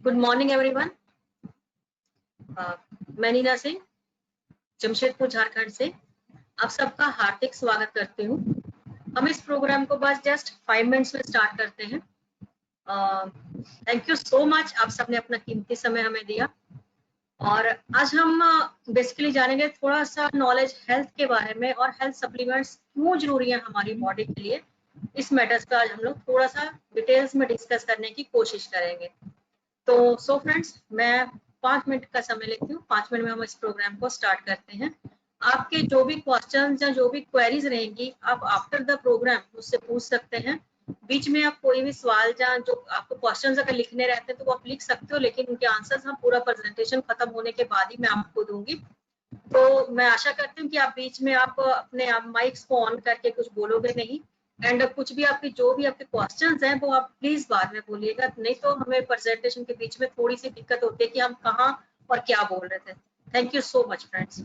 Good morning everyone. मैं नीना सिंह जमशेदपुर झारखंड से आप सबका हार्दिक स्वागत करती हूँ। हम इस प्रोग्राम को बस जस्ट 5 मिनट्स में स्टार्ट करते हैं। थैंक यू सो मच, आप सबने अपना कीमती समय हमें दिया। और आज हम बेसिकली जानेंगे थोड़ा सा नॉलेज हेल्थ के बारे में और हेल्थ सप्लीमेंट्स क्यों जरूरी है हमारी बॉडी के लिए। इस मैटर्स पे आज हम लोग थोड़ा सा डिटेल्स में डिस्कस करने की कोशिश करेंगे। तो सो फ्रेंड्स, मैं 5 मिनट का समय लेती हूँ। 5 मिनट में हम इस प्रोग्राम को स्टार्ट करते हैं। आपके जो भी क्वेश्चंस या जो भी क्वेरीज रहेंगी, आप आफ्टर द प्रोग्राम मुझसे पूछ सकते हैं। बीच में आप कोई भी सवाल या जो आपको क्वेश्चंस अगर लिखने रहते हैं तो वो आप लिख सकते हो, लेकिन उनके आंसर्स हम पूरा प्रेजेंटेशन खत्म होने के बाद ही मैं आपको दूंगी। तो मैं आशा करती हूँ कि आप बीच में आप अपने आप माइक्स को ऑन करके कुछ बोलोगे नहीं। एंड कुछ भी आपके जो भी आपके क्वेश्चंस हैं वो आप प्लीज बाद में बोलिएगा, नहीं तो हमें प्रेजेंटेशन के बीच में थोड़ी सी दिक्कत होती है कि हम कहाँ और क्या बोल रहे थे। Thank you so much friends.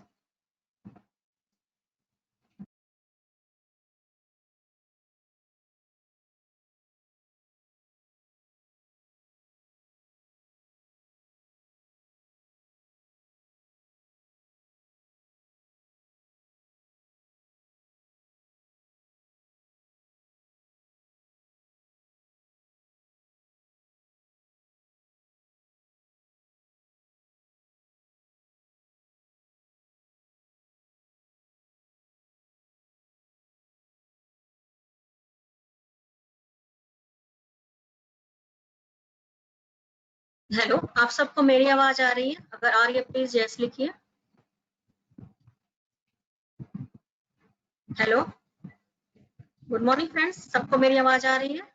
Hello, आप सबको मेरी आवाज आ रही है? अगर आ रही है प्लीज यस लिखिए। हेलो, गुड मॉर्निंग फ्रेंड्स, सबको मेरी आवाज आ रही है?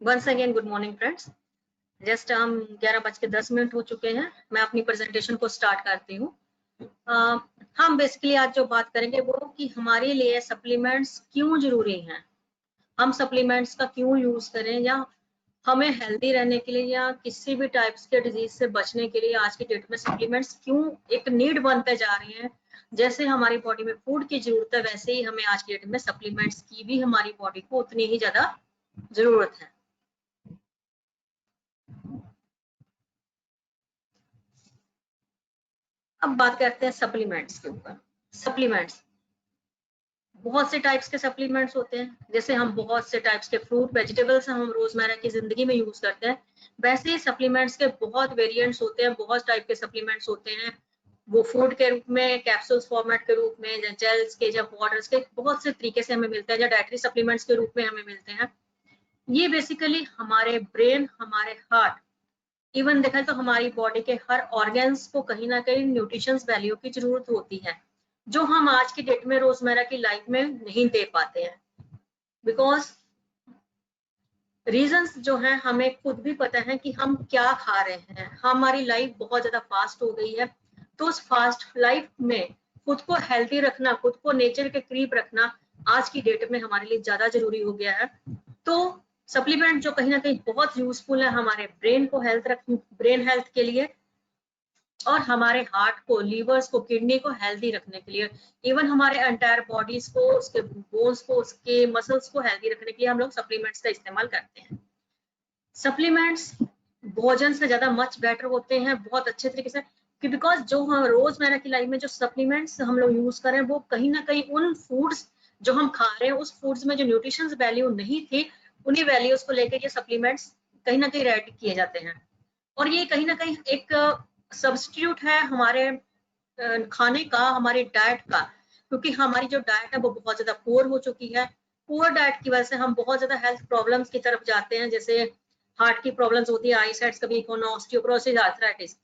Once again good morning friends. Just हम 11:10 हो चुके हैं। मैं अपनी प्रेजेंटेशन को स्टार्ट करती हूँ। हम बेसिकली आज जो बात करेंगे वो कि हमारे लिए सप्लीमेंट्स क्यों जरूरी हैं, हम सप्लीमेंट्स का क्यों यूज करें, या हमें हेल्दी रहने के लिए या किसी भी टाइप्स के डिजीज से बचने के लिए आज की डेट में सप्लीमेंट्स क्यों एक नीड बनते जा रही हैं। जैसे हमारी बॉडी में फूड की जरूरत है, वैसे ही हमें आज की डेट में सप्लीमेंट्स की भी हमारी बॉडी को उतनी ही ज्यादा जरूरत है। अब बात करते हैं सप्लीमेंट्स के ऊपर। सप्लीमेंट्स बहुत से टाइप्स के सप्लीमेंट्स होते हैं। जैसे हम बहुत से टाइप्स के फ्रूट वेजिटेबल्स हम रोजमर्रा की जिंदगी में यूज करते हैं, वैसे ही सप्लीमेंट्स के बहुत वेरिएंट्स होते हैं, बहुत टाइप के सप्लीमेंट्स होते हैं। वो फूड के रूप में, कैप्सूल्स फॉर्मेट के रूप में, या जेल्स के, या पाउडर्स के, बहुत से तरीके से हमें मिलते हैं, या डाइटरी सप्लीमेंट्स के रूप में हमें मिलते हैं। ये बेसिकली हमारे ब्रेन, हमारे हार्ट, इवन देखा तो हमारी बॉडी के हर ऑर्गन्स को कहीं ना कहीं न्यूट्रिशंस वैल्यू की जरूरत होती है, जो हम आज की डेट में रोजमर्रा की लाइफ में नहीं दे पाते हैं। बिकॉज रीजंस जो हैं हमें खुद भी पता है कि हम क्या खा रहे हैं। हमारी लाइफ बहुत ज्यादा फास्ट हो गई है, तो उस फास्ट लाइफ में खुद को हेल्दी रखना, खुद को नेचर के करीब रखना आज की डेट में हमारे लिए ज्यादा जरूरी हो गया है। तो सप्लीमेंट जो कहीं ना कहीं बहुत यूजफुल है हमारे ब्रेन को ब्रेन हेल्थ के लिए, और हमारे हार्ट को, लीवर्स को, किडनी को हेल्दी रखने के लिए, इवन हमारे एंटायर बॉडीज को, उसके बोन्स को, उसके मसल्स को हेल्दी रखने के लिए हम लोग सप्लीमेंट्स का इस्तेमाल करते हैं। सप्लीमेंट्स भोजन से ज्यादा मच बेटर होते हैं, बहुत अच्छे तरीके से, कि बिकॉज जो हम रोजमर्रा की लाइफ में जो सप्लीमेंट्स हम लोग यूज करें वो कहीं ना कहीं उन फूड्स जो हम खा रहे हैं उस फूड्स में जो न्यूट्रिशन वैल्यू नहीं थी, उन्हीं वैल्यूज को लेकर ये सप्लीमेंट्स कहीं ना कहीं रेडी किए जाते हैं। और ये कहीं ना कहीं एक सब्स्टिट्यूट है हमारे खाने का, हमारी डाइट का, क्योंकि हमारी जो डाइट है वो बहुत ज्यादा पुअर हो चुकी है। पुअर डाइट की वजह से हम बहुत ज्यादा हेल्थ प्रॉब्लम्स की तरफ जाते हैं, जैसे हार्ट की प्रॉब्लम्स होती है, आईसाइट्स, कभी ऑस्टियोपोरोसिस, आर्थराइटिस।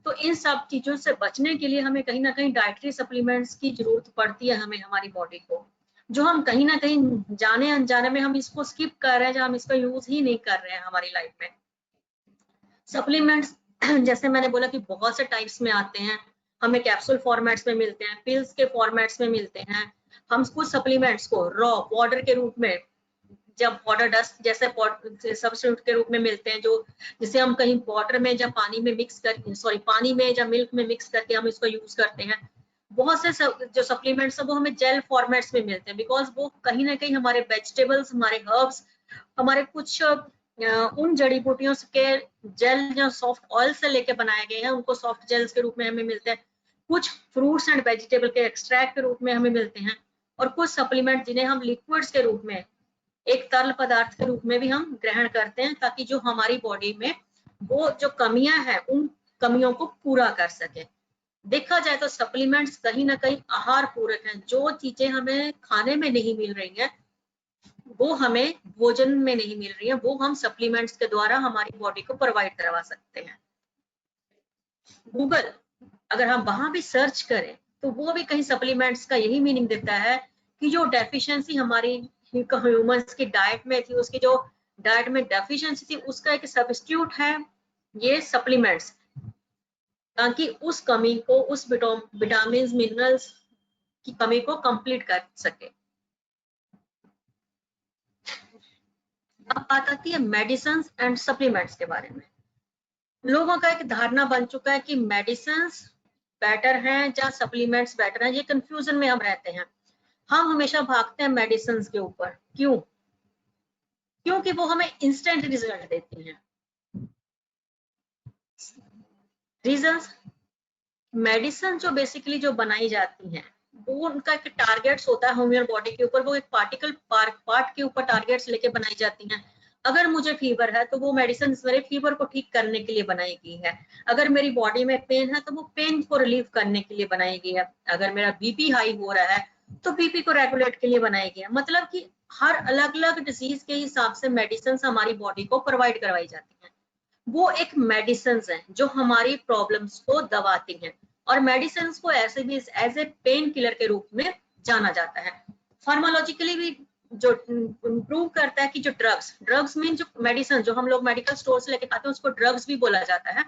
तो इन सब चीजों से बचने के लिए हमें कहीं ना कहीं डाइटरी सप्लीमेंट्स की जरूरत पड़ती है हमें, हमारी बॉडी को, जो हम कहीं ना कहीं जाने अनजाने में हम इसको स्किप कर रहे हैं, जो हम इसका यूज ही नहीं कर रहे हैं हमारी लाइफ में। सप्लीमेंट्स जैसे मैंने बोला कि बहुत से टाइप्स में आते हैं, हमें कैप्सूल फॉर्मेट्स में मिलते हैं, पिल्स के फॉर्मेट्स में मिलते हैं। हम कुछ सप्लीमेंट्स को रॉ पाउडर के रूप में, जब पाउडर डस्ट जैसे सब्स्टिट्यूट के रूप में मिलते हैं, जो जिसे हम कहीं वाटर में या पानी में मिक्स कर पानी में या मिल्क में मिक्स करके हम इसको यूज करते हैं। बहुत से जो सप्लीमेंट्स है वो हमें जेल फॉर्मेट्स में मिलते हैं, बिकॉज वो कहीं ना कहीं हमारे वेजिटेबल्स, हमारे हर्ब्स, हमारे कुछ उन जड़ी बूटियों के जेल जो सॉफ्ट ऑयल से लेके बनाए गए हैं, उनको सॉफ्ट जेल्स के रूप में हमें मिलते हैं। कुछ फ्रूट्स एंड वेजिटेबल के एक्सट्रैक्ट के रूप में हमें मिलते हैं, और कुछ सप्लीमेंट जिन्हें हम लिक्विड्स के रूप में, एक तरल पदार्थ के रूप में भी हम ग्रहण करते हैं, ताकि जो हमारी बॉडी में वो जो कमियां हैं उन कमियों को पूरा कर सके। देखा जाए तो सप्लीमेंट्स कहीं ना कहीं आहार पूरक हैं। जो चीजें हमें खाने में नहीं मिल रही हैं वो हमें भोजन में नहीं मिल रही है, वो हम सप्लीमेंट्स के द्वारा हमारी बॉडी को प्रोवाइड करवा सकते हैं। गूगल अगर हम वहां भी सर्च करें तो वो भी कहीं सप्लीमेंट्स का यही मीनिंग देता है कि जो डेफिशिएंसी हमारी ह्यूमंस की डाइट में थी, उसकी जो डाइट में डेफिशिएंसी थी, उसका एक सब्स्टिट्यूट है ये सप्लीमेंट्स, ताकि उस कमी को, उस विटामिन मिनरल्स की कमी को कंप्लीट कर सके। अब बात आती है मेडिसिन एंड सप्लीमेंट्स के बारे में। लोगों का एक धारणा बन चुका है कि मेडिसिन बेटर हैं या सप्लीमेंट्स बेटर हैं, ये कंफ्यूजन में हम रहते हैं। हम हमेशा भागते हैं मेडिसिन के ऊपर, क्यों? क्योंकि वो हमें इंस्टेंट रिजल्ट देती हैं। रीजंस, मेडिसिन जो बेसिकली जो बनाई जाती हैं वो उनका एक टारगेट्स होता है ह्यूमन बॉडी के ऊपर, वो एक पार्टिकल पार्ट के ऊपर टारगेट्स लेके बनाई जाती हैं। अगर मुझे फीवर है तो वो मेडिसिन मेरे फीवर को ठीक करने के लिए बनाई गई है। अगर मेरी बॉडी में पेन है तो वो पेन को रिलीव करने के लिए बनाई गई है। अगर मेरा बीपी हाई हो रहा है तो बीपी को रेगुलेट के लिए बनाई गई है। मतलब कि हर अलग अलग डिजीज के हिसाब से मेडिसिन हमारी बॉडी को प्रोवाइड करवाई जाती है। वो एक मेडिसिन है जो हमारी प्रॉब्लम्स को दबाती हैं, और मेडिसिन को ऐसे भी एज ए पेन किलर के रूप में जाना जाता है। फार्मालॉजिकली भी जो प्रूव करता है कि जो ड्रग्स मीन जो मेडिसिन जो हम लोग मेडिकल स्टोर से लेके खाते हैं उसको ड्रग्स भी बोला जाता है।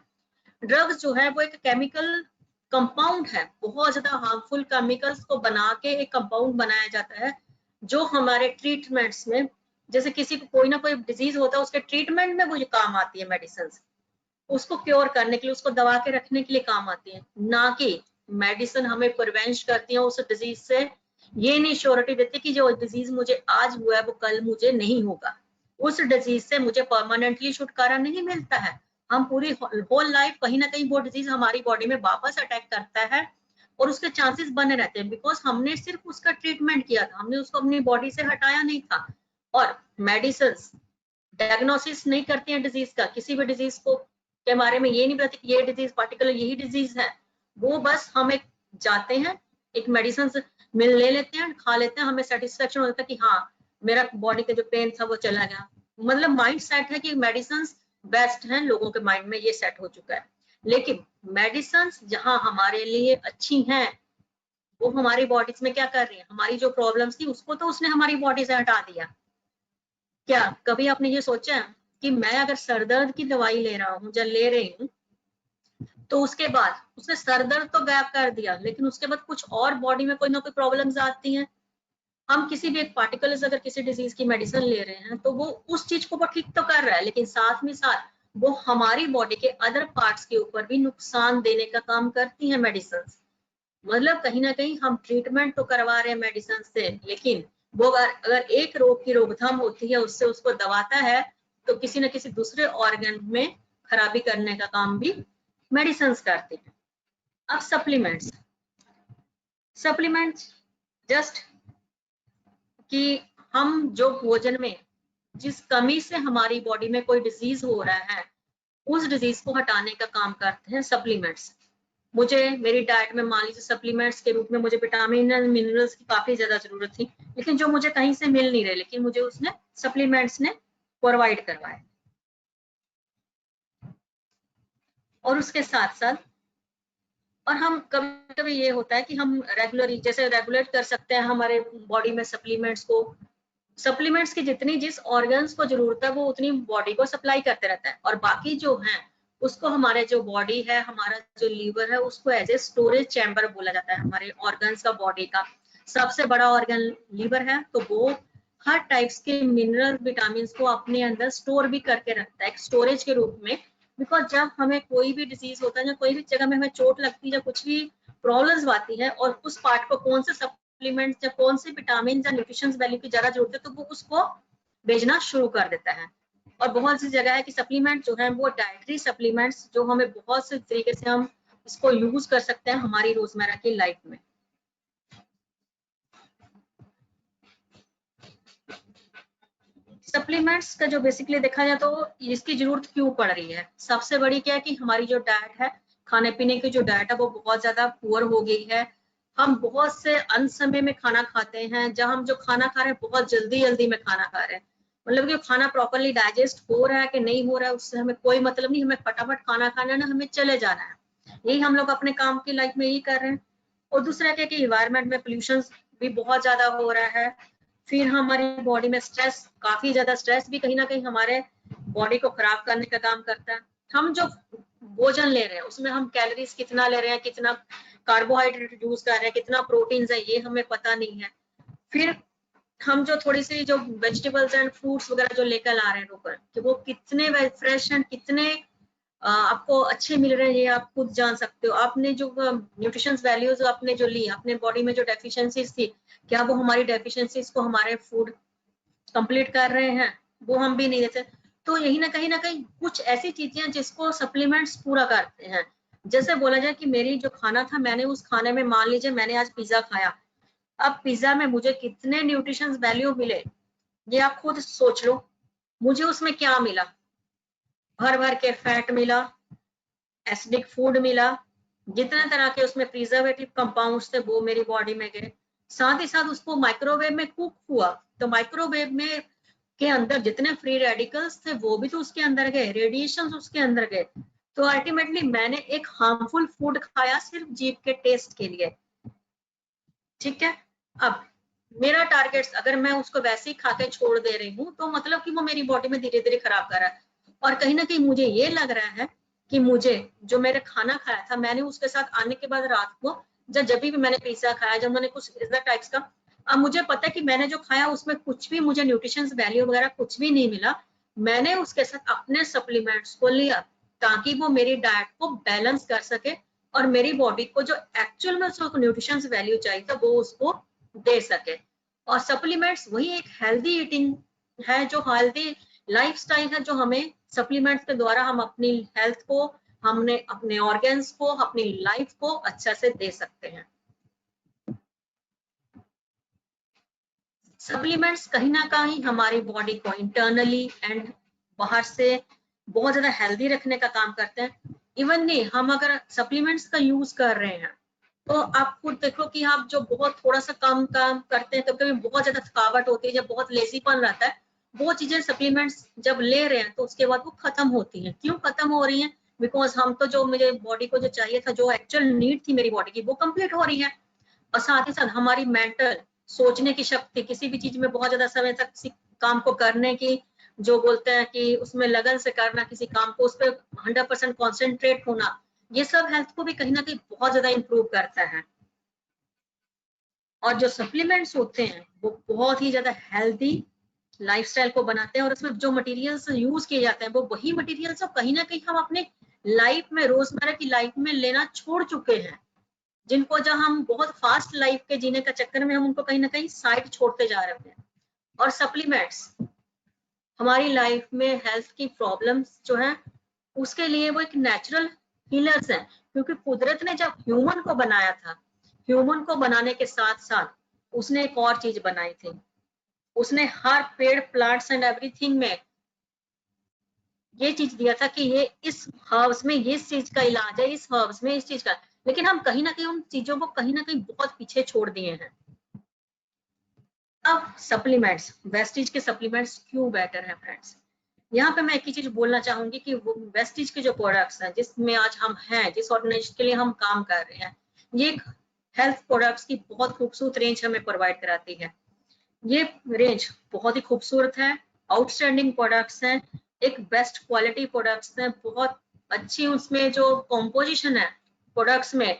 ड्रग्स जो है वो एक केमिकल कंपाउंड है, बहुत ज्यादा हार्मफुल केमिकल्स को बना के एक कंपाउंड बनाया जाता है, जो हमारे ट्रीटमेंट्स में, जैसे किसी को कोई ना कोई डिजीज होता है उसके ट्रीटमेंट में वो काम आती है मेडिसिन, उसको क्योर करने के लिए, उसको दबा के रखने के लिए काम आती है, ना कि मेडिसिन हमें प्रिवेंट करती है उस डिजीज से। ये नहीं श्योरिटी देती कि जो डिजीज मुझे आज हुआ है वो कल मुझे नहीं होगा। उस डिजीज से मुझे परमानेंटली छुटकारा नहीं मिलता है। हम पूरी होल लाइफ कहीं ना कहीं वो डिजीज हमारी बॉडी में वापस अटैक करता है, और उसके चांसेस बने रहते हैं, बिकॉज हमने सिर्फ उसका ट्रीटमेंट किया था, हमने उसको अपनी बॉडी से हटाया नहीं था। और मेडिसिन डायग्नोसिस नहीं करती हैं डिजीज का, किसी भी डिजीज को के बारे में ये नहीं बताती कि ये डिजीज पार्टिकुलर यही डिजीज है। वो बस हम एक जाते हैं, एक मेडिसिन ले लेते हैं, खा लेते हैं, हमें सेटिस्फेक्शन होता है कि हाँ मेरा बॉडी का जो पेन था वो चला गया। मतलब माइंड सेट है कि मेडिसिन बेस्ट हैं, लोगों के माइंड में ये सेट हो चुका है। लेकिन मेडिसिन जहाँ हमारे लिए अच्छी हैं वो हमारी बॉडीज में क्या कर रही है, हमारी जो प्रॉब्लम्स थी उसको तो उसने हमारी बॉडी से हटा दिया। क्या कभी आपने ये सोचा कि मैं अगर सर दर्द की दवाई ले रहा हूँ या ले रही हूँ तो उसके बाद उसने सर दर्द तो गायब कर दिया, लेकिन उसके बाद कुछ और बॉडी में कोई ना कोई प्रॉब्लम्स आती हैं। हम किसी भी एक पार्टिकुलर अगर किसी डिजीज की मेडिसिन ले रहे हैं तो वो उस चीज को वो ठीक तो कर रहा है, लेकिन साथ में साथ वो हमारी बॉडी के अदर पार्ट्स के ऊपर भी नुकसान देने का काम करती है मेडिसिन। मतलब कहीं ना कहीं हम ट्रीटमेंट तो करवा रहे हैं मेडिसिन से, लेकिन वो अगर एक रोग की रोकथाम होती है, उससे उसको दबाता है, तो किसी न किसी दूसरे ऑर्गन में खराबी करने का काम भी मेडिसिन करते हैं। अब सप्लीमेंट्स जस्ट कि हम जो भोजन में जिस कमी से हमारी बॉडी में कोई डिजीज हो रहा है, उस डिजीज को हटाने का काम करते हैं सप्लीमेंट्स। मुझे मेरी डाइट में मान लीजिए सप्लीमेंट्स के रूप में मुझे विटामिन एंड मिनरल्स की काफी ज्यादा जरूरत थी, लेकिन जो मुझे कहीं से मिल नहीं रहे, लेकिन मुझे उसने सप्लीमेंट्स ने प्रोवाइड करवाए। और उसके साथ साथ और हम कभी कभी ये होता है कि हम रेगुलरली जैसे रेगुलेट कर सकते हैं हमारे बॉडी में सप्लीमेंट्स को। सप्लीमेंट्स की जितनी जिस ऑर्गन्स को जरूरत है वो उतनी बॉडी को सप्लाई करते रहता है, और बाकी जो है उसको हमारे जो बॉडी है, हमारा जो लीवर है, उसको एज ए स्टोरेज चैम्बर बोला जाता है। हमारे ऑर्गन्स का बॉडी का सबसे बड़ा ऑर्गन लीवर है, तो वो हर टाइप्स के मिनरल विटामिन को अपने अंदर स्टोर भी करके रखता है एक स्टोरेज के रूप में। बिकॉज जब हमें कोई भी डिजीज होता है या कोई भी जगह में हमें चोट लगती है या कुछ भी प्रॉब्लम्स आती है, और उस पार्ट को कौन से सप्लीमेंट्स या कौन से विटामिन या न्यूट्रिशन वैल्यू की ज्यादा जरूरत है, तो वो उसको भेजना शुरू कर देता है। और बहुत सी जगह है कि सप्लीमेंट जो है वो डाइटरी सप्लीमेंट्स जो हमें बहुत से तरीके से हम इसको यूज कर सकते हैं हमारी रोजमर्रा की लाइफ में। सप्लीमेंट्स का जो बेसिकली देखा जाए तो इसकी जरूरत क्यों पड़ रही है, सबसे बड़ी क्या है कि हमारी जो डाइट है, खाने पीने की जो डाइट है वो बहुत ज्यादा पुअर हो गई है। हम बहुत से अन समय में खाना खाते हैं, जब हम जो खाना खा रहे हैं बहुत जल्दी जल्दी में खाना खा रहे हैं, मतलब कि खाना प्रॉपरली डाइजेस्ट हो रहा है कि नहीं हो रहा है उससे हमें कोई मतलब नहीं, हमें फटाफट खाना खाना है ना, हमें चले जाना है। यही हम लोग अपने काम की लाइफ में यही कर रहे हैं। और दूसरा क्या कि इन्वायरमेंट में पोल्यूशन भी बहुत ज्यादा हो रहा है। फिर हमारी बॉडी में स्ट्रेस, काफी ज्यादा स्ट्रेस भी कहीं ना कहीं हमारे बॉडी को खराब करने का काम करता है। हम जो भोजन ले रहे हैं उसमें हम कैलोरीज कितना ले रहे हैं, कितना कार्बोहाइड्रेट यूज कर रहे हैं, कितना प्रोटीन है, ये हमें पता नहीं है। फिर हम जो थोड़ी सी जो वेजिटेबल्स एंड फ्रूट्स वगैरह जो लेकर आ रहे हैं रोकर, कि वो कितने फ्रेश एंड कितने आपको अच्छे मिल रहे हैं, ये आप खुद जान सकते हो। आपने जो न्यूट्रिशन वैल्यूज आपने जो ली, अपने बॉडी में जो डेफिशिएंसीज थी, क्या वो हमारी डेफिशिएंसीज को हमारे फूड कंप्लीट कर रहे हैं, वो हम भी नहीं देते। तो यही ना कहीं कुछ ऐसी चीजें हैं जिसको सप्लीमेंट्स पूरा करते हैं। जैसे बोला जाए कि मेरी जो खाना था, मैंने उस खाने में मान लीजिए मैंने आज पिज्जा खाया, अब पिज्जा में मुझे कितने न्यूट्रिशन वैल्यू मिले ये आप खुद सोच लो। मुझे उसमें क्या मिला, भर भर के फैट मिला, एसिडिक फूड मिला, जितने तरह के उसमें प्रिजर्वेटिव कंपाउंड्स थे वो मेरी बॉडी में गए। साथ ही साथ उसको माइक्रोवेव में कुक हुआ, तो माइक्रोवेव में के अंदर जितने फ्री रेडिकल्स थे वो भी तो उसके अंदर गए, रेडिएशन उसके अंदर गए। तो अल्टीमेटली मैंने एक हार्मफुल फूड खाया सिर्फ जीभ के टेस्ट के लिए। ठीक है, अब मेरा टारगेट अगर मैं उसको वैसे ही खा के छोड़ दे रही हूँ, तो मतलब कि वो मेरी बॉडी में धीरे धीरे खराब कर रहा है। और कहीं ना कहीं मुझे ये लग रहा है कि मुझे जो मेरा खाना खाया था, मैंने उसके साथ आने के बाद रात को जब भी मैंने पिज्जा खाया, जब मैंने कुछ इस टाइप्स का, अब मुझे पता है कि मैंने जो खाया उसमें कुछ भी मुझे न्यूट्रिशन वैल्यू वगैरह कुछ भी नहीं मिला। मैंने उसके साथ अपने सप्लीमेंट्स को लिया ताकि वो मेरी डाइट को बैलेंस कर सके और मेरी बॉडी को जो एक्चुअल में उसको न्यूट्रिशन वैल्यू चाहिए था वो उसको दे सके। और सप्लीमेंट्स वही एक हेल्दी ईटिंग है, जो हेल्दी लाइफस्टाइल है, जो हमें सप्लीमेंट्स के द्वारा हम अपनी हेल्थ को, हमने अपने ऑर्गन्स को, अपनी लाइफ को अच्छा से दे सकते हैं। सप्लीमेंट्स कहीं ना कहीं हमारी बॉडी को इंटरनली एंड बाहर से बहुत ज्यादा हेल्दी रखने का काम करते हैं। इवन नहीं, हम अगर सप्लीमेंट्स का यूज कर रहे हैं तो आप खुद देखो कि आप जो बहुत थोड़ा सा कम काम करते हैं, कभी कभी बहुत ज्यादा थकावट होती है, जब बहुत लेजीपन रहता है, वो चीजें सप्लीमेंट्स जब ले रहे हैं तो उसके बाद वो खत्म होती हैं। क्यों खत्म हो रही हैं? बिकॉज हम तो जो मुझे बॉडी को जो चाहिए था, जो एक्चुअल नीड थी मेरी बॉडी की, वो कंप्लीट हो रही है। और साथ ही साथ हमारी मेंटल सोचने की शक्ति, किसी भी चीज में बहुत ज्यादा समय तक किसी काम को करने की, जो बोलते हैं कि उसमें लगन से करना किसी काम को, उस पर 100% कॉन्सेंट्रेट होना, ये सब हेल्थ को भी कहीं ना कहीं बहुत ज्यादा इंप्रूव करता है। और जो सप्लीमेंट्स होते हैं वो बहुत ही ज्यादा हेल्दी लाइफस्टाइल को बनाते हैं और उसमें जो मटेरियल्स यूज किए जाते हैं वो वही मटेरियल्स अब कहीं ना कहीं हम अपने लाइफ में, रोजमर्रा की लाइफ में लेना छोड़ चुके हैं, जिनको जब हम बहुत फास्ट लाइफ के जीने का चक्कर में हम उनको कहीं ना कहीं साइड छोड़ते जा रहे हैं। और सप्लीमेंट्स हमारी लाइफ में हेल्थ की प्रॉब्लम्स जो है उसके लिए वो एक नेचुरल हीलर्स हैं, क्योंकि कुदरत ने जब ह्यूमन को बनाया था, ह्यूमन को बनाने के साथ साथ उसने एक और चीज बनाई थी, उसने हर पेड़, प्लांट्स एंड एवरीथिंग में ये चीज दिया था कि ये इस हर्ब्स में ये इस चीज का इलाज है, इस हर्ब्स में इस चीज का, लेकिन हम कहीं ना कहीं उन चीजों को कहीं ना कहीं बहुत पीछे छोड़ दिए हैं। अब सप्लीमेंट्स, वेस्टीज के सप्लीमेंट्स क्यों बेटर है फ्रेंड्स? यहाँ पे मैं एक ही चीज बोलना चाहूंगी कि वो वेस्टीज के जो प्रोडक्ट्स हैं जिसमें आज हम हैं, जिस ऑर्गेनाइजेशन के लिए हम काम कर रहे हैं, ये हेल्थ प्रोडक्ट्स की बहुत खूबसूरत रेंज हमें प्रोवाइड कराती है। ये रेंज बहुत ही खूबसूरत है, आउटस्टैंडिंग प्रोडक्ट्स हैं, एक बेस्ट क्वालिटी प्रोडक्ट्स हैं, बहुत अच्छी उसमें जो कॉम्पोजिशन है प्रोडक्ट्स में,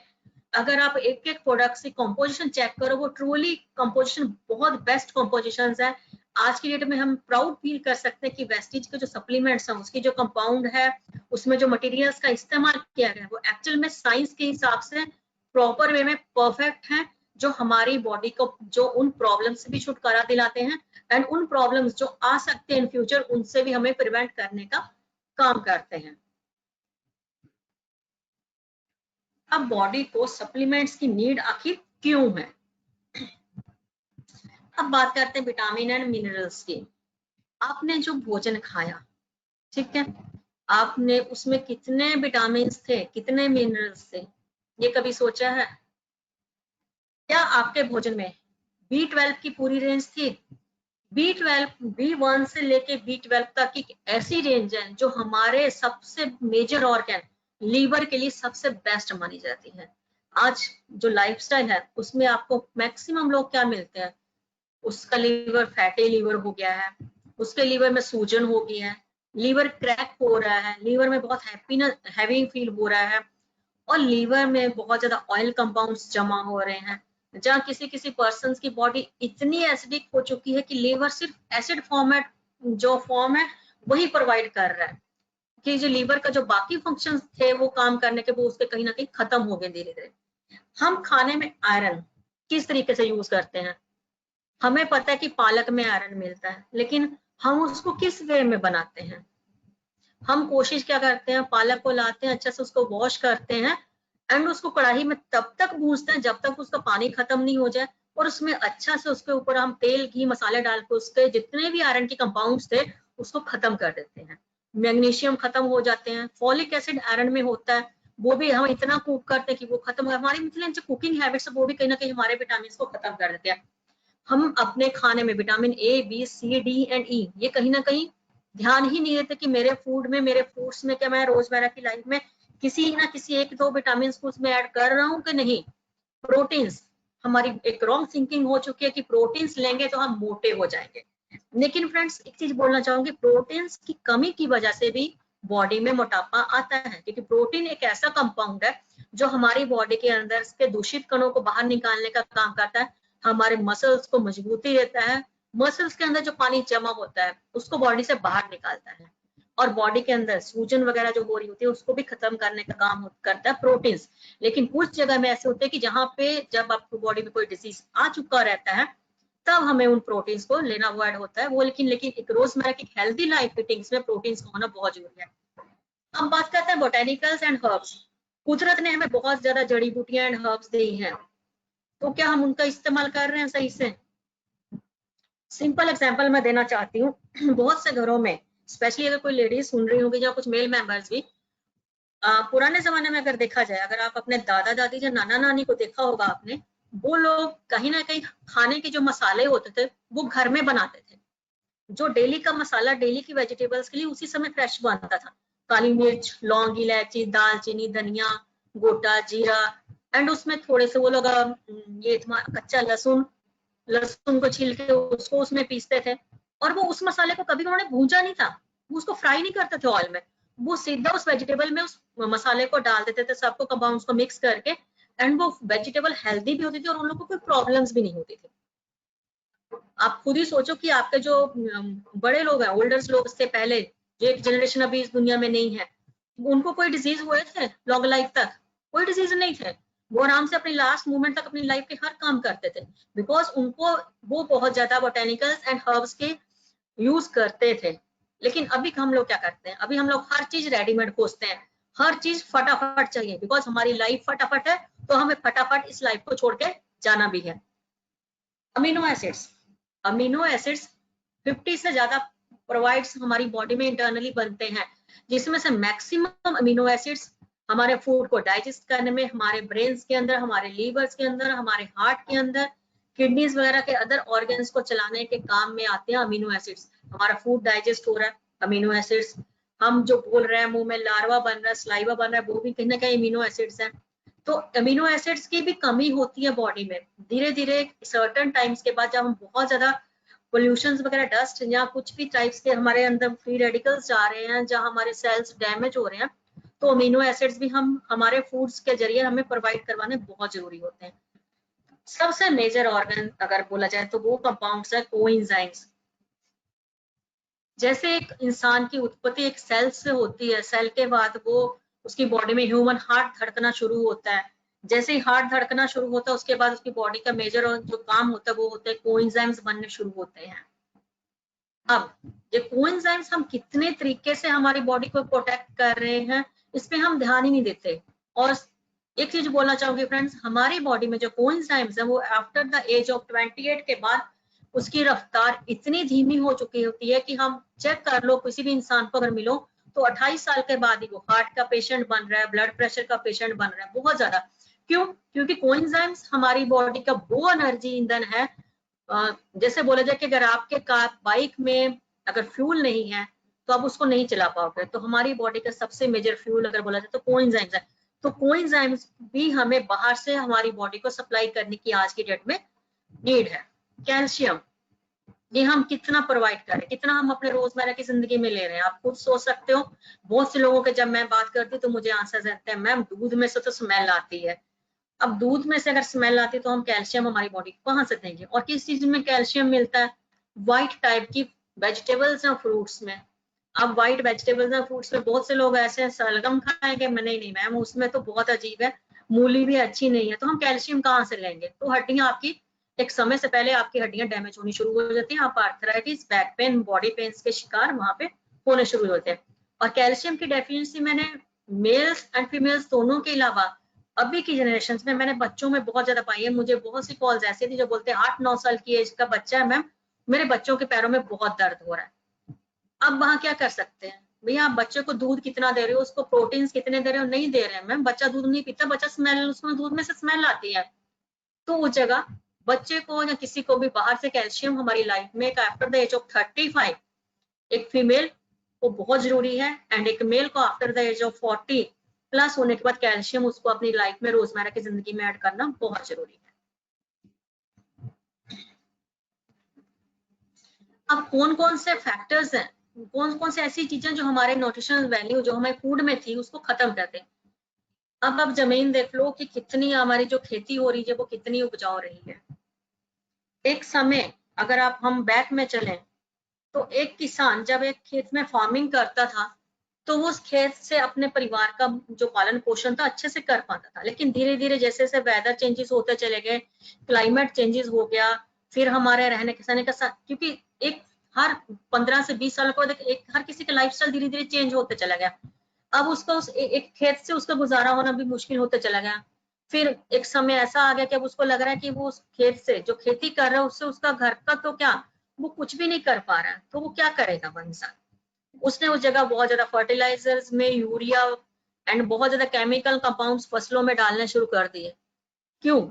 अगर आप एक एक प्रोडक्ट की कॉम्पोजिशन चेक करो, वो ट्रूली कॉम्पोजिशन बहुत बेस्ट कॉम्पोजिशन है। आज की डेट में हम प्राउड फील कर सकते हैं कि वेस्टीज के जो सप्लीमेंट्स हैं उसकी जो कंपाउंड है, उसमें जो मटेरियल्स का इस्तेमाल किया गया है वो एक्चुअल में साइंस के हिसाब से प्रॉपर वे में परफेक्ट है, जो हमारी बॉडी को जो उन प्रॉब्लम्स से भी छुटकारा दिलाते हैं एंड उन प्रॉब्लम्स जो आ सकते हैं इन फ्यूचर उनसे भी हमें प्रिवेंट करने का काम करते हैं। अब बॉडी को सप्लीमेंट्स की नीड आखिर क्यों है? अब बात करते हैं विटामिन एंड मिनरल्स की। आपने जो भोजन खाया, ठीक है, आपने उसमें कितने विटामिन थे, कितने मिनरल्स थे, ये कभी सोचा है? क्या आपके भोजन में B12 की पूरी रेंज थी? B12, B1 से लेके B12 तक की ऐसी रेंज है जो हमारे सबसे मेजर ऑर्गन लीवर के लिए सबसे बेस्ट मानी जाती है। आज जो लाइफस्टाइल है उसमें आपको मैक्सिमम लोग क्या मिलते हैं, उसका लीवर फैटी लीवर हो गया है, उसके लीवर में सूजन हो गया है, लीवर क्रैक हो रहा है, लीवर में बहुत हैवी फील हो रहा है, और लीवर में बहुत ज्यादा ऑयल कंपाउंड्स जमा हो रहे हैं, जहाँ किसी किसी पर्सन की बॉडी इतनी एसिडिक हो चुकी है कि लीवर सिर्फ एसिड फॉर्मेट जो फॉर्म है वही प्रोवाइड कर रहा है, कि जो लीवर का जो बाकी फंक्शंस थे वो काम करने के वो उसके कहीं ना कहीं खत्म हो गए धीरे धीरे। हम खाने में आयरन किस तरीके से यूज करते हैं? हमें पता है कि पालक में आयरन मिलता है, लेकिन हम उसको किस वे में बनाते हैं? हम कोशिश क्या करते हैं, पालक को लाते हैं, अच्छे से उसको वॉश करते हैं एंड उसको कढ़ाई में तब तक भूनते हैं जब तक उसका पानी खत्म नहीं हो जाए, और उसमें अच्छा से उसके ऊपर हम तेल, घी, मसाले डाल के उसके जितने भी आयरन के कंपाउंड्स थे उसको खत्म कर देते हैं। मैग्नीशियम खत्म हो जाते हैं, फॉलिक एसिड आयरन में होता है, वो भी हम इतना कुक करते हैं कि वो खत्म हो, हमारी मतलब जो कुकिंग हैबिट्स है वो भी कहीं ना कहीं हमारे विटामिन को खत्म कर देते हैं। हम अपने खाने में vitamin A, B, C, D and E ये कहीं ना कहीं ध्यान ही नहीं देते कि मेरे फूड में, मेरे फ्रूट्स में क्या मैं रोजमर्रा की लाइफ में किसी ना किसी एक दो विटामिन को उसमें ऐड कर रहा हूँ कि नहीं। प्रोटीन्स, हमारी एक रॉन्ग थिंकिंग हो चुकी है कि प्रोटीन्स लेंगे तो हम मोटे हो जाएंगे, लेकिन फ्रेंड्स एक चीज बोलना चाहूंगी, प्रोटीन्स की कमी की वजह से भी बॉडी में मोटापा आता है, क्योंकि प्रोटीन एक ऐसा कंपाउंड है जो हमारी बॉडी के अंदर के दूषित कणों को बाहर निकालने का काम करता है, हमारे मसल्स को मजबूती देता है, मसल्स के अंदर जो पानी जमा होता है उसको बॉडी से बाहर निकालता है, और बॉडी के अंदर सूजन वगैरह जो हो रही होती है उसको भी खत्म करने का काम करता है प्रोटीन्स। लेकिन कुछ जगह में ऐसे होते हैं कि जहाँ पे जब आपको बॉडी में कोई डिजीज आ चुका रहता है तब हमें उन प्रोटीन्स को लेना अवॉइड होता है वो, लेकिन एक रोजमर्रा की हेल्दी लाइफ फिटिंग्स में प्रोटीन्स का होना बहुत जरूरी है। हम बात करते हैं बोटेनिकल्स एंड हर्ब्स। कुदरत ने हमें बहुत ज्यादा जड़ी बूटियां एंड हर्ब्स दी हैं, तो क्या हम उनका इस्तेमाल कर रहे हैं सही से? सिंपल एग्जांपल मैं देना चाहती हूँ बहुत से घरों में, स्पेशली अगर कोई लेडीज सुन रही होगी या कुछ मेल मेंबर्स भी, पुराने जमाने में अगर देखा जाए, अगर आप अपने दादा दादी या नाना नानी को देखा होगा आपने, वो लोग कहीं ना कहीं खाने के जो मसाले होते थे वो घर में बनाते थे, जो डेली का मसाला डेली की वेजिटेबल्स के लिए उसी समय फ्रेश बनता था, काली मिर्च, लौंग, इलायची, दालचीनी, धनिया, गोटा, जीरा, एंड उसमें थोड़े से वो लोग ये कच्चा लहसुन, लहसुन को छील के उसको उसमें पीसते थे, और वो उस मसाले को कभी उन्होंने भूंजा नहीं था, वो उसको फ्राई नहीं करते थे ऑयल में, वो सीधा उस वेजिटेबल में उस मसाले को डाल देते थे, सबको कंपाउंड्स को मिक्स करके, एंड वो वेजिटेबल हेल्दी भी होती थी और उन लोगों को कोई प्रॉब्लम्स भी नहीं होती थी। आप खुद ही सोचो कि आपके जो बड़े लोग हैं, ओल्डर्स लोग से पहले, जो एक जनरेशन अभी इस दुनिया में नहीं है, उनको कोई डिजीज हुए थे लॉन्ग लाइफ तक? कोई डिजीज नहीं थे। वो आराम से अपनी लास्ट मोमेंट तक अपनी लाइफ के हर काम करते थे, बिकॉज उनको वो बहुत ज्यादा बोटेनिकल्स एंड हर्ब्स के यूज करते थे। लेकिन अभी हम लोग क्या करते हैं? अभी हम लोग हर चीज रेडीमेड खोजते हैं, हर चीज फटाफट चाहिए, बिकॉज हमारी लाइफ फटाफट है, तो हमें फटाफट इस लाइफ को छोड़ के जाना भी है। अमीनो एसिड्स, अमीनो एसिड्स 50 से ज्यादा प्रोवाइड्स हमारी बॉडी में इंटरनली बनते हैं, जिसमें से मैक्सिमम अमीनो एसिड्स हमारे फूड को डाइजेस्ट करने में, हमारे ब्रेन्स के अंदर, हमारे लीवर्स के अंदर, हमारे हार्ट के अंदर, किडनीज वगैरह के अदर ऑर्गन्स को चलाने के काम में आते हैं अमीनो एसिड्स। हमारा फूड डाइजेस्ट हो रहा है, अमीनो एसिड्स। हम जो बोल रहे हैं, मुंह में लार्वा बन रहा है, स्लाइवा बन रहा है, वो भी कहीं ना कहीं अमीनो एसिड्स है। तो अमीनो एसिड्स की भी कमी होती है बॉडी में। धीरे धीरे सर्टेन टाइम्स के बाद, जब हम बहुत ज्यादा पोल्यूशन वगैरह, डस्ट या कुछ भी टाइप्स के हमारे अंदर फ्री रेडिकल्स जा रहे हैं, जहां हमारे सेल्स डैमेज हो रहे हैं, तो अमीनो एसिड्स भी हम हमारे फूड्स के जरिए हमें प्रोवाइड करवाने बहुत जरूरी होते हैं। सबसे मेजर ऑर्गन अगर बोला जाए तो वो कंपाउंड्स है कोएंजाइम्स। जैसे एक इंसान की उत्पत्ति एक सेल से होती है, सेल के बाद वो उसकी बॉडी में ह्यूमन हार्ट धड़कना शुरू होता है। जैसे ही हार्ट धड़कना शुरू होता है, उसके बाद उसकी बॉडी का मेजर जो काम होता है वो होता है कोएंजाइम्स बनने शुरू होते हैं। अब ये कोएंजाइम्स हम कितने तरीके से हमारी बॉडी को प्रोटेक्ट कर रहे हैं, इस पे हम ध्यान ही नहीं देते। और एक चीज बोलना चाहूंगी फ्रेंड्स, हमारी बॉडी में जो कोएंजाइम्स है वो आफ्टर द एज ऑफ 28 के बाद उसकी रफ्तार इतनी धीमी हो चुकी होती है कि हम चेक कर लो, किसी भी इंसान को अगर मिलो तो 28 साल के बाद ही वो हार्ट का पेशेंट बन रहा है, ब्लड प्रेशर का पेशेंट बन रहा है, बहुत ज्यादा। क्यों? क्योंकि कोएंजाइम्स हमारी बॉडी का वो एनर्जी ईंधन है। जैसे बोला जाए कि अगर आपके कार बाइक में अगर फ्यूल नहीं है तो आप उसको नहीं चला पाओगे, तो हमारी बॉडी का सबसे मेजर फ्यूल अगर बोला जाए तो कोएंजाइम्स है। तो कोएंजाइम्स भी हमें बाहर से हमारी बॉडी को सप्लाई करने की आज की डेट में नीड है। कैल्शियम, ये हम कितना प्रोवाइड करें, कितना हम अपने रोजमर्रा की जिंदगी में ले रहे हैं, आप खुद सोच सकते हो। बहुत से लोगों के जब मैं बात करती हूँ तो मुझे आंसर आते हैं, मैम दूध में से तो स्मेल आती है। अब दूध में से अगर स्मेल आती है तो हम कैल्शियम हमारी बॉडी को कहाँ से देंगे? और किस चीज में कैल्शियम मिलता है? व्हाइट टाइप की वेजिटेबल्स और फ्रूट्स में। अब व्हाइट वेजिटेबल्स और फ्रूट्स में बहुत से लोग ऐसे हैं, सलगम खाएंगे, मैं नहीं मैम उसमें तो बहुत अजीब है, मूली भी अच्छी नहीं है, तो हम कैल्शियम कहाँ से लेंगे? तो हड्डियां आपकी एक समय से पहले आपकी हड्डियां डैमेज होनी शुरू हो जाती हैं, आप arthritis, back pain, body pens के शिकार वहां पे होने शुरू होते हैं। और कैल्शियम की डेफिशिएंसी मैंने मेल्स एंड फीमेल्स दोनों के अलावा अभी की जनरेशन में मैंने बच्चों में बहुत ज्यादा पाई है। मुझे बहुत सी कॉल्स ऐसी थी जो बोलते हैं 8-9 साल की एज का बच्चा है मैम, मेरे बच्चों के पैरों में बहुत दर्द हो रहा है। अब वहां क्या कर सकते हैं? भैया आप बच्चे को दूध कितना दे रहे हो, उसको प्रोटीन्स कितने दे रहे हो? नहीं दे रहे हैं मैम, बच्चा दूध नहीं पीता, बच्चा स्मेल, उसमें दूध में से स्मेल आती है। तो उस जगह बच्चे को या किसी को भी बाहर से कैल्शियम हमारी लाइफ में आफ्टर द एज ऑफ 35, एक फीमेल को बहुत जरूरी है, एंड एक मेल को after the age of 40 plus होने के बाद कैल्शियम उसको अपनी लाइफ में रोजमर्रा की जिंदगी में ऐड करना बहुत जरूरी है। अब कौन कौन से फैक्टर्स हैं, कौन कौन से ऐसी चीजें जो हमारे न्यूट्रिशनल वैल्यू जो हमें फूड में थी उसको खत्म करते हैं? अब आप जमीन देख लो कि कितनी हमारी जो खेती हो रही है वो कितनी उपजाऊ रही है। एक समय अगर आप हम बैक में चलें तो एक किसान जब एक खेत में फार्मिंग करता था तो वो उस खेत से अपने परिवार का जो पालन पोषण था अच्छे से कर पाता था। लेकिन धीरे धीरे जैसे जैसे वेदर चेंजेस होते चले गए, क्लाइमेट चेंजेस हो गया, फिर हमारे रहने सहने का क्योंकि एक हर 15 से 20 साल के बाद एक हर किसी का लाइफस्टाइल धीरे धीरे चेंज होते चला गया। अब उसका उस एक खेत से उसका गुजारा होना भी मुश्किल होते चला गया। फिर एक समय ऐसा आ गया कि अब उसको लग रहा है कि वो उस खेत से जो खेती कर रहा है उससे उसका घर का तो क्या, वो कुछ भी नहीं कर पा रहा है, तो वो क्या करेगा वो इंसान? उसने उस जगह बहुत ज्यादा फर्टिलाइजर्स में यूरिया एंड बहुत ज्यादा केमिकल कंपाउंड्स फसलों में डालने शुरू कर दिए। क्यों?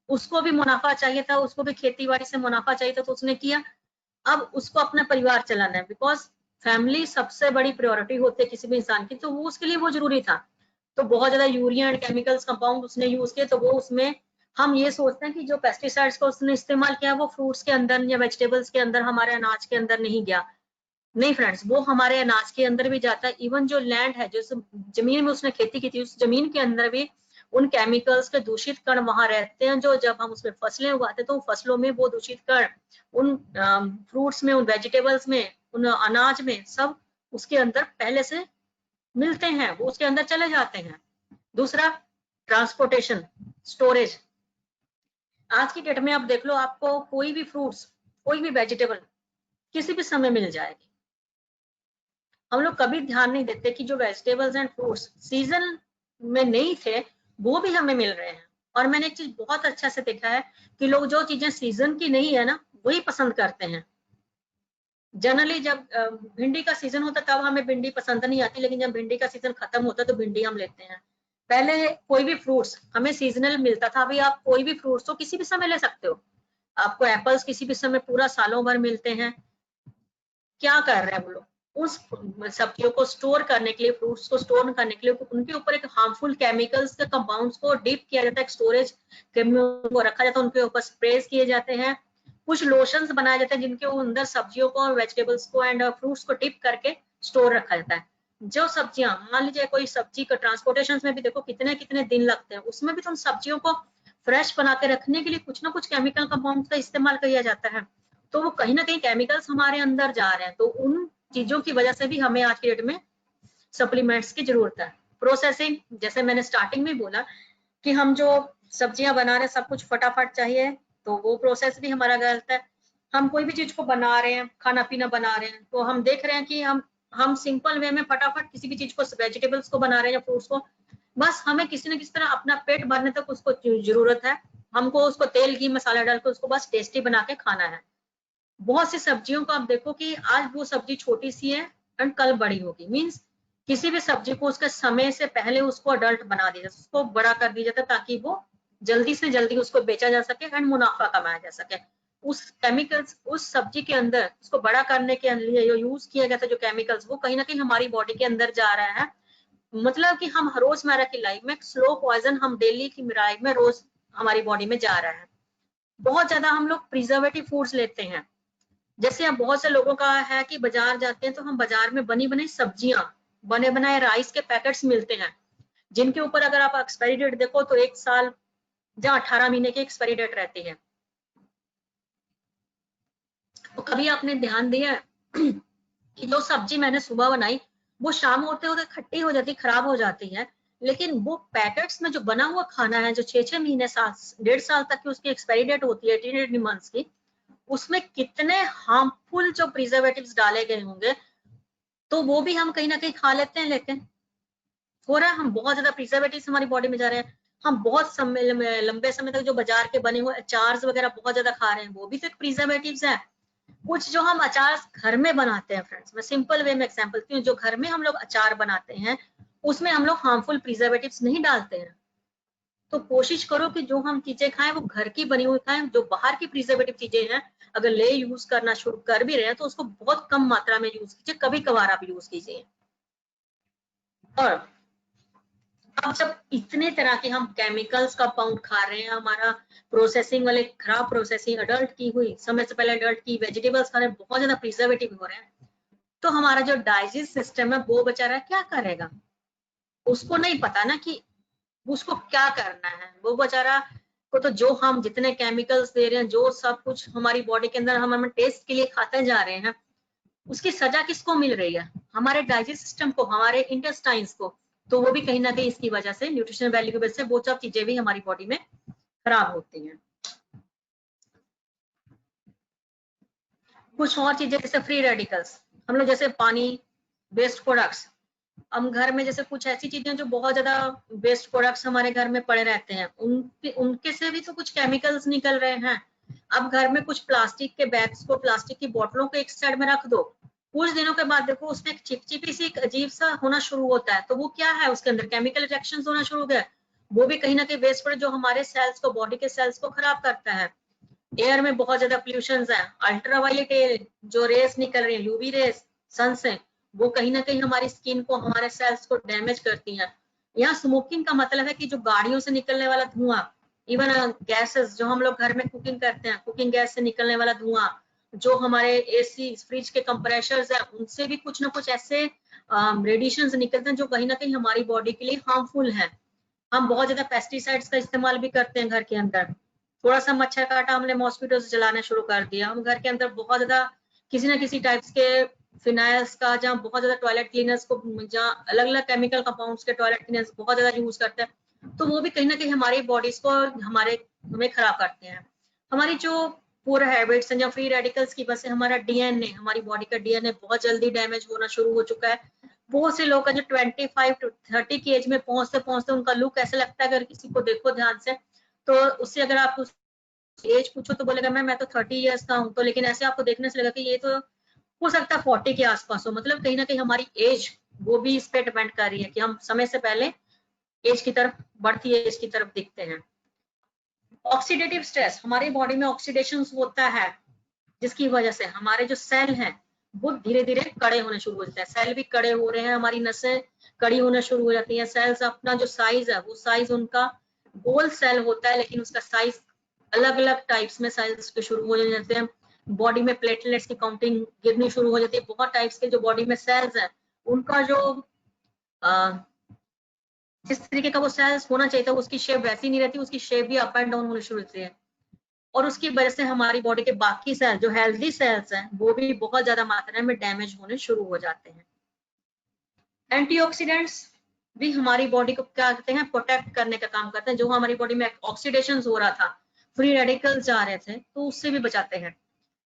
उसको भी मुनाफा चाहिए था, उसको भी खेती बाड़ी से मुनाफा चाहिए था, तो उसने किया। अब उसको अपना परिवार चलाना है, बिकॉज फैमिली सबसे बड़ी प्रायोरिटी होती है किसी भी इंसान की, तो वो उसके लिए वो जरूरी था। तो बहुत ज्यादा यूरिया एंड केमिकल्स कंपाउंड उसने यूज किए, तो वो उसमें हम ये सोचते हैं कि जो पेस्टिसाइड्स का उसने इस्तेमाल किया वो फ्रूट्स के अंदर या वेजिटेबल्स के अंदर, हमारे अनाज के अंदर नहीं गया। नहीं फ्रेंड्स, वो हमारे अनाज के अंदर भी जाता है। इवन जो लैंड है, जो जमीन में उसने खेती की थी, उस जमीन के अंदर भी उन केमिकल्स के दूषित कण वहां रहते हैं, जो जब हम उसमें फसलें उगाते हैं तो फसलों में वो दूषित कण उन फ्रूट्स में, उन वेजिटेबल्स में, उन अनाज में सब उसके अंदर पहले से मिलते हैं, वो उसके अंदर चले जाते हैं। दूसरा, ट्रांसपोर्टेशन, स्टोरेज। आज की डेट में आप देख लो, आपको कोई भी फ्रूट्स, कोई भी वेजिटेबल किसी भी समय मिल जाएगी। हम लोग कभी ध्यान नहीं देते कि जो वेजिटेबल्स एंड फ्रूट्स सीजन में नहीं थे वो भी हमें मिल रहे हैं। और मैंने एक चीज बहुत अच्छा से देखा है कि लोग जो चीजें सीजन की नहीं है ना वही पसंद करते हैं। जनरली जब भिंडी का सीजन होता तब हमें भिंडी पसंद नहीं आती, लेकिन जब भिंडी का सीजन खत्म होता तो भिंडी हम लेते हैं। पहले कोई भी फ्रूट्स हमें सीजनल मिलता था, अभी आप कोई भी फ्रूट्स तो किसी भी समय ले सकते हो। आपको एप्पल्स किसी भी समय पूरा सालों भर मिलते हैं। क्या कर रहे हैं वो लोग, उस सब्जियों को स्टोर करने के लिए, फ्रूट्स को स्टोर करने के लिए उनके ऊपर एक हार्मफुल केमिकल्स के कंपाउंड्स को डिप किया जाता है, स्टोरेज को रखा जाता है, उनके ऊपर स्प्रेज किए जाते हैं। कुछ लोशंस बनाए जाते हैं जिनके अंदर सब्जियों को, वेजिटेबल्स को एंड फ्रूट्स को डिप करके स्टोर रखा जाता है। जो सब्जियां, मान लीजिए कोई सब्जी का ट्रांसपोर्टेशन में भी देखो कितने कितने दिन लगते हैं, उसमें भी तो उन सब्जियों को फ्रेश बना के रखने के लिए कुछ ना कुछ केमिकल कंपाउंड का इस्तेमाल किया जाता है। तो वो कहीं ना कहीं केमिकल्स हमारे अंदर जा रहे हैं, तो उन चीजों की वजह से भी हमें आज की डेट में सप्लीमेंट्स की जरूरत है। प्रोसेसिंग, जैसे मैंने स्टार्टिंग में बोला कि हम जो सब्जियां बना रहे हैं सब कुछ फटाफट चाहिए, तो वो प्रोसेस भी हमारा गलत है। हम कोई भी चीज को बना रहे हैं, खाना पीना बना रहे हैं, तो हम देख रहे हैं कि हम सिंपल वे में फटाफट किसी भी चीज को, वेजिटेबल्स को बना रहे हैं या फ्रूट्स को, बस हमें किसी न किसी तरह अपना पेट भरने तक उसको जरूरत है। हमको उसको तेल घी मसाला डाल के उसको बस टेस्टी बना के खाना है। बहुत सी सब्जियों को आप देखो कि आज वो सब्जी छोटी सी है एंड कल बड़ी होगी, मीन्स किसी भी सब्जी को उसके समय से पहले उसको अडल्ट बना दिया जाता है, उसको बड़ा कर दिया जाता है ताकि वो जल्दी से जल्दी उसको बेचा जा सके एंड मुनाफा कमाया जा सके। उस केमिकल्स, उस सब्जी के अंदर उसको बड़ा करने के लिए जो यूज किया गया था जो केमिकल्स, वो कहीं ना कहीं हमारी बॉडी के अंदर जा रहा है। मतलब कि हम रोजमर्रा की लाइफ में स्लो पॉइजन हम डेली की लाइफ में रोज हमारी बॉडी में जा रहा है। बहुत ज्यादा हम लोग प्रिजर्वेटिव फूड्स लेते हैं। जैसे अब बहुत से लोगों का है कि बाजार जाते हैं तो हम बाजार में बनी बनाई सब्जियां, बने बनाए राइस के पैकेट्स मिलते हैं, जिनके ऊपर अगर आप एक्सपायरी डेट देखो तो 1 साल या 18 महीने की एक्सपायरी डेट रहती है। तो कभी आपने ध्यान दिया कि जो सब्जी मैंने सुबह बनाई वो शाम होते होते खट्टी हो जाती, खराब हो जाती है, लेकिन वो पैकेट्स में जो बना हुआ खाना है जो 6-6 महीने, 1.5 साल तक की उसकी एक्सपायरी डेट होती है, 18 मंथ्स की, उसमें कितने हार्मफुल जो प्रिजर्वेटिव्स डाले गए होंगे, तो वो भी हम कहीं ना कहीं खा लेते हैं। लेकिन हो रहा है, हम बहुत ज्यादा प्रिजर्वेटिव्स हमारी बॉडी में जा रहे हैं। हम बहुत लंबे समय तक जो बाजार के बने हुए अचार्स वगैरह बहुत ज्यादा खा रहे हैं, वो भी तो एक प्रिजर्वेटिव्स है। कुछ जो हम अचार घर में बनाते हैं, फ्रेंड्स मैं सिंपल वे में एग्जांपल देती हूँ, जो घर में हम लोग अचार बनाते हैं उसमें हम लोग हार्मफुल प्रिजर्वेटिव्स नहीं डालते हैं। तो कोशिश करो कि जो हम चीजें खाएं वो घर की बनी हुई खाएं। जो बाहर की प्रिजर्वेटिव चीजें हैं अगर ले यूज करना शुरू कर भी रहे हैं तो उसको बहुत कम मात्रा में यूज कीजिए, कभी कभार आप यूज कीजिए। और अब जब इतने तरह के हम केमिकल्स कंपाउंड खा रहे हैं, हमारा प्रोसेसिंग वाले खराब प्रोसेसिंग, अडल्ट की हुई समय से पहले अडल्ट की वेजिटेबल्स खा रहे हैं, बहुत ज्यादा प्रिजर्वेटिव हो रहे हैं, तो हमारा जो डाइजेस्ट सिस्टम है वो बेचारा क्या करेगा? उसको नहीं पता ना कि उसको क्या करना है। वो बेचारा को तो जो हम जितने केमिकल्स दे रहे हैं, जो सब कुछ हमारी बॉडी के अंदर हम टेस्ट के लिए खाते जा रहे हैं, उसकी सजा किसको मिल रही है? हमारे डाइजेस्ट सिस्टम को, हमारे इंटेस्टाइन्स को। तो वो भी कहीं ना कहीं इसकी वजह से, न्यूट्रिशनल वैल्यू की वजह से वो सब चीजें भी हमारी बॉडी में खराब होती हैं। कुछ और चीजें जैसे फ्री रेडिकल्स, हम लोग जैसे पानी, वेस्ट प्रोडक्ट्स, हम घर में जैसे कुछ ऐसी चीजें जो बहुत ज्यादा वेस्ट प्रोडक्ट्स हमारे घर में पड़े रहते हैं, उनके से भी तो कुछ केमिकल्स निकल रहे हैं। अब घर में कुछ प्लास्टिक के बैग्स को, प्लास्टिक की बोतलों को एक साइड में रख दो, कुछ दिनों के बाद देखो उसमें एक चिपचिपी सी, एक अजीब सा होना शुरू होता है, तो वो क्या है? उसके अंदर केमिकल रिएक्शंस होना शुरू हो गया। वो भी कहीं ना कहीं वेस्ट प्रोडक्ट जो हमारे सेल्स को, बॉडी के सेल्स को खराब करता है। एयर में बहुत ज्यादा पोल्यूशन है, अल्ट्रावायलेट जो रेस निकल रही है, यूवी रेस सन से, वो कहीं ना कहीं हमारी स्किन को, हमारे सेल्स को डैमेज करती हैं। यहाँ स्मोकिंग का मतलब है कि जो गाड़ियों से निकलने वाला धुआं, इवन गैसेस जो हम लोग घर में कुकिंग करते हैं, कुकिंग गैस से निकलने वाला धुआं, जो हमारे एसी फ्रिज के कंप्रेशर्स है, उनसे भी कुछ ना कुछ ऐसे रेडिएशंस निकलते हैं जो कहीं ना कहीं हमारी बॉडी के लिए हार्मफुल है। हम बहुत ज्यादा पेस्टिसाइड्स का इस्तेमाल भी करते हैं घर के अंदर। थोड़ा सा मच्छर काटा, हमने मॉस्किटो से जलाना शुरू कर दिया। हम घर के अंदर बहुत ज्यादा किसी ना किसी टाइप्स के फिनाइल्स का, जहाँ बहुत ज्यादा टॉयलेट क्लीनर्स को, जहाँ अलग अलग केमिकल कंपाउंड्स के टॉयलेट क्लीनर्स बहुत ज्यादा यूज करते हैं, तो वो भी कहीं ना कहीं हमारी बॉडीज को हमें खराब करते हैं। हमारी जो पूरा हैबिट्स हैं, या फ्री रेडिकल्स की वजह से हमारा डीएनए, हमारी बॉडी का डीएनए बहुत जल्दी डैमेज होना शुरू हो चुका है। बहुत से लोग का जो 25 to 30 की एज में पहुंचते पहुंचते उनका लुक ऐसे लगता है, अगर किसी को देखो ध्यान से तो उससे अगर आप एज पूछो तो बोलेगा मैं तो 30 ईयर्स का हूँ, तो लेकिन ऐसे आपको देखने से लगा कि ये तो हो सकता है 40 के आसपास हो। मतलब कहीं ना कहीं हमारी एज वो भी इस पे डिपेंड कर रही है कि हम समय से पहले एज की तरफ, बढ़ती एज की तरफ दिखते हैं। ऑक्सीडेटिव स्ट्रेस, हमारी बॉडी में ऑक्सीडेशन होता है, जिसकी वजह से हमारे जो सेल हैं वो धीरे धीरे कड़े होने शुरू हो जाते हैं। सेल भी कड़े हो रहे हैं, हमारी नसें कड़ी होने शुरू हो जाती हैं। सेल्स अपना जो साइज है, वो साइज उनका गोल सेल होता है, लेकिन उसका साइज अलग अलग टाइप्स में साइज के शुरू हो जाते हैं। बॉडी में प्लेटलेट्स की काउंटिंग गिरनी शुरू हो जाती है। बहुत टाइप्स के जो बॉडी में सेल्स हैं, उनका जो जिस तरीके का वो सेल्स होना चाहिए था उसकी शेप वैसी नहीं रहती, उसकी शेप भी अप एंड डाउन होनी शुरू होती है। और उसकी वजह से हमारी बॉडी के बाकी सेल जो हेल्दी सेल्स हैं वो भी बहुत ज्यादा मात्रा में डैमेज होने शुरू हो जाते हैं। एंटीऑक्सीडेंट्स भी हमारी बॉडी को क्या करते हैं, प्रोटेक्ट करने का काम करते हैं। जो हमारी बॉडी में ऑक्सीडेशन हो रहा था, फ्री रेडिकल्स जा रहे थे, तो उससे भी बचाते हैं।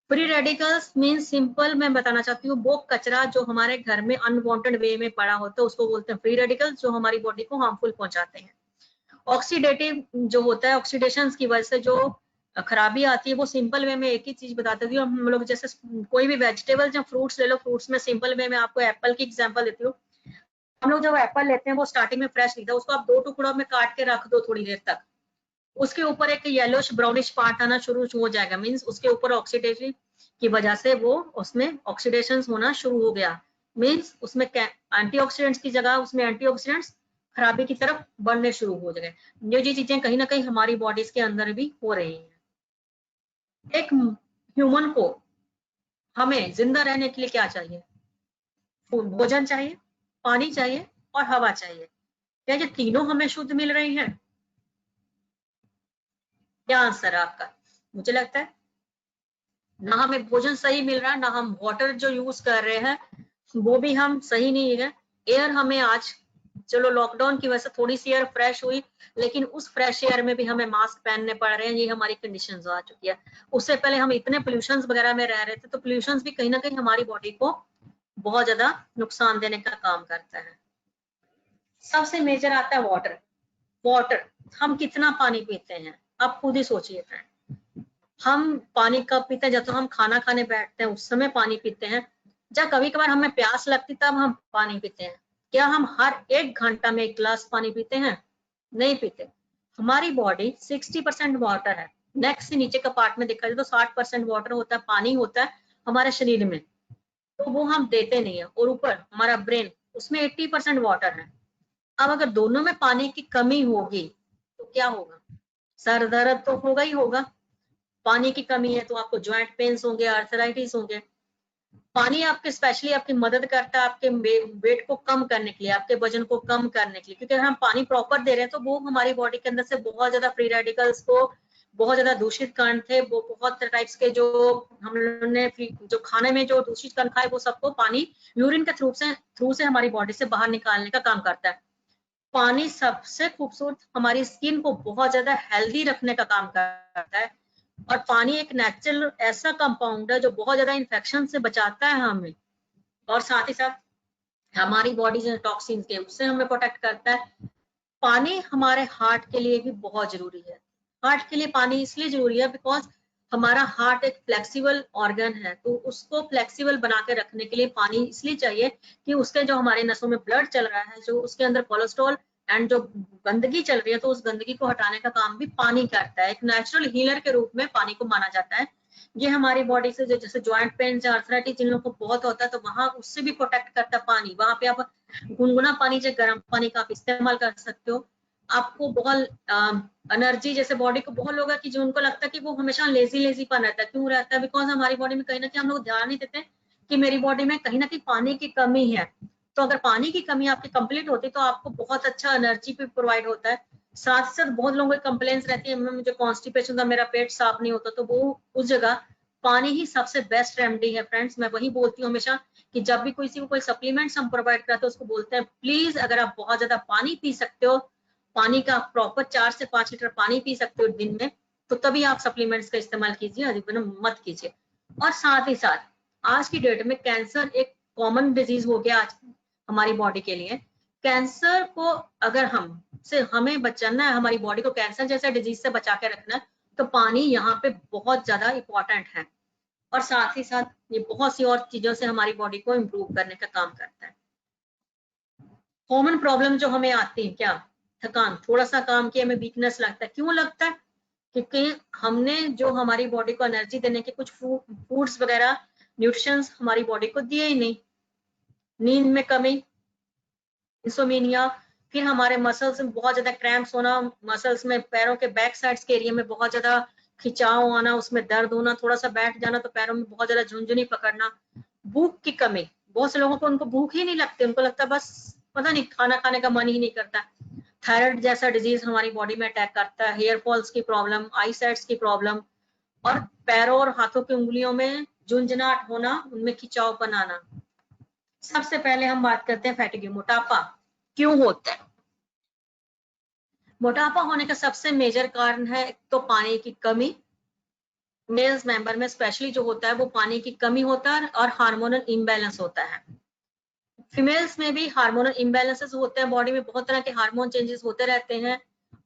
फ्री रेडिकल्स मीन सिंपल मैं बताना चाहती हूँ, वो कचरा जो हमारे घर में अनवांटेड वे में पड़ा होता है उसको बोलते हैं फ्री रेडिकल्स, जो हमारी बॉडी को हार्मफुल पहुंचाते हैं। ऑक्सीडेटिव जो होता है, ऑक्सीडेशन की वजह से जो खराबी आती है, वो सिंपल वे में एक ही चीज बताती हूँ। हम लोग जैसे कोई भी वेजिटेबल्स या फ्रूट्स ले लो, फ्रूट्स में सिंपल वे में आपको एप्पल की एग्जांपल देती हूँ। हम लोग जब एप्पल लेते हैं वो स्टार्टिंग में फ्रेश नहीं था, उसको आप 2 टुकड़ों में काट के रख दो थोड़ी देर तक, उसके ऊपर एक येलोश ब्राउनिश पार्ट आना शुरू हो जाएगा। मींस उसके ऊपर ऑक्सीडेशन की वजह से वो उसमें ऑक्सीडेशन होना शुरू हो गया। मींस उसमें एंटीऑक्सीडेंट्स की जगह उसमें एंटीऑक्सीडेंट्स खराबी की तरफ बढ़ने शुरू हो गए। ये चीजें कहीं ना कहीं हमारी बॉडीज के अंदर भी हो रही हैं। एक ह्यूमन को हमें जिंदा रहने के लिए क्या चाहिए? भोजन चाहिए, पानी चाहिए और हवा चाहिए। क्या ये तीनों हमें शुद्ध मिल रही हैं? क्या आंसर है आपका? मुझे लगता है ना हमें भोजन सही मिल रहा है, ना हम वाटर जो यूज कर रहे हैं वो भी हम सही नहीं है। एयर हमें आज, चलो लॉकडाउन की वजह से थोड़ी सी एयर फ्रेश हुई, लेकिन उस फ्रेश एयर में भी हमें मास्क पहनने पड़ रहे हैं। ये हमारी कंडीशन आ चुकी है। उससे पहले हम इतने पोल्यूशन वगैरह में रह रहे थे, तो पोल्यूशन भी कहीं ना कहीं हमारी बॉडी को बहुत ज्यादा नुकसान देने का काम करता है। सबसे मेजर आता है वाटर। वाटर, हम कितना पानी पीते हैं आप खुद ही सोचिए फ्रेंड। हम पानी कब पीते हैं? जब तो हम खाना खाने बैठते हैं उस समय पानी पीते हैं। जब कभी कभार हमें प्यास लगती तब हम पानी पीते हैं। क्या हम हर 1 घंटा में 1 गिलास पानी पीते हैं? नहीं पीते। हमारी बॉडी 60% वाटर है। नेक से नीचे का पार्ट में देखा जाए तो 60% वाटर होता है, पानी होता है हमारे शरीर में, तो वो हम देते नहीं है। और ऊपर हमारा ब्रेन, उसमें 80% वाटर है। अब अगर दोनों में पानी की कमी होगी तो क्या होगा? सर दर्द तो होगा ही होगा। पानी की कमी है तो आपको ज्वाइंट पेन्स होंगे, आर्थराइटिस होंगे। पानी आपके स्पेशली आपकी मदद करता है आपके वेट को कम करने के लिए, आपके वजन को कम करने के लिए, क्योंकि अगर हम पानी प्रॉपर दे रहे हैं तो वो हमारी बॉडी के अंदर से बहुत ज्यादा फ्री रेडिकल्स को, बहुत ज्यादा दूषित कण थे, वो बहुत टाइप्स के जो हम लोगों ने जो खाने में जो दूषित कण खाए वो सबको पानी यूरिन के थ्रू से हमारी बॉडी से बाहर निकालने का काम करता है। पानी सबसे खूबसूरत हमारी स्किन को बहुत ज्यादा हेल्दी रखने का काम करता है। और पानी एक नेचुरल ऐसा कंपाउंड है जो बहुत ज्यादा इन्फेक्शन से बचाता है हमें, और साथ ही साथ हमारी बॉडी जो टॉक्सिन के उससे हमें प्रोटेक्ट करता है। पानी हमारे हार्ट के लिए भी बहुत जरूरी है। हार्ट के लिए पानी इसलिए जरूरी है बिकॉज हमारा हार्ट एक फ्लेक्सिबल ऑर्गन है, तो उसको फ्लेक्सिबल बना के रखने के लिए पानी इसलिए चाहिए कि उसके जो हमारे नसों में ब्लड चल रहा है, जो उसके अंदर कोलेस्ट्रॉल एंड जो गंदगी चल रही है, तो उस गंदगी को हटाने का काम भी पानी करता है। एक नेचुरल हीलर के रूप में पानी को माना जाता है। ये हमारी बॉडी से जो जैसे ज्वाइंट पेन या आर्थराइटिस जिन लोगों को बहुत होता है, तो वहां उससे भी प्रोटेक्ट करता है पानी। वहां पे आप गुनगुना पानी या गर्म पानी का आप इस्तेमाल कर सकते हो। आपको बहुत एनर्जी, जैसे बॉडी को बहुत लोग है कि जो उनको लगता है कि वो हमेशा लेजी लेजी पन रहता है। क्यों रहता है? बिकॉज हमारी बॉडी में कहीं ना कहीं हम लोग ध्यान नहीं देते कि मेरी बॉडी में कहीं ना कहीं पानी की कमी है। तो अगर पानी की कमी आपकी कंप्लीट होती तो आपको बहुत अच्छा एनर्जी भी प्रोवाइड होता है। साथ साथ बहुत लोगों की कंप्लेंट्स रहती है, मुझे कॉन्स्टिपेशन था, मेरा पेट साफ नहीं होता, तो वो उस जगह पानी ही सबसे बेस्ट रेमेडी है फ्रेंड्स। मैं वही बोलती हूँ हमेशा कि जब भी किसी को कोई सप्लीमेंट्स हम प्रोवाइड करते हैं उसको बोलते हैं प्लीज अगर आप बहुत ज्यादा पानी पी सकते हो, पानी का प्रॉपर 4 से 5 लीटर पानी पी सकते हो दिन में, तो तभी आप सप्लीमेंट्स का इस्तेमाल कीजिए, अधिक मत कीजिए। और साथ ही साथ आज की डेट में कैंसर एक कॉमन डिजीज हो गया आज हमारी बॉडी के लिए। कैंसर को अगर हमें बचाना है, हमारी बॉडी को कैंसर जैसे डिजीज से बचा के रखना है, तो पानी यहाँ पे बहुत ज्यादा इंपॉर्टेंट है। और साथ ही साथ ये बहुत सी और चीजों से हमारी बॉडी को इम्प्रूव करने का काम करता है। कॉमन प्रॉब्लम जो हमें आती है क्या, थकान, थोड़ा सा काम किया हमें वीकनेस लगता है। क्यों लगता है? क्योंकि हमने जो हमारी बॉडी को एनर्जी देने के कुछ फूड्स वगैरह न्यूट्रिशंस हमारी बॉडी को दिए ही नहीं। नींद में कमी, इंसोमिनिया, फिर हमारे मसल्स में बहुत ज्यादा क्रैम्प्स होना, मसल्स में पैरों के बैक साइड्स के एरिया में बहुत ज्यादा खिंचाव आना, उसमें दर्द होना, थोड़ा सा बैठ जाना तो पैरों में बहुत ज्यादा झुंझुनी पकड़ना, भूख की कमी, बहुत से लोगों को उनको भूख ही नहीं लगती, उनको लगता बस पता नहीं खाना खाने का मन ही नहीं करता। थायराइड जैसा डिजीज हमारी बॉडी में अटैक करता है, हेयर फॉल्स की प्रॉब्लम, आई साइट्स की प्रॉब्लम, और पैरों और हाथों की उंगलियों में झुंझुनाहट होना, उनमें खिंचाव बनाना। सबसे पहले हम बात करते हैं फैटिग, मोटापा क्यों होता है। मोटापा होने का सबसे मेजर कारण है तो पानी की कमी, मेल्स मेंबर में स्पेशली जो होता है वो पानी की कमी होता है और हार्मोनल इम्बैलेंस होता है। फीमेल्स में भी हार्मोनल इम्बैलेंसेस होते हैं, बॉडी में बहुत तरह के हार्मोन चेंजेस होते रहते हैं।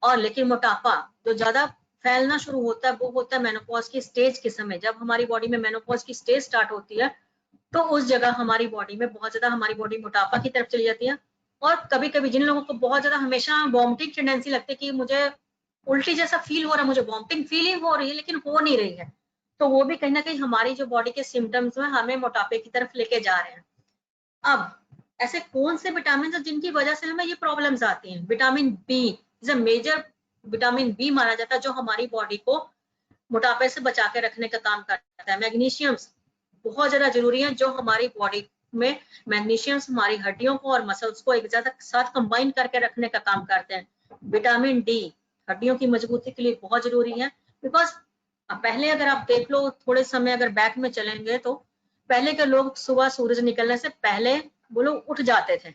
और लेकिन मोटापा जो ज्यादा फैलना शुरू होता है वो होता है मेनोपॉज की स्टेज के समय। जब हमारी बॉडी में मेनोपॉज की स्टेज स्टार्ट होती है तो उस जगह हमारी बॉडी में बहुत ज्यादा हमारी बॉडी मोटापा की तरफ चली जाती है। और कभी कभी जिन लोगों को बहुत ज्यादा हमेशा वॉमिटिंग टेंडेंसी लगती है कि मुझे उल्टी जैसा फील हो रहा है, मुझे वॉमिटिंग फीलिंग हो रही है लेकिन हो नहीं रही है, तो वो भी कहीं ना कहीं हमारी जो बॉडी के सिम्टम्स में हमें मोटापे की तरफ लेके जा रहे हैं। अब ऐसे कौन से विटामिन है जिनकी वजह से हमें ये प्रॉब्लम्स आती हैं? Vitamin B is a major, vitamin B माना जाता है जो हमारी बॉडी को मोटापे से बचा के रखने का काम करता है। मैग्नीशियम्स बहुत ज्यादा जरूरी है, जो हमारी बॉडी में मैग्नीशियम्स हमारी हड्डियों को और मसल्स को एक साथ कंबाइन करके रखने का काम करते हैं। विटामिन डी हड्डियों की मजबूती के लिए बहुत जरूरी है, बिकॉज पहले अगर आप देख लो, थोड़े समय अगर बैक में चलेंगे तो पहले के लोग सुबह सूरज निकलने से पहले वो लोग उठ जाते थे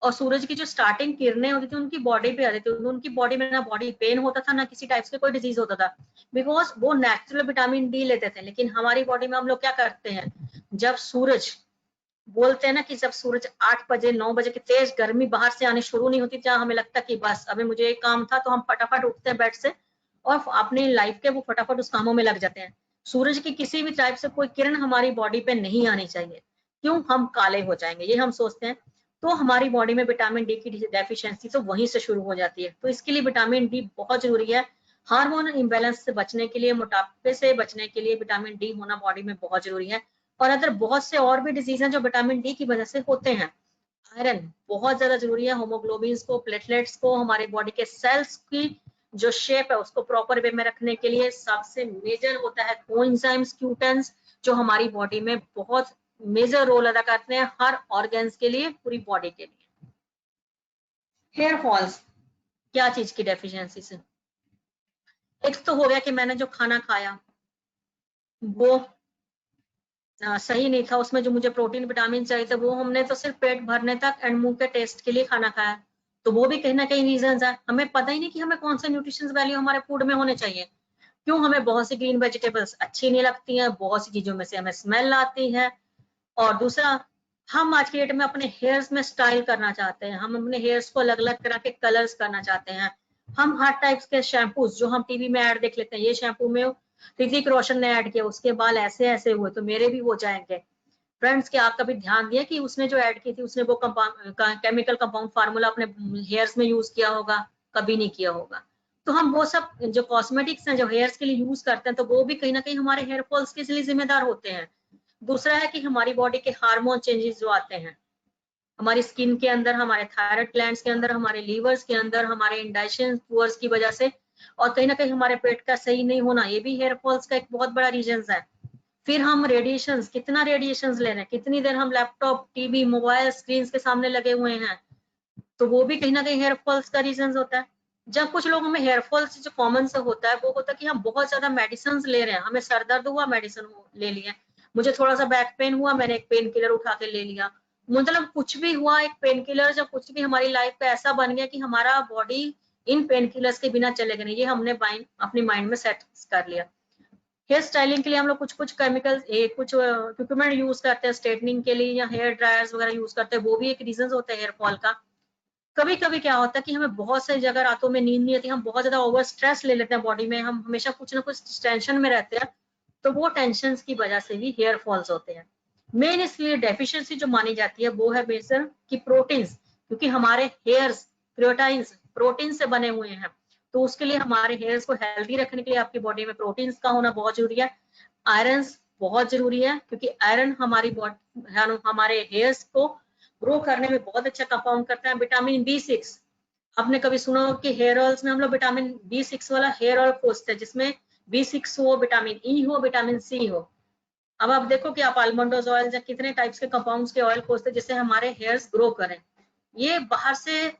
और सूरज की जो स्टार्टिंग किरणें होती थी उनकी बॉडी पे आती थी, उनकी बॉडी में ना बॉडी पेन होता था ना किसी टाइप से कोई डिजीज होता था, बिकॉज वो नेचुरल विटामिन डी लेते थे। लेकिन हमारी बॉडी में हम लोग क्या करते हैं, जब सूरज, बोलते हैं ना कि जब सूरज 8 बजे 9 बजे की तेज गर्मी बाहर से आनी शुरू नहीं होती, जहाँ हमें लगता कि बस अभी मुझे एक काम था, तो हम फटाफट उठते हैं बेड से और अपनी लाइफ के वो फटाफट उस कामों में लग जाते हैं। सूरज की किसी भी टाइप से कोई किरण हमारी बॉडी पे नहीं आनी चाहिए, क्यों, हम काले हो जाएंगे, ये हम सोचते हैं। तो हमारी बॉडी में विटामिन डी की डेफिशिएंसी तो वहीं से शुरू हो जाती है। तो इसके लिए विटामिन डी बहुत जरूरी है। हार्मोनल इम्बैलेंस से बचने के लिए, मोटापे से बचने के लिए विटामिन डी होना बॉडी में बहुत जरूरी है। और अदर बहुत से और भी डिजीज हैं जो विटामिन डी की वजह से होते हैं। आयरन बहुत ज्यादा जरूरी है, होमोग्लोबिन्स को, प्लेटलेट्स को, हमारे बॉडी के सेल्स की जो शेप है उसको प्रॉपर वे में रखने के लिए सबसे मेजर होता है कोएंजाइम्स, क्यूटेंस, जो हमारी बॉडी में बहुत मेजर रोल अदा करते हैं हर ऑर्गन्स के लिए, पूरी बॉडी के लिए। हेयर फॉल्स क्या चीज की डेफिशिएंसी से? एक तो हो गया कि मैंने जो खाना खाया वो सही नहीं था, उसमें जो मुझे प्रोटीन विटामिन चाहिए था वो हमने तो सिर्फ पेट भरने तक एंड मुंह के टेस्ट के लिए खाना खाया, तो वो भी कहीं ना कहीं रीजन है। हमें पता ही नहीं कि हमें कौन से न्यूट्रिशन वैल्यू हमारे फूड में होने चाहिए। क्यों, हमें बहुत सी ग्रीन वेजिटेबल्स अच्छी नहीं लगती हैं, बहुत सी चीजों में से हमें स्मेल आती है। और दूसरा, हम आज की डेट में अपने हेयर्स में स्टाइल करना चाहते हैं, हम अपने हेयर्स को अलग अलग तरह के कलर्स करना चाहते हैं। हम हर टाइप्स के शैम्पूज जो हम टीवी में ऐड देख लेते हैं, ये शैम्पू में ऋतिक रोशन ने ऐड किया, उसके बाल ऐसे ऐसे हुए तो मेरे भी हो जाएंगे। फ्रेंड्स, क्या आप कभी ध्यान दिया कि उसने जो ऐड की थी उसने वो केमिकल कंपाउंड फार्मूला अपने हेयर्स में यूज किया होगा? कभी नहीं किया होगा। तो हम वो सब जो कॉस्मेटिक्स हैं जो हेयर्स के लिए यूज करते हैं, तो वो भी कहीं ना कहीं हमारे हेयर फॉल्स के लिए जिम्मेदार होते हैं। दूसरा है कि हमारी बॉडी के हार्मोन चेंजेस जो आते हैं हमारी स्किन के अंदर, हमारे थायराइड ग्लैंड्स के अंदर, हमारे लीवर्स के अंदर, हमारे इंडाइजेशन पुअर्स की वजह से, और कहीं ना कहीं हमारे पेट का सही नहीं होना, ये भी हेयर फॉल्स का एक बहुत बड़ा रीजन है। फिर हम रेडिएशंस, कितना रेडिएशंस ले रहे हैं, कितनी देर हम लैपटॉप, टीवी, मोबाइल स्क्रीन के सामने लगे हुए हैं, तो वो भी कहीं ना कहीं हेयर फॉल्स का रीजन होता है। जब कुछ लोगों में हेयर फॉल जो कॉमन से होता है वो होता है कि हम बहुत ज्यादा मेडिसिन ले रहे हैं, हमें सर दर्द हुआ मेडिसिन ले लिया, मुझे थोड़ा सा बैक पेन हुआ मैंने एक पेन किलर उठा के ले लिया, मतलब कुछ भी हुआ एक पेन किलर, जब कुछ भी हमारी लाइफ पे ऐसा बन गया कि हमारा बॉडी इन पेन किलर्स के बिना चलेगा नहीं, ये हमने अपनी माइंड में सेट कर लिया। हेयर स्टाइलिंग के लिए हम लोग कुछ कुछ केमिकल्स कुछ इक्विपमेंट यूज करते हैं स्ट्रेटनिंग के लिए, या हेयर ड्रायर्स वगैरह यूज करते हैं, वो भी एक रीजन होता है हेयर फॉल का। कभी कभी क्या होता है कि हमें बहुत सारी जगह रातों में नींद नहीं आती, हम बहुत ज्यादा ओवर स्ट्रेस ले लेते हैं बॉडी में, हम हमेशा कुछ ना कुछ टेंशन में रहते हैं, तो वो टेंशन की वजह से भी हेयर फॉल्स होते हैं। मेन इसलिए डेफिशिएंसी जो मानी जाती है वो है बेसर की प्रोटीन्स, क्योंकि हमारे हेयर्स क्रियोटाइन्स प्रोटीन से बने हुए हैं, तो उसके लिए हमारे हेयर्स को हेल्दी रखने के लिए आपकी बॉडी में प्रोटीन्स का होना बहुत जरूरी है। आयरन बहुत जरूरी है, क्योंकि आयरन हमारे हेयर्स को ग्रो करने में बहुत अच्छा कंपाउंड करता है। विटामिन B6, आपने कभी सुना हो कि हेयर ऑयल्स में हम लोग विटामिन B6 वाला हेयर ऑयल खोजते हैं, जिसमें B6 हो, विटामिन E हो, विटामिन C हो। अब आप देखो कि आप आलमंडोज ऑयल या कितने टाइप्स के कंपाउंड्स के ऑयल खोजते हैं जिससे हमारे हेयर्स ग्रो करें। ये बाहर से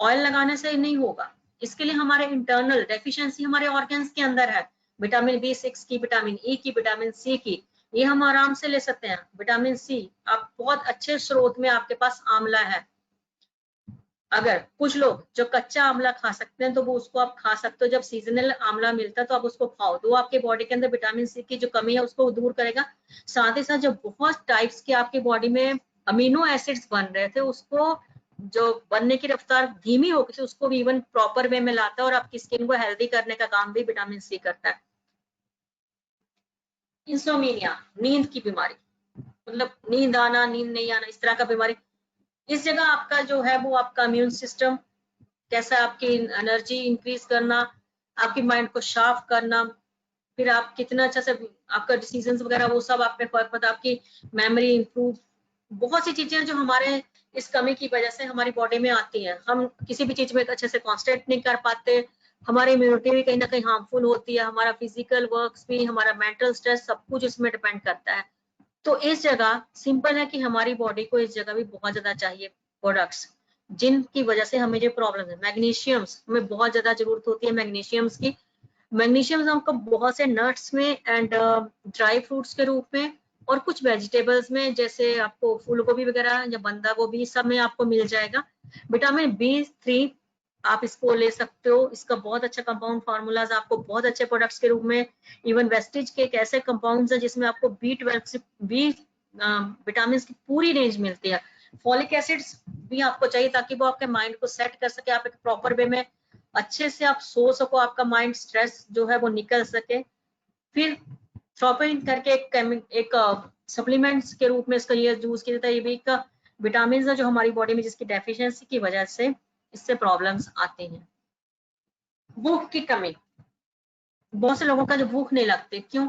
ऑयल लगाने से नहीं होगा, इसके लिए हमारे इंटरनल डेफिशिएंसी हमारे ऑर्गन्स के अंदर है, विटामिन B6 की, विटामिन E की, विटामिन C की, ये हम आराम से ले सकते हैं। विटामिन C आप बहुत अच्छे स्रोत में आपके पास आंवला है, अगर कुछ लोग जो कच्चा आंवला खा सकते हैं तो वो उसको आप खा सकते हो, जब सीजनल आंवला मिलता है तो आप उसको खाओ, तो वो आपके बॉडी के अंदर विटामिन C की जो कमी है उसको दूर करेगा। साथ ही साथ जो बहुत टाइप्स के आपके बॉडी में अमीनो एसिड्स बन रहे थे उसको, जो बनने की रफ्तार धीमी हो गई थी, उसको भी इवन प्रॉपर वे में लाता है, और आपकी स्किन को हेल्दी करने का काम भी विटामिन C करता है। इंसोमिनिया, नींद की बीमारी, मतलब नींद आना नींद नहीं आना, इस तरह का बीमारी, इस जगह आपका जो है वो आपका इम्यून सिस्टम कैसा, आपकी एनर्जी इंक्रीज करना, आपकी माइंड को शार्प करना, फिर आप कितना अच्छा से आपका डिसीजंस वगैरह वो सब आप पे फर्क पड़ता है, आपकी मेमोरी इंप्रूव, बहुत सी चीजें जो हमारे इस कमी की वजह से हमारी बॉडी में आती हैं, हम किसी भी चीज में अच्छे से कॉन्सेंट्रेट नहीं कर पाते, हमारी इम्यूनिटी भी कहीं ना कहीं हार्मफुल होती है, हमारा फिजिकल वर्क्स भी, हमारा मेंटल स्ट्रेस, सब कुछ इसमें डिपेंड करता है। तो इस जगह सिंपल है कि हमारी बॉडी को इस जगह भी बहुत ज्यादा चाहिए प्रोडक्ट्स, जिनकी वजह से हमें जो प्रॉब्लम है, मैग्नीशियम्स हमें बहुत ज्यादा जरूरत होती है मैग्नीशियम्स की। मैग्नीशियम हमको बहुत से नट्स में एंड ड्राई फ्रूट्स के रूप में, और कुछ वेजिटेबल्स में, जैसे आपको फूल गोभी वगैरह या बंदा गोभी, सब में आपको मिल जाएगा। विटामिन B3 आप इसको ले सकते हो, इसका बहुत अच्छा कंपाउंड फार्मूलाज आपको बहुत अच्छे प्रोडक्ट्स के रूप में, इवन वेस्टिज के एक ऐसे कंपाउंड्स है जिसमें आपको B12 से बी विटामिन की पूरी रेंज मिलती है। फॉलिक एसिड्स भी आपको चाहिए ताकि वो आपके माइंड को सेट कर सके, आप एक प्रॉपर वे में अच्छे से आप सो सको, आपका माइंड स्ट्रेस जो है वो निकल सके। फिर थ्रोपिन करके एक सप्लीमेंट्स के रूप में इसका ये यूज किया जाता है, ये भी एक विटामिन है जो हमारी बॉडी में जिसकी डेफिशिएंसी की वजह से इससे प्रॉब्लम्स आती हैं। भूख की कमी, बहुत से लोगों का जो भूख नहीं लगती, क्यों?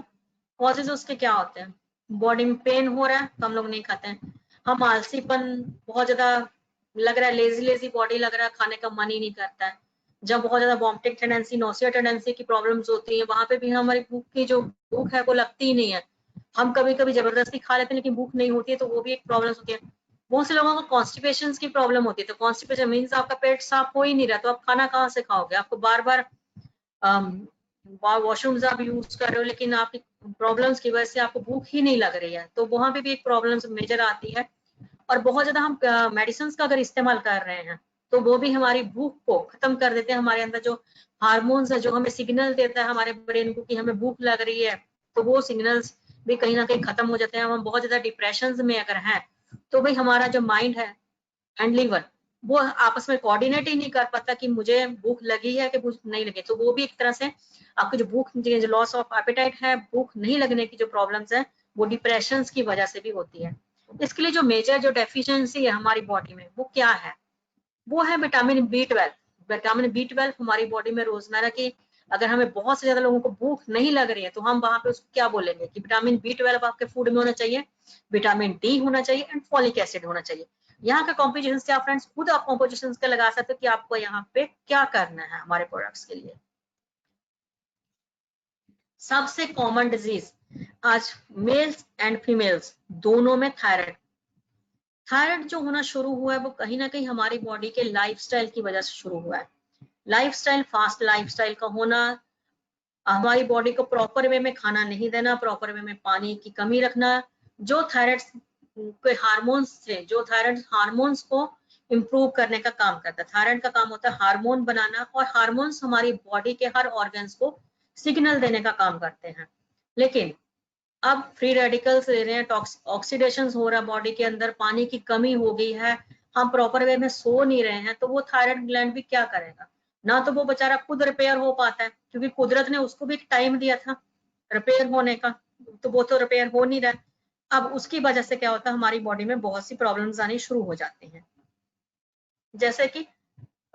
कॉजेज उसके क्या होते हैं? बॉडी में पेन हो रहा है तो हम लोग नहीं खाते हैं, हम आलसीपन बहुत ज्यादा लग रहा है, लेजी लेजी बॉडी लग रहा है, खाने का मन ही नहीं करता है। जब बहुत ज्यादा वॉमिटिंग टेंडेंसी, नोसिया टेंडेंसी की प्रॉब्लम्स होती है, वहां पे भी हमारी भूख की जो भूख है वो लगती ही नहीं है, हम कभी कभी जबरदस्ती खा लेते हैं लेकिन भूख नहीं होती है, तो वो भी एक प्रॉब्लम होती है। बहुत से लोगों को कॉन्स्टिपेशन की प्रॉब्लम होती है, तो कॉन्स्टिपेशन मीन्स आपका पेट साफ हो ही नहीं रहा, तो आप खाना कहाँ से खाओगे, आपको बार बार वॉशरूम्स आप यूज कर रहे हो लेकिन आपकी प्रॉब्लम्स की वजह से आपको भूख ही नहीं लग रही है, तो वहां पे भी एक प्रॉब्लम मेजर आती है। और बहुत ज्यादा हम मेडिसिन का अगर इस्तेमाल कर रहे हैं तो वो भी हमारी भूख को खत्म कर देते हैं, हमारे अंदर जो हार्मोन्स है जो हमें सिग्नल देता है हमारे ब्रेन को कि हमें भूख लग रही है, तो वो सिग्नल्स भी कहीं ना कहीं खत्म हो जाते हैं। हम बहुत ज्यादा डिप्रेशन में अगर हैं तो भाई हमारा जो माइंड है एंड लीवर वो आपस में कोऑर्डिनेट ही नहीं कर पाता कि मुझे भूख लगी है कि भूख नहीं लगी, तो वो भी एक तरह से आपकी जो भूख, जो लॉस ऑफ एपेटाइट है, भूख नहीं लगने की जो प्रॉब्लम्स है वो डिप्रेशन की वजह से भी होती है। इसके लिए जो मेजर जो डेफिशिएंसी है हमारी बॉडी में वो क्या है, वो है विटामिन B12। विटामिन B12 हमारी बॉडी में रोजमर्रा की, अगर हमें बहुत से ज्यादा लोगों को भूख नहीं लग रही है तो हम वहां पे उसको क्या बोलेंगे कि विटामिन B12 आपके फूड में होना चाहिए, विटामिन D होना चाहिए एंड फॉलिक एसिड होना चाहिए। यहाँ का कॉम्पोजिशन से आप फ्रेंड्स खुद आप कॉम्पोजिशन के लगा सकते हो कि आपको यहाँ पे क्या करना है हमारे प्रोडक्ट्स के लिए। सबसे कॉमन डिजीज आज मेल्स एंड फीमेल्स दोनों में थायराइड, थायराइड जो होना शुरू हुआ है वो कहीं ना कहीं हमारी बॉडी के लाइफस्टाइल की वजह से शुरू हुआ है। लाइफस्टाइल, फास्ट लाइफस्टाइल का होना, हमारी बॉडी को प्रॉपर वे में खाना नहीं देना, प्रॉपर वे में पानी की कमी रखना, जो थायराइड के हार्मोन्स से, जो थायराइड हार्मोन्स को इम्प्रूव करने का काम करता है। थायराइड का काम होता है हार्मोन बनाना, और हार्मोन्स हमारी बॉडी के हर ऑर्गन्स को सिग्नल देने का काम करते हैं। लेकिन अब फ्री रेडिकल्स ले रहे हैं, ऑक्सीडेशन हो रहा है बॉडी के अंदर, पानी की कमी हो गई है, हम प्रॉपर वे में सो नहीं रहे हैं, तो वो थायराइड ग्लैंड भी क्या करेगा? ना तो वो बेचारा खुद रिपेयर हो पाता है, क्योंकि कुदरत ने उसको भी टाइम दिया था रिपेयर होने का, तो वो तो रिपेयर हो नहीं रहा। अब उसकी वजह से क्या होता है, हमारी बॉडी में बहुत सी प्रॉब्लम्स आनी शुरू हो जाती हैं। जैसे कि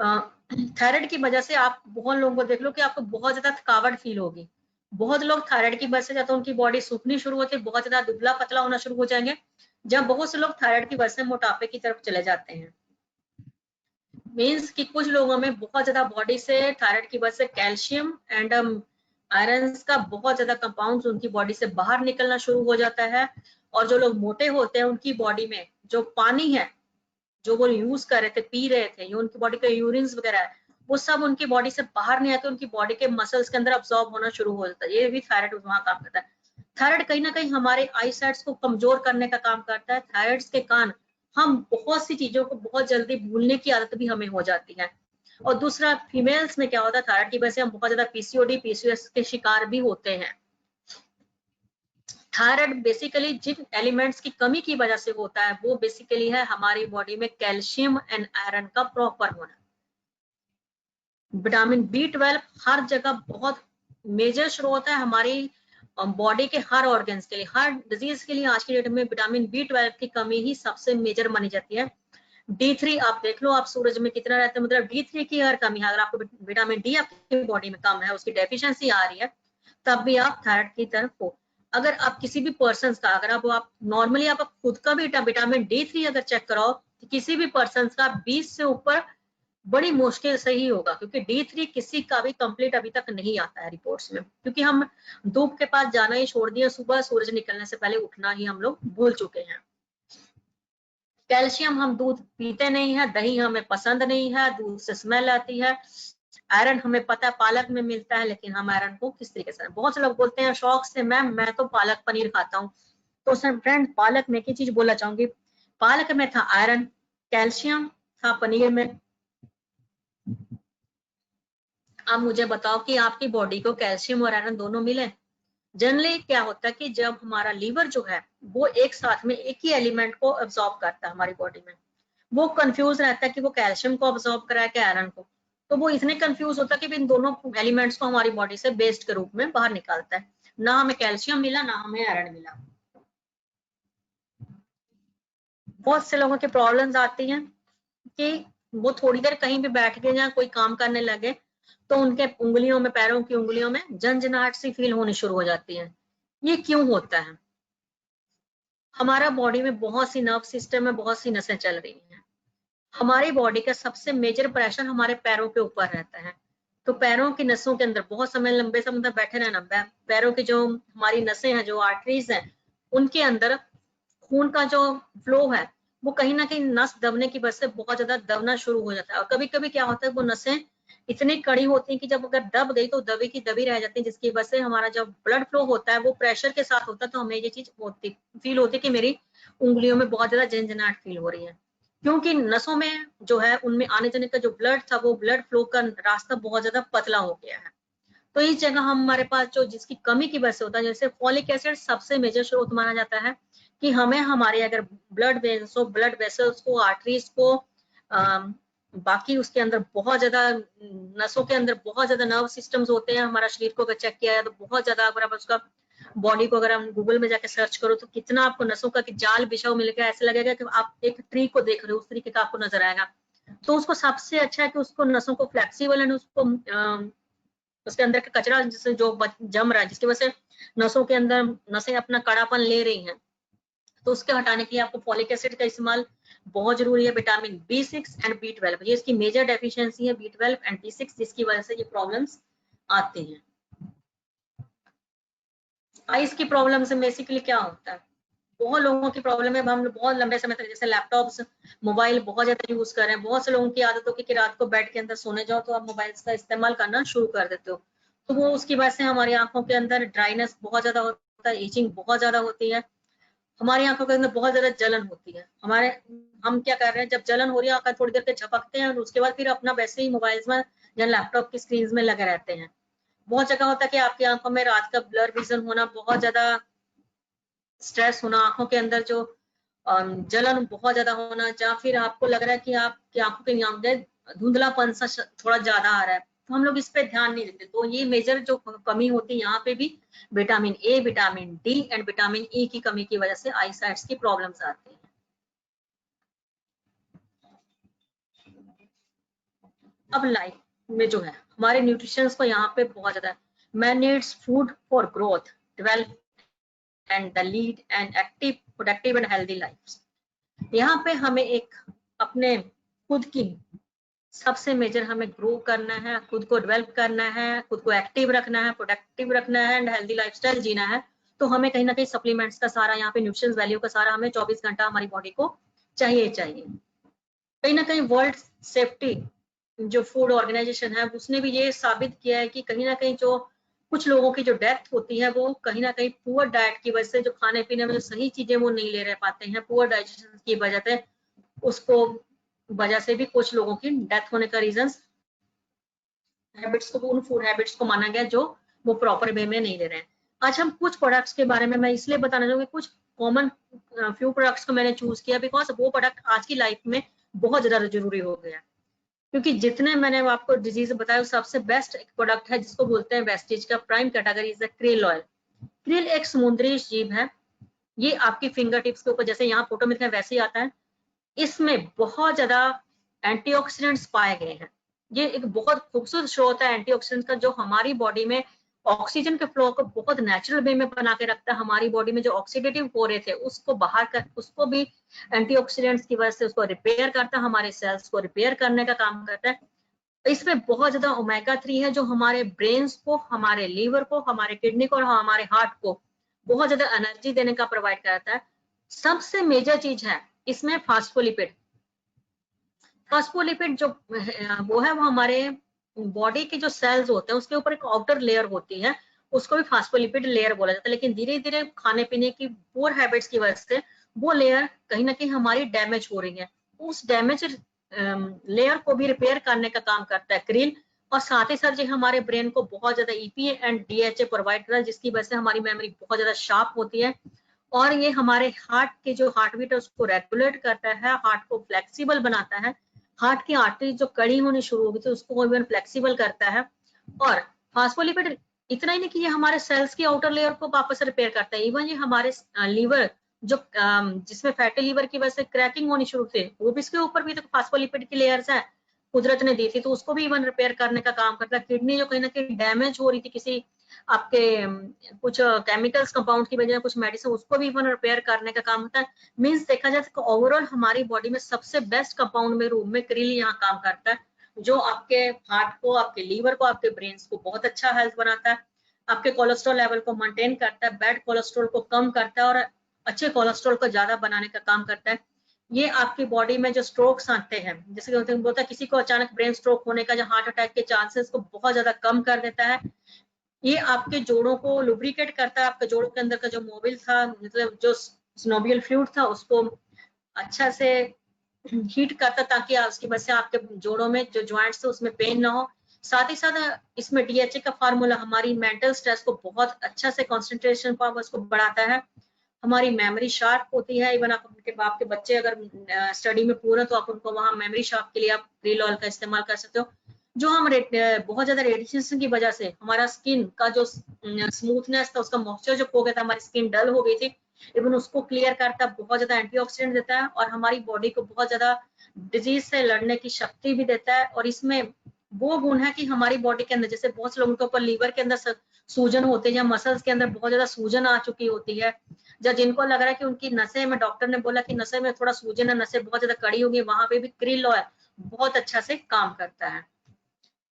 थायराइड की वजह से आप बहुत लोगों को देख लो कि आपको बहुत ज्यादा थकावट फील होगी। बहुत लोग थायराइड की वजह से जाते हैं, उनकी बॉडी सूखनी शुरू होती है, बहुत ज्यादा दुबला पतला होना शुरू हो जाएंगे, जब बहुत से लोग थायराइड की वजह से मोटापे की तरफ चले जाते हैं। मीन्स कि कुछ लोगों में बहुत ज्यादा बॉडी से थायराइड की वजह से कैल्शियम एंड आयरन का बहुत ज्यादा कंपाउंड्स उनकी बॉडी से बाहर निकलना शुरू हो जाता है। और जो लोग मोटे होते हैं उनकी बॉडी में जो पानी है, जो वो यूज कर रहे थे, पी रहे थे, ये उनकी बॉडी के यूरिन्स वगैरह है, वो सब उनकी बॉडी से बाहर नहीं आते, उनकी बॉडी के मसल्स के अंदर अब्सॉर्ब होना शुरू हो जाता है। ये भी थायराइड वहां काम करता है। थायराइड कहीं ना कहीं हमारे आई साइट्स को कमजोर करने का काम करता है। थायराइड के कारण हम बहुत सी चीजों को बहुत जल्दी भूलने की आदत भी हमें हो जाती है। और दूसरा, फीमेल्स में क्या होता है, थायराइड की वजह से हम बहुत ज्यादा पीसीओडी, पीसीओएस के शिकार भी होते हैं। थायराइड बेसिकली जिन एलिमेंट्स की कमी की वजह से होता है, वो बेसिकली है हमारी बॉडी में कैल्शियम एंड आयरन का प्रॉपर होना। विटामिन B12 हर जगह बहुत मेजर स्रोत है हमारी बॉडी के हर ऑर्गन्स के लिए, हर डिजीज के लिए। आज की डेट में विटामिन B12 की कमी ही सबसे मेजर मानी जाती है। D3 आप देख लो, आप सूरज में कितना रहते हैं, मतलब D3 की हर कमी है। अगर आपको विटामिन D आपकी बॉडी में कम है, उसकी डेफिशिएंसी आ रही है, तब भी आप थायराइड की तरफ हो। अगर आप किसी भी पर्सन का, अगर आप नॉर्मली आप खुद का भी विटामिन D3 अगर चेक कराओ, तो किसी भी पर्सन का 20 से ऊपर बड़ी मुश्किल से ही होगा, क्योंकि D3 किसी का भी कंप्लीट अभी तक नहीं आता है रिपोर्ट्स में, क्योंकि हम धूप के पास जाना ही छोड़ दिया, सुबह सूरज निकलने से पहले उठना ही हम लोग भूल चुके हैं। कैल्शियम, हम दूध पीते नहीं है, दही हमें पसंद नहीं है, दूध से स्मेल आती है। आयरन हमें पता है पालक में मिलता है, लेकिन हम आयरन को किस तरीके से, बहुत से लोग बोलते हैं शौक से, मैम मैं तो पालक पनीर खाता हूँ। तो सर फ्रेंड, पालक में एक ही चीज बोलना चाहूंगी, पालक में था आयरन, कैल्शियम था पनीर में। अब मुझे बताओ कि आपकी बॉडी को कैल्शियम और आयरन दोनों मिले? जनरली क्या होता है कि जब हमारा लीवर जो है वो एक साथ में एक ही एलिमेंट को अब्सॉर्ब करता है हमारी बॉडी में, वो कंफ्यूज रहता है कि वो कैल्शियम को अब्सॉर्ब करा है कि आयरन को। तो वो इतने कंफ्यूज होता है कि इन दोनों एलिमेंट्स को हमारी बॉडी से वेस्ट के रूप में बाहर निकालता है। ना हमें कैल्शियम मिला, ना हमें आयरन मिला। बहुत से लोगों की प्रॉब्लम्स आती हैं कि वो थोड़ी देर कहीं भी बैठ के या कोई काम करने लगे तो उनके उंगलियों में, पैरों की उंगलियों में झंझनाहट सी फील होनी शुरू हो जाती है। ये क्यों होता है? हमारा बॉडी में बहुत सी नर्व सिस्टम में बहुत सी नसें चल रही हैं। हमारी बॉडी का सबसे मेजर प्रेशर हमारे पैरों के ऊपर रहता है। तो पैरों की नसों के अंदर बहुत समय, लंबे समय तक बैठे रहना, पैरों की जो हमारी नसें हैं, जो आर्टरीज हैं, उनके अंदर खून का जो फ्लो है वो कहीं ना कहीं नस दबने की वजह से बहुत ज्यादा दबना शुरू हो जाता है। और कभी कभी क्या होता है, वो नसें इतनी कड़ी होती हैं कि जब अगर दब गई तो दबी की दबी रह जाती है, जिसकी वजह से हमारा जब ब्लड फ्लो होता है वो प्रेशर के साथ होता है। तो हमें ये चीज फील होती है कि मेरी उंगलियों में बहुत ज्यादा झंझनाहट फील हो रही है, क्योंकि नसों में जो है उनमें आने जाने का जो ब्लड था, वो ब्लड फ्लो का रास्ता बहुत ज्यादा पतला हो गया है। तो इस जगह हमारे पास जो जिसकी कमी की वजह से होता है, जैसे फॉलिक एसिड सबसे मेजर स्रोत माना जाता है कि हमें हमारे अगर ब्लड वेसल्स, ब्लड वेसल्स को, आर्टरीज को, बाकी उसके अंदर बहुत ज्यादा नसों के अंदर बहुत ज्यादा नर्व सिस्टम्स होते हैं। हमारा शरीर को अगर चेक किया जाए तो बहुत ज्यादा, अगर आप उसका बॉडी को अगर हम गूगल में जाके सर्च करो तो कितना आपको नसों का जाल बिछा हुआ मिलेगा, ऐसे लगेगा कि आप एक ट्री को देख रहे हो, उस तरीके का आपको नजर आएगा। तो उसको सबसे अच्छा है कि उसको नसों को फ्लेक्सिबल एंड उसको उसके अंदर का कचरा जिससे जो जम रहा है, जिसकी वजह से नसों के अंदर नसें अपना कड़ापन ले रही हैं, तो उसके हटाने के लिए आपको फॉलिक एसिड का इस्तेमाल बहुत जरूरी है। विटामिन B6 एंड B12, ये इसकी मेजर डेफिशिएंसी है, B12 एंड B6, जिसकी वजह से ये प्रॉब्लम्स आती हैं। आइस की प्रॉब्लम से बेसिकली क्या होता है, बहुत लोगों की प्रॉब्लम है, हम लोग बहुत लंबे समय तक जैसे लैपटॉप्स, मोबाइल बहुत ज्यादा यूज कर रहे हैं। बहुत से लोगों की आदत होगी कि रात को बेड के अंदर सोने जाओ तो आप मोबाइल का इस्तेमाल करना शुरू कर देते हो, तो वो उसकी वजह से हमारी आंखों के अंदर ड्राइनेस बहुत ज्यादा होता है, इचिंग बहुत ज्यादा होती है, हमारी आंखों के अंदर बहुत ज्यादा जलन होती है। हम क्या कर रहे हैं, जब जलन हो रही है आंखें थोड़ी देर के झपकते हैं और उसके बाद फिर अपना वैसे ही मोबाइल में या लैपटॉप की स्क्रीन में लगे रहते हैं। बहुत जगह होता है कि आपकी आंखों में रात का ब्लर विजन होना, बहुत ज्यादा स्ट्रेस होना, आंखों के अंदर जो जलन बहुत ज्यादा होना, या फिर आपको लग रहा है कि आपकी आंखों के अंदर धुंधलापन सा थोड़ा ज्यादा आ रहा है, तो हम लोग इस पे ध्यान नहीं देते। तो ये मेजर जो कमी होती है यहाँ पे भी vitamin A, vitamin D and vitamin E की कमी की वजह से आई साइट्स की प्रॉब्लम्स आती हैं। अब लाइफ में जो है हमारे न्यूट्रिशंस को यहाँ पे बहुत ज्यादा, man needs food for growth, develop and the lead and active, productive and healthy life. यहाँ पे हमें एक अपने खुद की सबसे मेजर हमें ग्रो करना है, खुद को डेवलप करना है, खुद को एक्टिव रखना है, प्रोडक्टिव रखना है एंड हेल्दी लाइफस्टाइल जीना है, तो हमें कहीं ना कहीं सप्लीमेंट्स का सारा, यहाँ पे न्यूट्रिशंस वैल्यू का सारा हमें 24 घंटा हमारी बॉडी को चाहिए। कहीं ना कहीं वर्ल्ड सेफ्टी जो फूड ऑर्गेनाइजेशन है उसने भी ये साबित किया है कि कहीं ना कहीं जो कुछ लोगों की जो डेथ होती है वो कहीं ना कहीं पुअर डाइट की वजह से, जो खाने पीने में जो सही चीजें वो नहीं ले रह पाते हैं, पुअर डाइजेशन की वजह से, उसको वजह से भी कुछ लोगों की डेथ होने का रीजन हैबिट्स को, उन फूड हैबिट्स को माना गया जो वो प्रॉपर वे में नहीं ले रहे हैं। आज हम कुछ प्रोडक्ट्स के बारे में मैं इसलिए बताना चाहूंगी, कुछ कॉमन फ्यू प्रोडक्ट्स को मैंने चूज किया बिकॉज वो प्रोडक्ट आज की लाइफ में बहुत ज्यादा जरूरी हो गया, क्योंकि जितने मैंने आपको डिजीज बताया सबसे बेस्ट एक प्रोडक्ट है जिसको बोलते हैं वेस्टेज का prime category is krill oil. Krill एक समुद्री जीव है, ये आपकी फिंगर टिप्स के ऊपर जैसे यहाँ फोटो में है वैसे ही आता है। इसमें बहुत ज्यादा एंटीऑक्सीडेंट्स पाए गए हैं। ये एक बहुत खूबसूरत स्रोत है एंटीऑक्सीडेंट्स का, जो हमारी बॉडी में ऑक्सीजन के फ्लो को बहुत नेचुरल वे में बना के रखता है। हमारी बॉडी में जो ऑक्सीडेटिव हो रहे थे उसको बाहर कर, उसको भी एंटीऑक्सीडेंट्स की वजह से उसको रिपेयर करता है, हमारे सेल्स को रिपेयर करने का काम करता है। इसमें बहुत ज्यादा ओमेगा 3 है जो हमारे ब्रेन्स को, हमारे लीवर को, हमारे किडनी को और हमारे हार्ट को बहुत ज्यादा एनर्जी देने का प्रोवाइड करता है। सबसे मेजर चीज है इसमें फास्फोलिपिड। फास्फोलिपिड जो वो है वो हमारे बॉडी के जो सेल्स होते हैं उसके ऊपर एक आउटर लेयर होती है, उसको भी फास्फोलिपिड लेयर बोला जाता है। लेकिन धीरे धीरे खाने पीने की पुअर हैबिट्स की वजह से वो लेयर कहीं ना कहीं हमारी डैमेज हो रही है। उस डैमेज लेयर को भी रिपेयर करने का काम करता है क्रिल, और साथ ही साथ ये हमारे ब्रेन को बहुत ज्यादा ईपीए एंड डीएचए प्रोवाइड करता है, जिसकी वजह से हमारी मेमोरी बहुत ज्यादा शार्प होती है। और ये हमारे हार्ट के जो हार्ट बीट है उसको रेगुलेट करता है, हार्ट को फ्लेक्सिबल बनाता है, हार्ट की आर्टरी जो कड़ी होनी शुरू हो गई थी उसको इवन फ्लेक्सिबल करता है। और फास्फोलिपिड इतना ही नहीं कि ये हमारे सेल्स की आउटर लेयर को वापस रिपेयर करता है, इवन ये हमारे लीवर जो जिसमें फैटी लीवर की वजह से क्रैकिंग होनी शुरू थी, वो भी इसके ऊपर भी तो फास्फोलिपिड की लेयर्स है कुदरत ने दी थी, तो उसको भी इवन रिपेयर करने का काम करता है। किडनी जो कहीं ना कहीं डैमेज हो रही थी किसी आपके कुछ केमिकल्स कंपाउंड की वजह, कुछ मेडिसिन, उसको भी इवन रिपेयर करने का काम होता है। मीन्स देखा जाए तो ओवरऑल हमारी बॉडी में सबसे बेस्ट कंपाउंड में रूम में क्रिल यहाँ काम करता है, जो आपके हार्ट को, आपके लीवर को, आपके ब्रेन्स को बहुत अच्छा हेल्थ बनाता है, आपके कोलेस्ट्रॉल लेवल को मेंटेन करता है, बैड कोलेस्ट्रॉल को कम करता है और अच्छे कोलेस्ट्रॉल को ज्यादा बनाने का काम करता है। ये आपकी बॉडी में जो स्ट्रोक्स आते हैं, जैसे बोलता है किसी को अचानक ब्रेन स्ट्रोक होने का, जो हार्ट अटैक के चांसेस को बहुत ज्यादा कम कर देता है। ये आपके जोड़ों को लुब्रिकेट करता है, आपके जोड़ों के अंदर का जो मोबिल था, मतलब जो सिनोवियल फ्लूइड था, उसको अच्छा से हीट करता ताकि उसकी वजह से आपके जोड़ों में जो ज्वाइंट्स थे उसमें पेन ना हो। साथ ही साथ इसमें डीएचए का फार्मूला हमारी मेंटल स्ट्रेस को बहुत अच्छा से, कंसंट्रेशन पावर्स को बढ़ाता है, हमारी मेमोरी शार्प होती है। इवन आपके बच्चे अगर स्टडी में पूरे तो आप उनको वहां मेमोरी शार्प के लिए आप क्रिल ऑयल का इस्तेमाल कर सकते हो। जो हम बहुत ज्यादा रेडिएशन की वजह से हमारा स्किन का जो स्मूथनेस था, उसका मॉइस्चर जो खो गया था, हमारी स्किन डल हो गई थी, इवन उसको क्लियर करता है, बहुत ज्यादा एंटीऑक्सीडेंट देता है और हमारी बॉडी को बहुत ज्यादा डिजीज से लड़ने की शक्ति भी देता है। और इसमें वो गुण है कि हमारी बॉडी के अंदर, जैसे बहुत से लोगों के ऊपर लीवर के अंदर सूजन होते हैं या मसल्स के अंदर बहुत ज्यादा सूजन आ चुकी होती है, या जिनको लग रहा है कि उनकी नसें में, डॉक्टर ने बोला कि नसें में थोड़ा सूजन है, नसें बहुत ज्यादा कड़ी होगी, वहां पे भी क्रिल ऑयल बहुत अच्छा से काम करता है।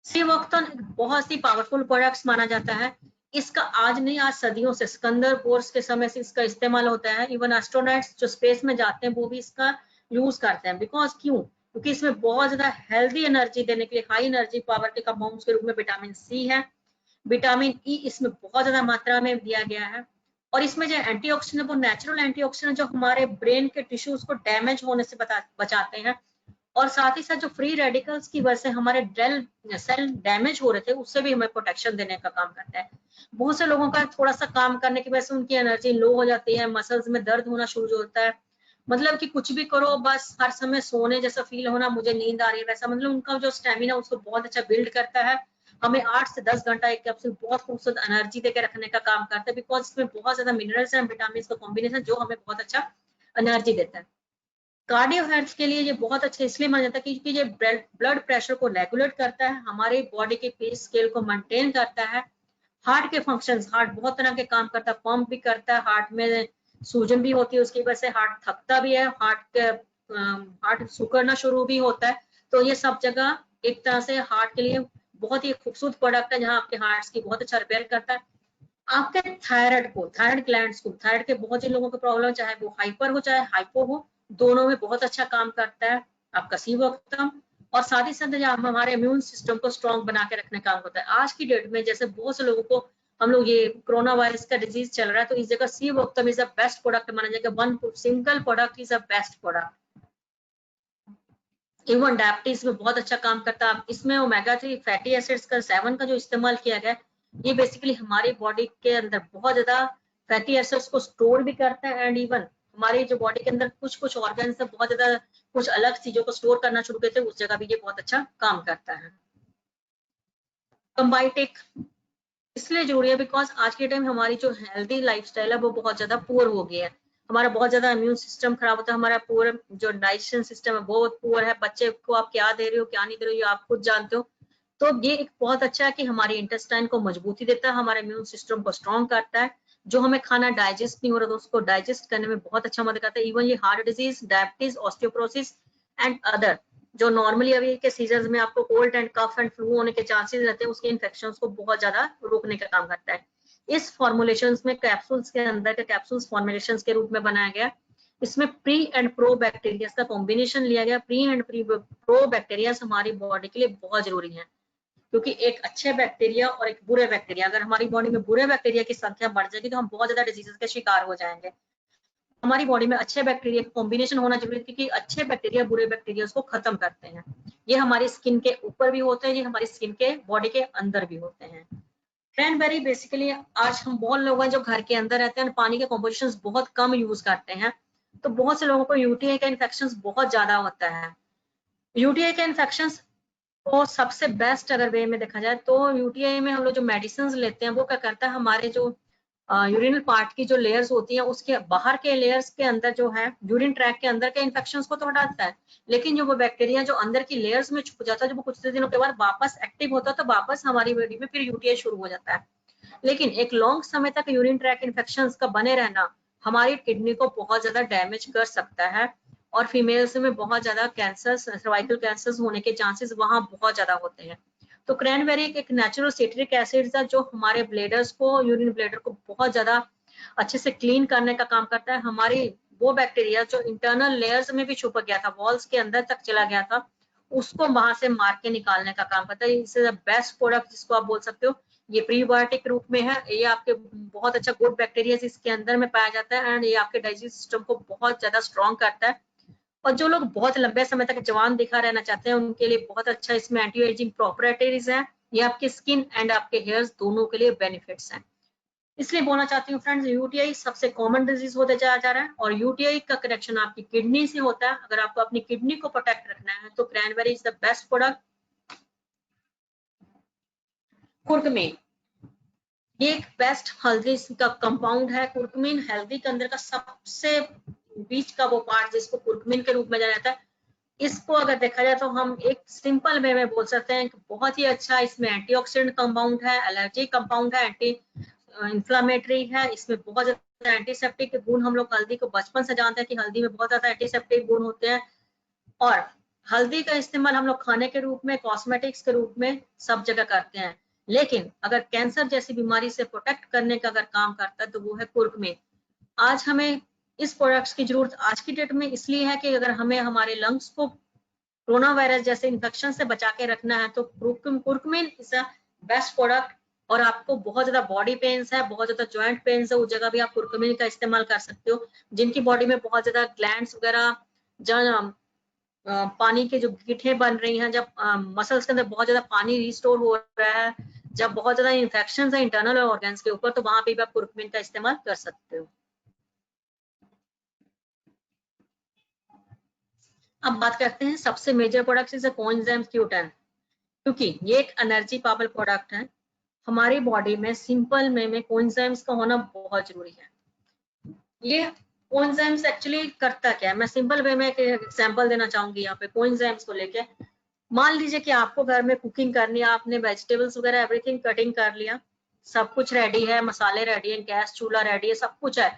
सीवॉक्टन बहुत सी पावरफुल प्रोडक्ट्स माना जाता है। इसका आज नहीं, आज सदियों से सिकंदर पोर्स के समय से इसका इस्तेमाल होता है। इवन एस्ट्रोनॉट्स जो स्पेस में जाते हैं वो भी इसका यूज करते हैं। बिकॉज क्यों? क्योंकि इसमें बहुत ज्यादा हेल्दी एनर्जी देने के लिए हाई एनर्जी पावर के कंपाउंड्स के रूप में विटामिन सी है, विटामिन ई इसमें बहुत ज्यादा मात्रा में दिया गया है। और इसमें जो एंटीऑक्सीडेंट वो नेचुरल एंटीऑक्सीडेंट जो हमारे ब्रेन के टिश्यूज को डैमेज होने से बचाते हैं। और साथ ही साथ जो फ्री रेडिकल्स की वजह से हमारे सेल डैमेज हो रहे थे उससे भी हमें प्रोटेक्शन देने का काम करता है। बहुत से लोगों का थोड़ा सा काम करने की वजह से उनकी एनर्जी लो हो जाती है, मसल्स में दर्द होना शुरू होता है, मतलब कि कुछ भी करो बस हर समय सोने जैसा फील होना, मुझे नींद आ रही है वैसा। मतलब उनका जो स्टेमिना उसको बहुत अच्छा बिल्ड करता है। हमें 8 से 10 घंटा एक कैप्सूल बहुत खूबसूरत एनर्जी देकर रखने का काम करता है। बिकॉज इसमें बहुत ज्यादा मिनरल्स एंड विटामिन का कॉम्बिनेशन जो हमें बहुत अच्छा एनर्जी देता है। कार्डियो हेल्थ के लिए ये बहुत अच्छा इसलिए माना जाता है क्योंकि ये ब्लड प्रेशर को रेगुलेट करता है, हमारे बॉडी के पे स्केल को मेंटेन करता है। हार्ट के फंक्शंस, हार्ट बहुत तरह के काम करता है, पंप भी करता है, हार्ट में सूजन भी होती है उसकी वजह से हार्ट थकता भी है, हार्ट सुकड़ना शुरू भी होता है। तो ये सब जगह एक तरह से हार्ट के लिए बहुत ही खूबसूरत प्रोडक्ट है, जहाँ आपके हार्ट की बहुत अच्छा रिपेयर करता है। आपके थायराइड ग्लैंड्स को, थायराइड के बहुत से लोगों को प्रॉब्लम, चाहे वो हाइपर हो चाहे हाइपो हो, दोनों में बहुत अच्छा काम करता है। आपका सीवोक्तम और साथ ही साथ हमारे इम्यून सिस्टम को स्ट्रॉन्ग बना के रखने का काम होता है। आज की डेट में जैसे बहुत से लोगों को हम लोग ये कोरोना वायरस का डिजीज चल रहा है, तो इस जगह सीवोक्तम इज द बेस्ट प्रोडक्ट माना जाएगा। One single product is the best product. Even diabetes में बहुत अच्छा काम करता है। इसमें ओमेगा 3 फैटी एसिड्स का 7 का जो इस्तेमाल किया गया है, ये बेसिकली हमारी बॉडी के अंदर बहुत ज्यादा फैटी एसिड्स को स्टोर भी करता है। एंड इवन हमारी जो बॉडी के अंदर कुछ कुछ ऑर्गन से बहुत ज्यादा कुछ अलग चीजों को स्टोर करना शुरू करते हैं, उस जगह भी ये बहुत अच्छा काम करता है। कंबाइटिक इसलिए जरूरी है बिकॉज आज के टाइम हमारी जो हेल्दी लाइफस्टाइल है वो बहुत ज्यादा पुअर हो गई है। हमारा बहुत ज्यादा इम्यून सिस्टम खराब होता है, हमारा पूरा जो डाइजेशन सिस्टम है बहुत पुअर है। बच्चे को आप क्या दे रहे हो क्या नहीं दे रहे हो ये आप खुद जानते हो। तो ये एक बहुत अच्छा है कि हमारी इंटेस्टाइन को मजबूती देता है, हमारे इम्यून सिस्टम को स्ट्रॉन्ग करता है। जो हमें खाना डाइजेस्ट नहीं हो रहा तो उसको डाइजेस्ट करने में बहुत अच्छा मदद करता है। इवन ये heart disease, diabetes, osteoporosis and other जो नॉर्मली अभी के सीजन में आपको cold and cough and flu होने के चांसेस रहते हैं, उसके इन्फेक्शन को बहुत ज्यादा रोकने का काम करता है। इस फॉर्मुलेशन में कैप्सूल्स के अंदर के कैप्सूल्स फॉर्मुलेशन के रूप में बनाया गया। इसमें प्री एंड प्रो बैक्टीरिया का कॉम्बिनेशन लिया गया। प्री एंड प्रो बैक्टीरिया हमारी बॉडी के लिए बहुत जरूरी है, क्योंकि एक अच्छे बैक्टीरिया और एक बुरे बैक्टीरिया, अगर हमारी बॉडी में बुरे बैक्टीरिया की संख्या बढ़ जाएगी तो हम बहुत ज्यादा डिजीजेस के शिकार हो जाएंगे। हमारी बॉडी में अच्छे बैक्टीरिया का कॉम्बिनेशन होना जरूरी है, क्योंकि अच्छे बैक्टीरिया बुरे बैक्टीरिया को खत्म करते हैं। ये हमारी स्किन के ऊपर भी होते हैं, ये हमारी स्किन के बॉडी के अंदर भी होते हैं। क्रैनबेरी बेसिकली आज हम बहुत लोग हैं जो घर के अंदर रहते हैं, पानी के कॉम्पोजिशन बहुत कम यूज करते हैं, तो बहुत से लोगों को यूटीआई का इन्फेक्शन बहुत ज्यादा होता है। यूटीआई का इन्फेक्शन तो सबसे बेस्ट अगर वे में देखा जाए तो यूटीआई में हम लोग जो मेडिसिन लेते हैं वो क्या करता है, हमारे जो यूरिनल पार्ट की जो लेयर्स होती हैं उसके बाहर के लेयर्स के अंदर जो है यूरिन ट्रैक के अंदर के इन्फेक्शंस को तो हटाता है, लेकिन जो वो बैक्टीरिया जो अंदर की लेयर्स में छुप जाता है, जो वो कुछ दिनों के बाद वापस एक्टिव होता है तो वापस हमारी बॉडी में फिर यूटीआई शुरू हो जाता है। लेकिन एक लॉन्ग समय तक यूरिन ट्रैक इन्फेक्शंस का बने रहना हमारी किडनी को बहुत ज्यादा डैमेज कर सकता है, और फीमेल्स में बहुत ज्यादा कैंसर, सर्वाइकल कैंसर होने के चांसेस वहां बहुत ज्यादा होते हैं। तो क्रैनबेरी एक नेचुरल सिट्रिक एसिड है जो हमारे ब्लेडर्स को, यूरिन ब्लेडर को बहुत ज्यादा अच्छे से क्लीन करने का काम करता है। हमारी वो बैक्टीरिया जो इंटरनल लेयर्स में भी छुप गया था, वॉल्स के अंदर तक चला गया था, उसको वहां से मार के निकालने का काम करता है। इससे बेस्ट प्रोडक्ट जिसको आप बोल सकते हो, ये प्रीबायोटिक रूप में है। ये आपके बहुत अच्छा गुड बैक्टीरिया इसके अंदर में पाया जाता है, एंड ये आपके डाइजेस्टिव सिस्टम को बहुत ज्यादा स्ट्रॉन्ग करता है। और जो लोग बहुत लंबे समय तक जवान दिखा रहना चाहते हैं उनके लिए बहुत अच्छा इसमें एंटी एजिंग प्रॉपर्टीज है। ये आपके स्किन एंड आपके हेयर्स दोनों के लिए बेनिफिट्स हैं। इसलिए बोलना चाहती हूँ फ्रेंड्स, यूटीआई सबसे कॉमन डिजीज होते जा रहा है, और यूटीआई का कनेक्शन आपकी किडनी से होता है। अगर आपको अपनी किडनी को प्रोटेक्ट रखना है तो cranberry is the best product. Curcumin ये एक बेस्ट हल्दी का कंपाउंड है। कुर्कुमिन हल्दी के अंदर का सबसे बीच का वो पार्ट जिसको कुर्कुमिन के रूप में जाना जाता है, इसको अगर देखा जाए तो हम एक सिंपल वे में बोल सकते हैं कि बहुत ही अच्छा इसमें एंटीऑक्सीडेंट कंपाउंड है, एलर्जी कंपाउंड है, एंटी इंफ्लामेटरी है, इसमें बहुत ज्यादा एंटीसेप्टिक गुण। हम लोग हल्दी को बचपन से जानते हैं कि हल्दी में बहुत ज्यादा एंटीसेप्टिक गुण होते हैं, और हल्दी का इस्तेमाल हम लोग खाने के रूप में, कॉस्मेटिक्स के रूप में सब जगह करते हैं। लेकिन अगर कैंसर जैसी बीमारी से प्रोटेक्ट करने का अगर काम करता है तो वो है कुर्कुमिन। आज हमें इस प्रोडक्ट्स की जरूरत आज की डेट में इसलिए है कि अगर हमें हमारे लंग्स को कोरोना वायरस जैसे इन्फेक्शन से बचा के रखना है तो curcumin is a best product. और आपको बहुत ज्यादा बॉडी पेन्स है, बहुत ज्यादा जॉइंट पेन्स है, उस जगह भी आप कुर्कुमिन का इस्तेमाल कर सकते हो। जिनकी बॉडी में बहुत ज्यादा ग्लैंड्स वगैरह जहाँ पानी के जो गिठे बन रही हैं, जब मसल्स के अंदर बहुत ज्यादा पानी रिस्टोर हो रहा है, जब बहुत ज्यादा इन्फेक्शन है इंटरनल ऑर्गन्स के ऊपर, तो वहां पे भी आप कुर्कुमिन का इस्तेमाल कर सकते हो। अब बात करते हैं सबसे major product is coenzyme Q10, क्योंकि ये एक एनर्जी पावर प्रोडक्ट है। हमारी बॉडी में सिंपल में कोएंजाइम्स का होना बहुत जरूरी है। ये कोएंजाइम्स एक्चुअली करता क्या है, मैं सिंपल वे में एक एग्जांपल देना चाहूंगी यहाँ पे कोएंजाइम्स को लेके। मान लीजिए कि आपको घर में कुकिंग करनी है, आपने वेजिटेबल्स वगैरह एवरीथिंग कटिंग कर लिया, सब कुछ रेडी है, मसाले रेडी है, गैस चूल्हा रेडी है, सब कुछ है,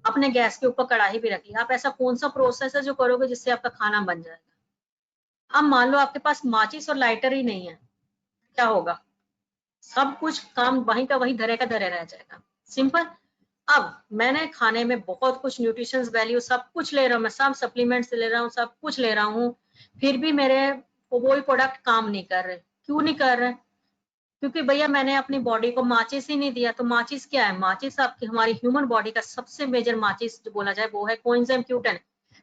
अपने गैस के ऊपर कढ़ाई भी रखी। आप ऐसा कौन सा प्रोसेस है जो करोगे जिससे आपका खाना बन जाएगा? अब मान लो आपके पास माचिस और लाइटर ही नहीं है, क्या होगा? सब कुछ काम वहीं का वहीं धरे का धरे रह जाएगा। सिंपल। अब मैंने खाने में बहुत कुछ न्यूट्रिशन वैल्यू सब कुछ ले रहा हूँ, मैं सब सप्लीमेंट्स ले रहा हूँ, सब कुछ ले रहा हूँ, फिर भी मेरे कोई प्रोडक्ट काम नहीं कर रहे। क्यों नहीं कर रहे? क्योंकि भैया मैंने अपनी बॉडी को माचिस ही नहीं दिया। तो माचिस क्या है? माचिस आपकी हमारी ह्यूमन बॉडी का सबसे मेजर माचिस जो बोला जाए वो है कोएंजाइम Q10।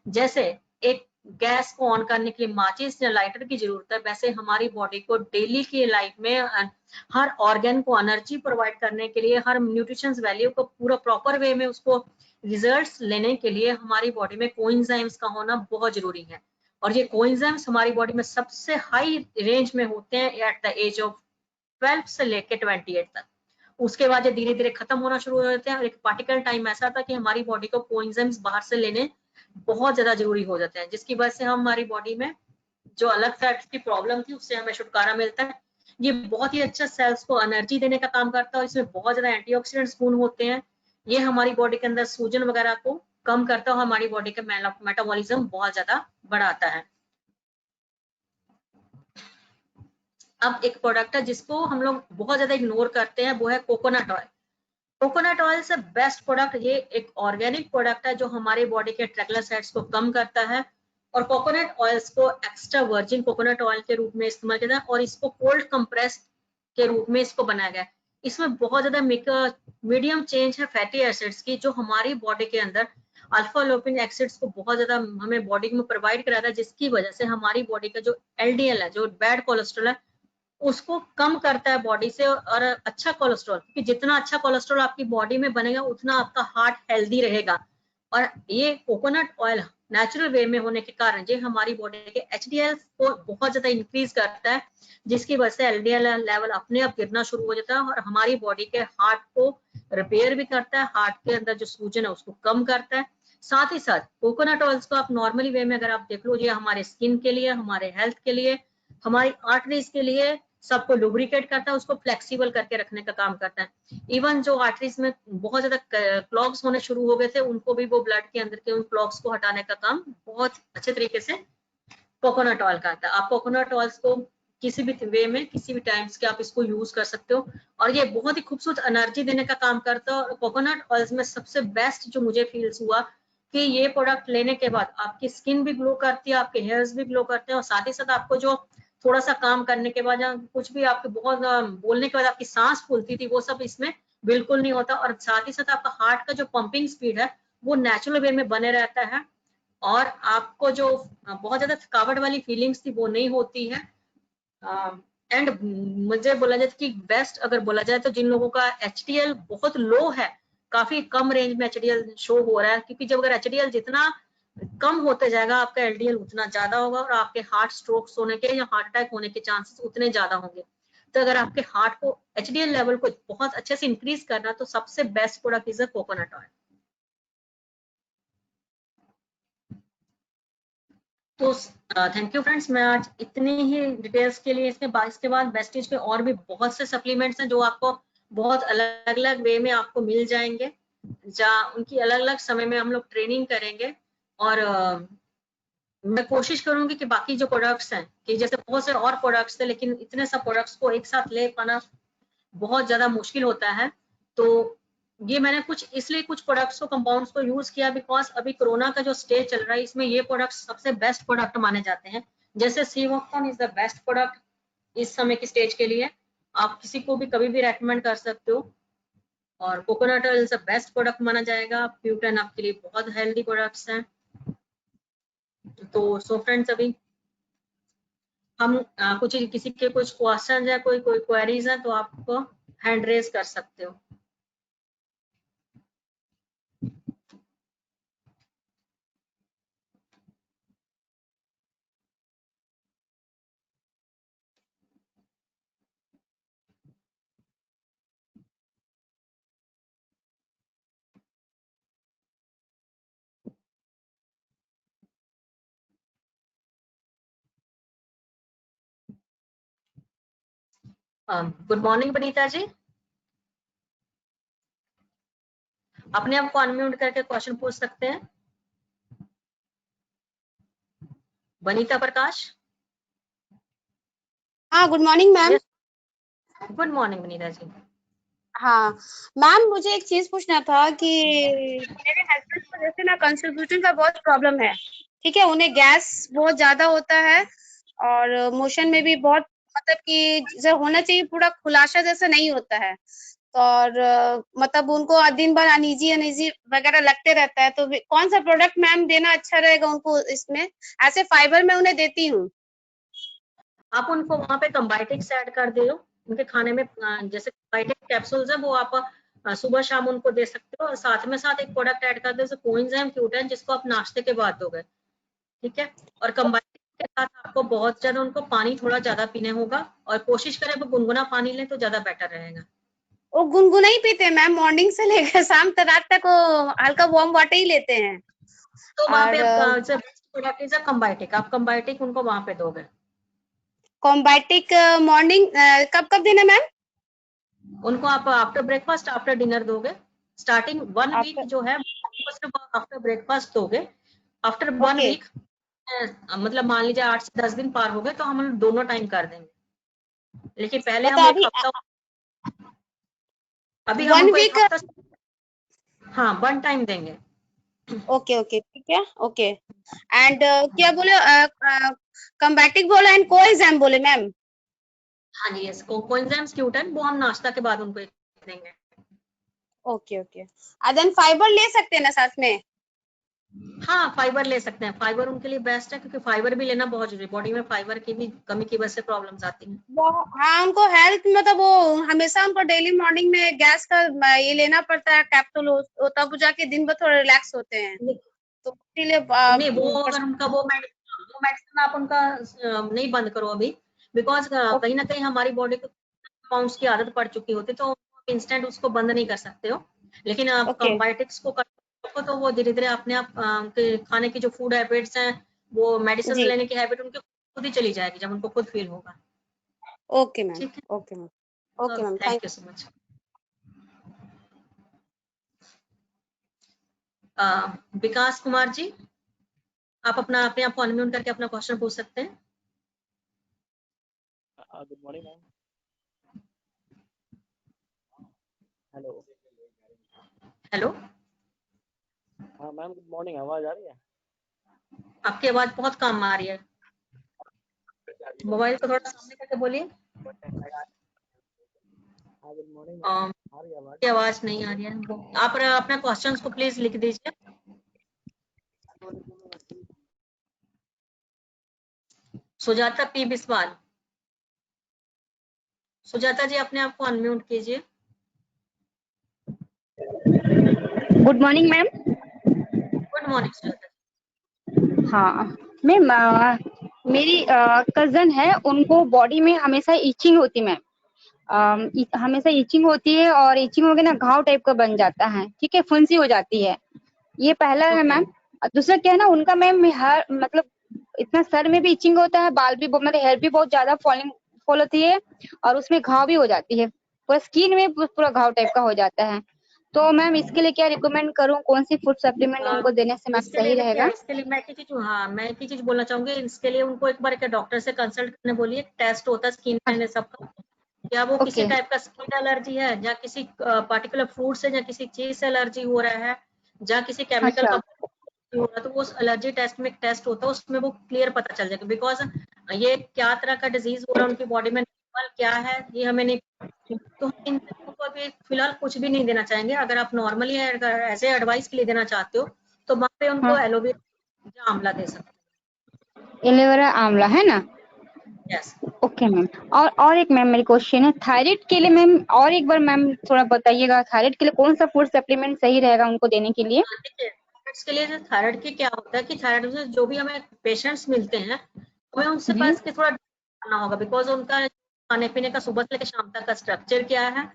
जैसे एक गैस को ऑन करने के लिए माचिस या लाइटर की जरूरत है, वैसे हमारी बॉडी को डेली की लाइफ में हर ऑर्गन को एनर्जी प्रोवाइड करने के लिए, हर न्यूट्रिशन वैल्यू को पूरा प्रॉपर वे में उसको रिजल्ट्स लेने के लिए हमारी बॉडी में कोएंजाइम्स का होना बहुत जरूरी है। और ये कोएंजाइम्स हमारी बॉडी में सबसे हाई रेंज में होते हैं एट द एज ऑफ 12 से लेके 28 तक। उसके बाद ये धीरे धीरे खत्म होना शुरू हो जाते हैं। और एक पार्टिकुलर टाइम ऐसा था कि हमारी बॉडी को कोएंजाइम्स बाहर से लेने बहुत ज्यादा जरूरी हो जाते हैं, जिसकी वजह से हम हमारी बॉडी में जो अलग टाइप की प्रॉब्लम थी उससे हमें छुटकारा मिलता है। ये बहुत ही अच्छा सेल्स को एनर्जी देने का काम करता है और इसमें बहुत ज्यादा एंटीऑक्सीडेंट्स गुण होते हैं। ये हमारी बॉडी के अंदर सूजन वगैरह को कम करता है और हमारी बॉडी का मेटाबॉलिज्म बहुत ज्यादा बढ़ाता है। अब एक प्रोडक्ट है जिसको हम लोग बहुत ज्यादा इग्नोर करते हैं, वो है कोकोनट ऑयल। कोकोनट ऑयल से बेस्ट प्रोडक्ट, ये एक ऑर्गेनिक प्रोडक्ट है जो हमारी बॉडी के ट्राइग्लिसराइड्स को कम करता है। और कोकोनट ऑयल्स को एक्स्ट्रा वर्जिन कोकोनट ऑयल के रूप में इस्तेमाल किया जाता है और इसको कोल्ड कंप्रेस के रूप में इसको बनाया गया है। इसमें बहुत ज्यादा मीडियम चेंज है फैटी एसिड्स की, जो हमारी बॉडी के अंदर अल्फा लोपिन एसिड्स को बहुत ज्यादा हमें बॉडी में प्रोवाइड कराता है, जिसकी वजह से हमारी बॉडी का जो LDL है, जो बैड कोलेस्ट्रॉल है, उसको कम करता है बॉडी से। और अच्छा कोलेस्ट्रॉल, क्योंकि जितना अच्छा कोलेस्ट्रॉल आपकी बॉडी में बनेगा उतना आपका हार्ट हेल्दी रहेगा। और ये कोकोनट ऑयल नेचुरल वे में होने के कारण ये हमारी बॉडी के HDL को बहुत ज्यादा इंक्रीज करता है, जिसकी वजह से LDL लेवल अपने आप गिरना शुरू हो जाता है और हमारी बॉडी के हार्ट को रिपेयर भी करता है, हार्ट के अंदर जो सूजन है उसको कम करता है। साथ ही साथ कोकोनट ऑयल्स को आप नॉर्मली वे में अगर आप देख लो, ये हमारे स्किन के लिए, हमारे हेल्थ के लिए, हमारी आर्टरीज के लिए सबको लुब्रिकेट करता है, उसको फ्लेक्सिबल करके रखने का काम करता है। इवन जो आर्टरीज में बहुत ज्यादा क्लॉग्स होने शुरू हो गए थे, उनको भी वो ब्लड के अंदर के उन क्लॉग्स को हटाने का काम बहुत अच्छे तरीके से कोकोनट ऑयल करता है। आप कोकोनट ऑयल्स को किसी भी वे में, किसी भी टाइम्स के आप इसको यूज कर सकते हो और ये बहुत ही खूबसूरत एनर्जी देने का काम करता है। और कोकोनट ऑयल्स में सबसे बेस्ट जो मुझे फील्स हुआ कि ये प्रोडक्ट लेने के बाद आपकी स्किन भी ग्लो करती है, आपके हेयर्स भी ग्लो करते हैं और साथ ही साथ आपको जो थोड़ा सा काम करने के बाद या कुछ भी आपके बहुत बोलने के बाद आपकी सांस फूलती थी, वो सब इसमें बिल्कुल नहीं होता। और साथ ही साथ आपका हार्ट का जो पंपिंग स्पीड है वो नेचुरल वे में बने रहता है और आपको जो बहुत ज्यादा थकावट वाली फीलिंग्स थी वो नहीं होती है। एंड मुझे बोला जाए कि बेस्ट अगर बोला जाए तो जिन लोगों का HDL बहुत लो है, काफी कम रेंज में HDL शो हो रहा है, क्योंकि जब अगर HDL जितना कम होते जाएगा आपका LDL उतना ज्यादा होगा और आपके हार्ट स्ट्रोक्स होने के या हार्ट अटैक होने के चांसेस उतने ज्यादा होंगे। तो अगर आपके हार्ट को HDL लेवल को बहुत अच्छे से इंक्रीज करना तो सबसे best product is coconut oil. तो थैंक यू फ्रेंड्स, मैं आज इतनी ही डिटेल्स के लिए, इसके बाद वेस्टेज के और भी बहुत से सप्लीमेंट्स हैं जो आपको बहुत अलग अलग वे में आपको मिल जाएंगे, जहाँ उनकी अलग अलग समय में हम लोग ट्रेनिंग करेंगे। और मैं कोशिश करूंगी कि बाकी जो प्रोडक्ट्स हैं, कि जैसे बहुत से और प्रोडक्ट्स थे लेकिन इतने सब प्रोडक्ट्स को एक साथ ले पाना बहुत ज्यादा मुश्किल होता है। तो ये मैंने कुछ प्रोडक्ट्स को, कंपाउंड्स को यूज किया बिकॉज अभी कोरोना का जो स्टेज चल रहा है इसमें ये प्रोडक्ट्स सबसे बेस्ट प्रोडक्ट माने जाते हैं। जैसे सीवोक्टन इज द बेस्ट प्रोडक्ट इस समय की स्टेज के लिए, आप किसी को भी कभी भी रेकमेंड कर सकते हो। और कोकोनट ऑयल से बेस्ट प्रोडक्ट माना जाएगा। प्यूटन आपके लिए बहुत हेल्दी प्रोडक्ट्स हैं। तो सो फ्रेंड्स, अभी हम कुछ किसी के कुछ क्वेश्चन या कोई क्वेरीज है तो आप हैंड रेज कर सकते हो। गुड मॉर्निंग वनीता जी, अपने आप को अनम्यूट करके क्वेश्चन पूछ सकते हैं। वनीता प्रकाश। हाँ, good morning ma'am. Good morning Vanita ji. हाँ मैम, मुझे एक चीज पूछना था कि मेरे हस्बैंड को जैसे ना कंस्टिट्यूशन का बहुत प्रॉब्लम है, ठीक है। उन्हें गैस बहुत ज्यादा होता है और मोशन में भी बहुत, मतलब कि जैसे होना चाहिए पूरा खुलासा जैसा नहीं होता है। तो और मतलब उनको दिन भर अनईजी अनईजी वगैरह लगते रहता है। तो कौन सा प्रोडक्ट मैम देना अच्छा रहेगा उनको इसमें? ऐसे फाइबर में उन्हें देती हूँ। आप उनको वहां पे कंबाइटिक्स ऐड कर दो उनके खाने में। जैसे कंबाइटिक कैप्सूल्स है वो आप सुबह शाम उनको दे सकते हो। और साथ में साथ एक प्रोडक्ट ऐड कर दो जैसे कोएंजाइम क्यूटेन, जिसको आप नाश्ते के बाद दोगे, ठीक है। और कंबाइटिक के साथ आपको बहुत ज्यादा उनको पानी थोड़ा ज्यादा पीने होगा और कोशिश करें वो गुनगुना पानी लें तो ज्यादा बेटर रहेगा। वो गुनगुना ही पीते हैं मैम, मॉर्निंग से लेकर शाम तक, रात तक वो हल्का वार्म वाटर ही लेते हैं। तो वहां पे और आप प्रोडक्ट इज कंबाइटिक, आप कंबाइटिक उनको वहां पे दोगे। कॉम्बाइटिक मॉर्निंग कब कब देना मैम? उनको आप आफ्टर ब्रेकफास्ट आफ्टर डिनर दोगे। Starting 1 week after. जो है उनको सिर्फ आफ्टर ब्रेकफास्ट दोगे। After one okay. वीक मतलब मान लीजिए 8 से 10 दिन पार हो गए तो हम दोनों टाइम कर देंगे। लेकिन पहले हम मतलब एक अभी हफ्ता, अभी हम 1 उनको एक वीक। हफ्ता, हाँ 1 टाइम देंगे। ओके ओके, ठीक है, ओके। एंड क्या बोले, कॉम्बाइटिक बोला एंड कोएंजाइम बोले मैम? हाँ जी, यस, कोएंजाइम क्यूटन वो हम नाश्ता के बाद उनको एक देंगे। Okay okay. देन फाइबर ले सकते हैं ना साथ में? हाँ फाइबर ले सकते हैं, फाइबर उनके लिए बेस्ट है क्योंकि फाइबर भी लेना बहुत जरूरी है। बॉडी में फाइबर की भी कमी की वजह से प्रॉब्लम्स आती हैं। हाँ, उनको हेल्थ मतलब वो हमेशा उनको डेली मॉर्निंग में गैस का ये लेना पड़ता है कैप्सूल, तब जाके दिन भर थोड़ा रिलैक्स होते हैं। तो इसीलिए नहीं वो अगर उनका वो मेडिसिन आप उनका नहीं बंद करो अभी, बिकॉज कहीं ना कहीं हमारी बॉडी को कंपाउंड्स की आदत पड़ चुकी होती है तो इंस्टेंट उसको बंद नहीं कर सकते हो। लेकिन आप ओके कंबायोटिक्स को रखो तो वो धीरे धीरे अपने आप उनके खाने की जो फूड हैबिट्स हैं, वो मेडिसिन जी। लेने की हैबिट उनके खुद ही चली जाएगी जब उनको खुद फील होगा। Okay ma'am. ठीक है, okay ma'am. Okay ma'am, thank. Thank you so much. Vikas Kumar ji, आप अपने आप को अनम्यूट करके अपना क्वेश्चन पूछ सकते हैं। Good morning ma'am. Hello. Hello, हाँ मैम, गुड मॉर्निंग। आवाज आ रही है? आपकी आवाज बहुत कम आ रही है, मोबाइल को थोड़ा सामने करके बोलिए। हाँ गुड मॉर्निंग मैम, आ रही है आवाज? की आवाज नहीं आ रही है। आप अपने क्वेश्चंस को प्लीज लिख दीजिए। सुजाता पी बिस्वाल, सुजाता जी अपने आप को अनम्यूट कीजिए। Good morning ma'am. Good morning Sujata ji. हाँ मैम, मेरी कजन है, उनको बॉडी में हमेशा इचिंग होती मैम। हमेशा इचिंग होती है और इचिंग हो गया ना, घाव टाइप का बन जाता है, ठीक है, फुंसी हो जाती है। ये पहला है ओके मैम। दूसरा क्या है ना, उनका मैम हर मतलब इतना सर में भी इचिंग होता है, बाल भी मतलब हेयर भी बहुत ज्यादा फॉल होती है और उसमें घाव भी हो जाती है, पूरा स्किन में पूरा घाव टाइप का हो जाता है। तो मैम इसके लिए क्या रिकमेंड करूँ, कौन सी फूड सप्लीमेंट उनको देने से मैम इसके लिए सही देखिए, रहेगा? इसके लिए मैं एक चीज, हाँ मैं एक चीज बोलना चाहूंगी। इसके लिए उनको एक बार डॉक्टर से कंसल्ट करने बोलिए। टेस्ट होता है स्किन का इन सबका, क्या वो किसी Okay. टाइप का स्किन एलर्जी है, या किसी पर्टिकुलर फूड से या किसी चीज से एलर्जी हो रहा है, या किसी केमिकल अच्छा। का हो रहा है, तो वो उस एलर्जी टेस्ट में एक टेस्ट होता है, उसमें वो क्लियर पता चल जाएगा। बिकॉज ये क्या तरह का डिजीज हो रहा है उनकी बॉडी में, क्या है ये हमें नहीं, तो हम इन लोगों को अभी फिलहाल कुछ भी नहीं देना चाहेंगे। अगर आप नॉर्मली ऐसे एडवाइस के लिए देना चाहते हो तो वहाँ पे उनको हाँ, एलोवेरा या आंवला दे सकते एलोवेरा आंवला है ना? हैं। यस। Okay ma'am. और एक मैम मेरी क्वेश्चन है थायराइड के लिए मैम, और एक बार मैम थोड़ा बताइएगा थायराइड के लिए कौन सा फूड सप्लीमेंट सही रहेगा उनको देने के लिए? देखिए, थायराइड्स के लिए, जो थायराइड के क्या होता है कि थायराइड में जो भी हमें पेशेंट्स मिलते हैं, हमें उनसे जी। पास के थोड़ा करना होगा, बिकॉज उनका खाने पीने का सुबह से लेकर शाम तक का स्ट्रक्चर क्या है,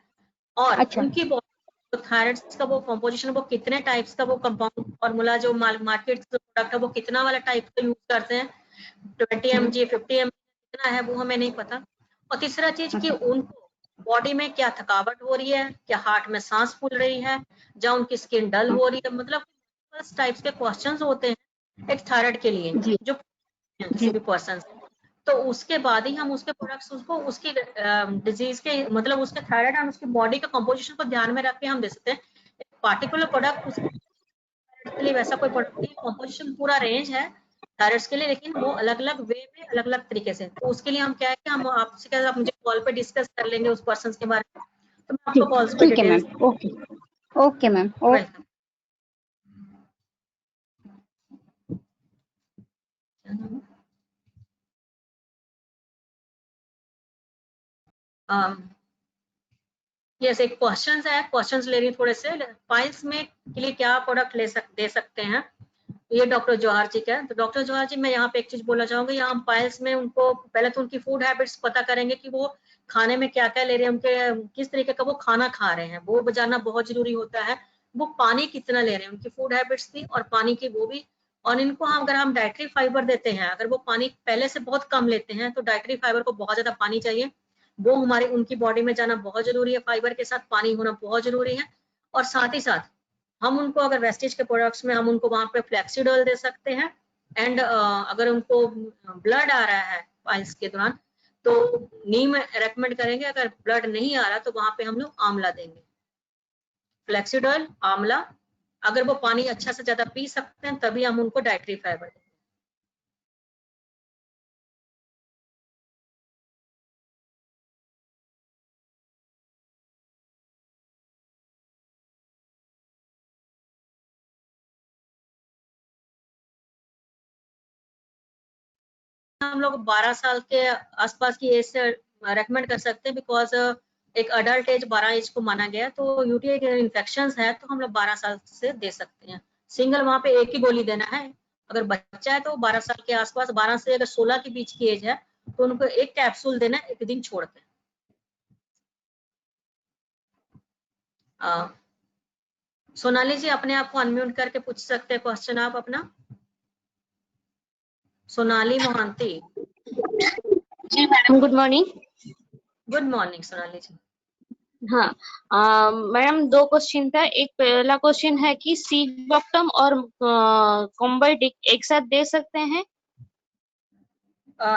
और अच्छा। उनकी बॉडी, तो थायराइड्स का वो कॉम्पोजिशन, वो कितने टाइप्स का वो कंपाउंड फॉर्मूला जो मार्केट प्रोडक्ट है वो कितना वाला टाइप का यूज करते हैं, 20 mg 50 mg कितना है वो हमें नहीं पता। और तीसरा चीज कि उनको बॉडी में क्या थकावट हो रही है, क्या हार्ट में सांस फूल रही है, या उनकी स्किन डल हो रही है, मतलब इस टाइप्स के क्वेश्चंस होते हैं एक थायराइड के लिए, जी। जो किसी जी। भी पर्सन, तो उसके बाद ही हम उसके प्रोडक्ट्स उसको उसकी डिजीज के, मतलब उसके थायराइड और उसकी बॉडी के कंपोजिशन को ध्यान में रख के हम दे सकते हैं एक पार्टिकुलर प्रोडक्ट उसके लिए। वैसा कोई प्रोडक्ट नहीं, कंपोजिशन पूरा रेंज है थायराइड्स के लिए, लेकिन वो अलग अलग वे में अलग अलग तरीके से। तो उसके लिए हम क्या है कि हम आपसे क्या, आप मुझे कॉल पे डिस्कस कर लेंगे उस पर्सन के बारे में, तो मैं आपको ठीक कॉल्स पे ठीक है details. Ma'am. Okay. Okay ma'am. Welcome. Yes, एक क्वेश्चंस है, क्वेश्चंस ले रही थोड़े से। पाइल्स में के लिए क्या प्रोडक्ट दे सकते हैं, ये डॉक्टर जौहर जी का है। तो डॉक्टर जौहर जी, मैं यहाँ पे एक चीज बोलना चाहूंगी, यहाँ हम पाइल्स में उनको पहले तो उनकी फूड हैबिट्स पता करेंगे कि वो खाने में क्या क्या ले रहे हैं, उनके किस तरीके का वो खाना खा रहे हैं, वो जानना बहुत जरूरी होता है। वो पानी कितना ले रहे हैं, उनकी फूड हैबिट्स थी और पानी की वो भी। और इनको अगर हम डाइटरी फाइबर देते हैं, अगर वो पानी पहले से बहुत कम लेते हैं, तो डाइटरी फाइबर को बहुत ज्यादा पानी चाहिए, वो हमारी उनकी बॉडी में जाना बहुत जरूरी है। फाइबर के साथ पानी होना बहुत जरूरी है। और साथ ही साथ हम उनको अगर वेस्टेज के प्रोडक्ट्स में हम उनको वहां पे फ्लेक्सीडोल दे सकते हैं। एंड अगर उनको ब्लड आ रहा है पाइल्स के दौरान, तो नीम रेकमेंड करेंगे। अगर ब्लड नहीं आ रहा तो वहां पे हम लोग आंवला देंगे, फ्लेक्सीडोल, आंवला। अगर वो पानी अच्छा से ज्यादा पी सकते हैं तभी हम उनको डाइटरी फाइबर देंगे। हम लोग 12 साल के आसपास की एज से रेकमेंड कर सकते हैं, बिकॉज एक अडल्ट एज 12 एज को माना गया है। तो यूटीआई इन्फेक्शन है तो हम लोग 12 साल से दे सकते हैं। सिंगल वहां पे एक ही गोली देना है। अगर बच्चा है तो 12 साल के आसपास, 12 से अगर 16 के बीच की एज है तो उनको एक कैप्सूल देना है, एक दिन छोड़ के। सोनाली जी, अपने आप को अनम्यूट करके पूछ सकते हैं क्वेश्चन आप अपना। सोनाली मोहंती। जी madam, good morning. Good morning Sonali ji. हाँ मैडम, दो क्वेश्चन था। एक पहला क्वेश्चन है कि सीवॉक्टम और कॉम्बाइट एक साथ दे सकते हैं?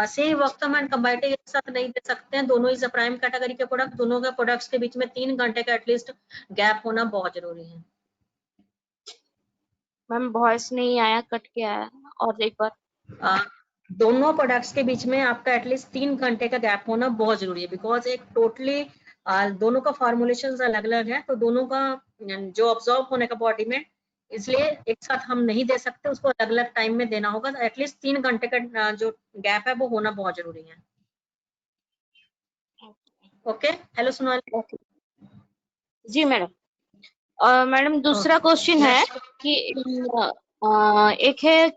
सेम वक्त में कंबाइटिव एक साथ नहीं दे सकते हैं, दोनों इज प्राइम कैटेगरी के प्रोडक्ट। दोनों के प्रोडक्ट्स के बीच में 3 घंटे का एटलीस्ट गैप होना बहुत जरूरी है। मैम वॉइस नहीं आया, कट के आया, और एक बार। दोनों प्रोडक्ट्स के बीच में आपका एटलीस्ट 3 घंटे का गैप होना बहुत जरूरी है, बिकॉज एक टोटली दोनों का फॉर्मुलेशन अलग अलग है, तो दोनों का जो ऑब्जॉर्व होने का बॉडी में, इसलिए एक साथ हम नहीं दे सकते, उसको अलग अलग टाइम में देना होगा। एटलीस्ट 3 घंटे का जो गैप है वो होना बहुत जरूरी है। Okay, hello Sonali. जी मैडम। और मैडम दूसरा क्वेश्चन है नेक्स्ट। कि एक है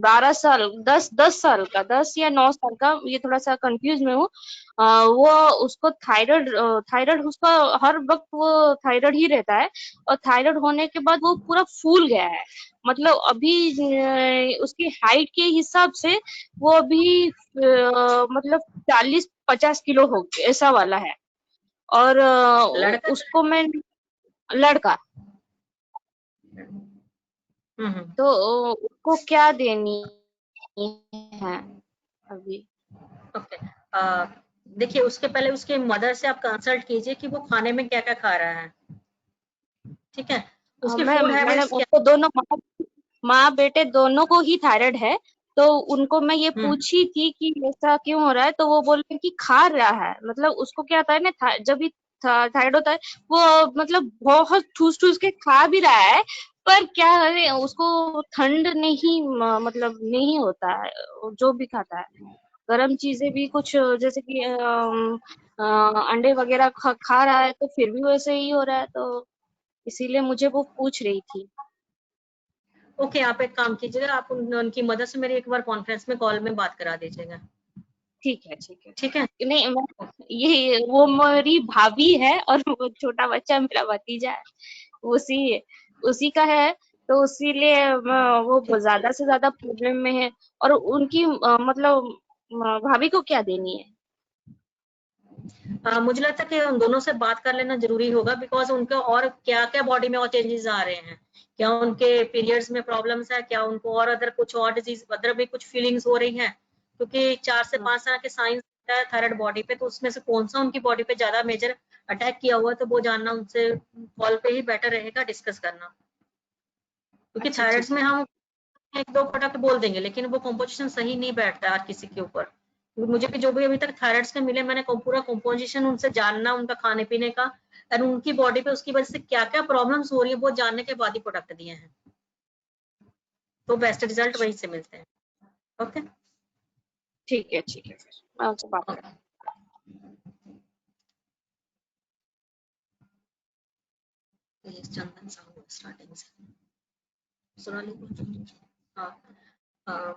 12 साल, 10 साल का, 10 या 9 साल का, ये थोड़ा सा कंफ्यूज में हूँ। वो उसको थायराइड थायराइड उसका हर वक्त वो थायराइड ही रहता है, और थायराइड होने के बाद वो पूरा फूल गया है। मतलब अभी उसकी हाइट के हिसाब से वो अभी मतलब 40-50 किलो हो ऐसा वाला है। और लड़का। उसको मैं, लड़का, तो उसको क्या देनी है अभी? ओके, देखिए उसके पहले उसके मदर से आप कंसल्ट कीजिए कि वो खाने में क्या क्या खा रहा है, ठीक है। उसकी मैम फूड मैंने हैबिट्स क्या। उसको दोनों माँ बेटे दोनों को ही थायराइड है, तो उनको मैं ये पूछी थी कि ऐसा क्यों हो रहा है, तो वो बोल रहे हैं कि खा रहा है, मतलब उसको क्या होता है ना, जब भी थायराइड होता है वो मतलब बहुत ठूस ठूस के खा भी रहा है, पर क्या है उसको ठंड नहीं मतलब नहीं होता है, जो भी खाता है गर्म चीजें भी कुछ जैसे कि अंडे वगैरह खा रहा है, तो फिर भी वैसे ही हो रहा है, तो इसीलिए मुझे वो पूछ रही थी। ओके, आप एक काम कीजिएगा, आप उनकी मदर से मेरी एक बार कॉन्फ्रेंस में कॉल में बात करा दीजिएगा, ठीक है ठीक है। ठीक है। नहीं ये वो मेरी भाभी है और वो छोटा बच्चा मेरा भतीजा है, उसी उसी का है, तो इसीलिए वो ज्यादा से ज्यादा प्रॉब्लम में है। और उनकी मतलब भाभी को क्या देनी है? मुझे लगता है कि उन दोनों से बात कर लेना जरूरी होगा, बिकॉज उनके और क्या क्या बॉडी में और चेंजेस आ रहे हैं, क्या उनके पीरियड्स में प्रॉब्लम्स है, क्या उनको और अदर कुछ और डिजीज अदर भी कुछ फीलिंग्स हो रही हैं, क्योंकि 4 से 5 तरह के साइंस है थायराइड बॉडी पे, तो उसमें से कौन सा उनकी बॉडी पे ज्यादा मेजर अटैक किया हुआ है, तो वो जानना उनसे कॉल पे ही बेटर रहेगा डिस्कस करना, क्योंकि अच्छा थायराइड्स ठीक में है। हम 1-2 प्रोडक्ट बोल देंगे, लेकिन वो कॉम्पोजिशन सही नहीं बैठता है हर किसी के ऊपर। मुझे भी जो भी अभी तक थायराइड्स के मिले, मैंने पूरा कॉम्पोजिशन उनसे जानना, उनका खाने पीने का और उनकी बॉडी पे उसकी वजह से क्या क्या प्रॉब्लम्स हो रही है वो जानने के बाद ही प्रोडक्ट दिए हैं, तो बेस्ट रिजल्ट वहीं से मिलते हैं। ओके ठीक है फिर मैं उनसे बात करती हूँ। चंदन साहू स्टार्टिंग से सोनाली हाँ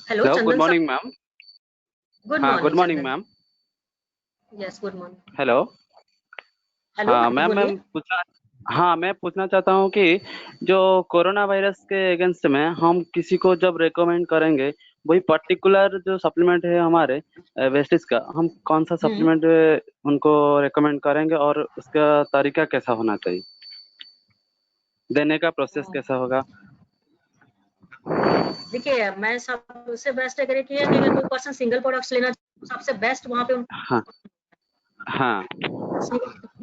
हेलो Hello, good चंदन morning, साहू, ma'am. गुड हाँ, good मॉर्निंग morning, चंदन, ma'am. Yes good morning. Hello. Hello हाँ मैम, बोलिए। मैं पूछना चाहता हूँ कि जो कोरोना वायरस के अगेंस्ट में हम किसी को जब रेकमेंड करेंगे, वही पर्टिकुलर जो सप्लीमेंट है हमारे वेस्टिज का, हम कौन सा सप्लीमेंट उनको रेकमेंड करेंगे और उसका तरीका कैसा होना चाहिए, देने का प्रोसेस कैसा होगा? देखिए मैं सबसे बेस्ट अगर कि अगर कोई पर्सन सिंगल प्रोडक्ट्स लेना तो सबसे बेस्ट वहाँ पे हाँ हाँ,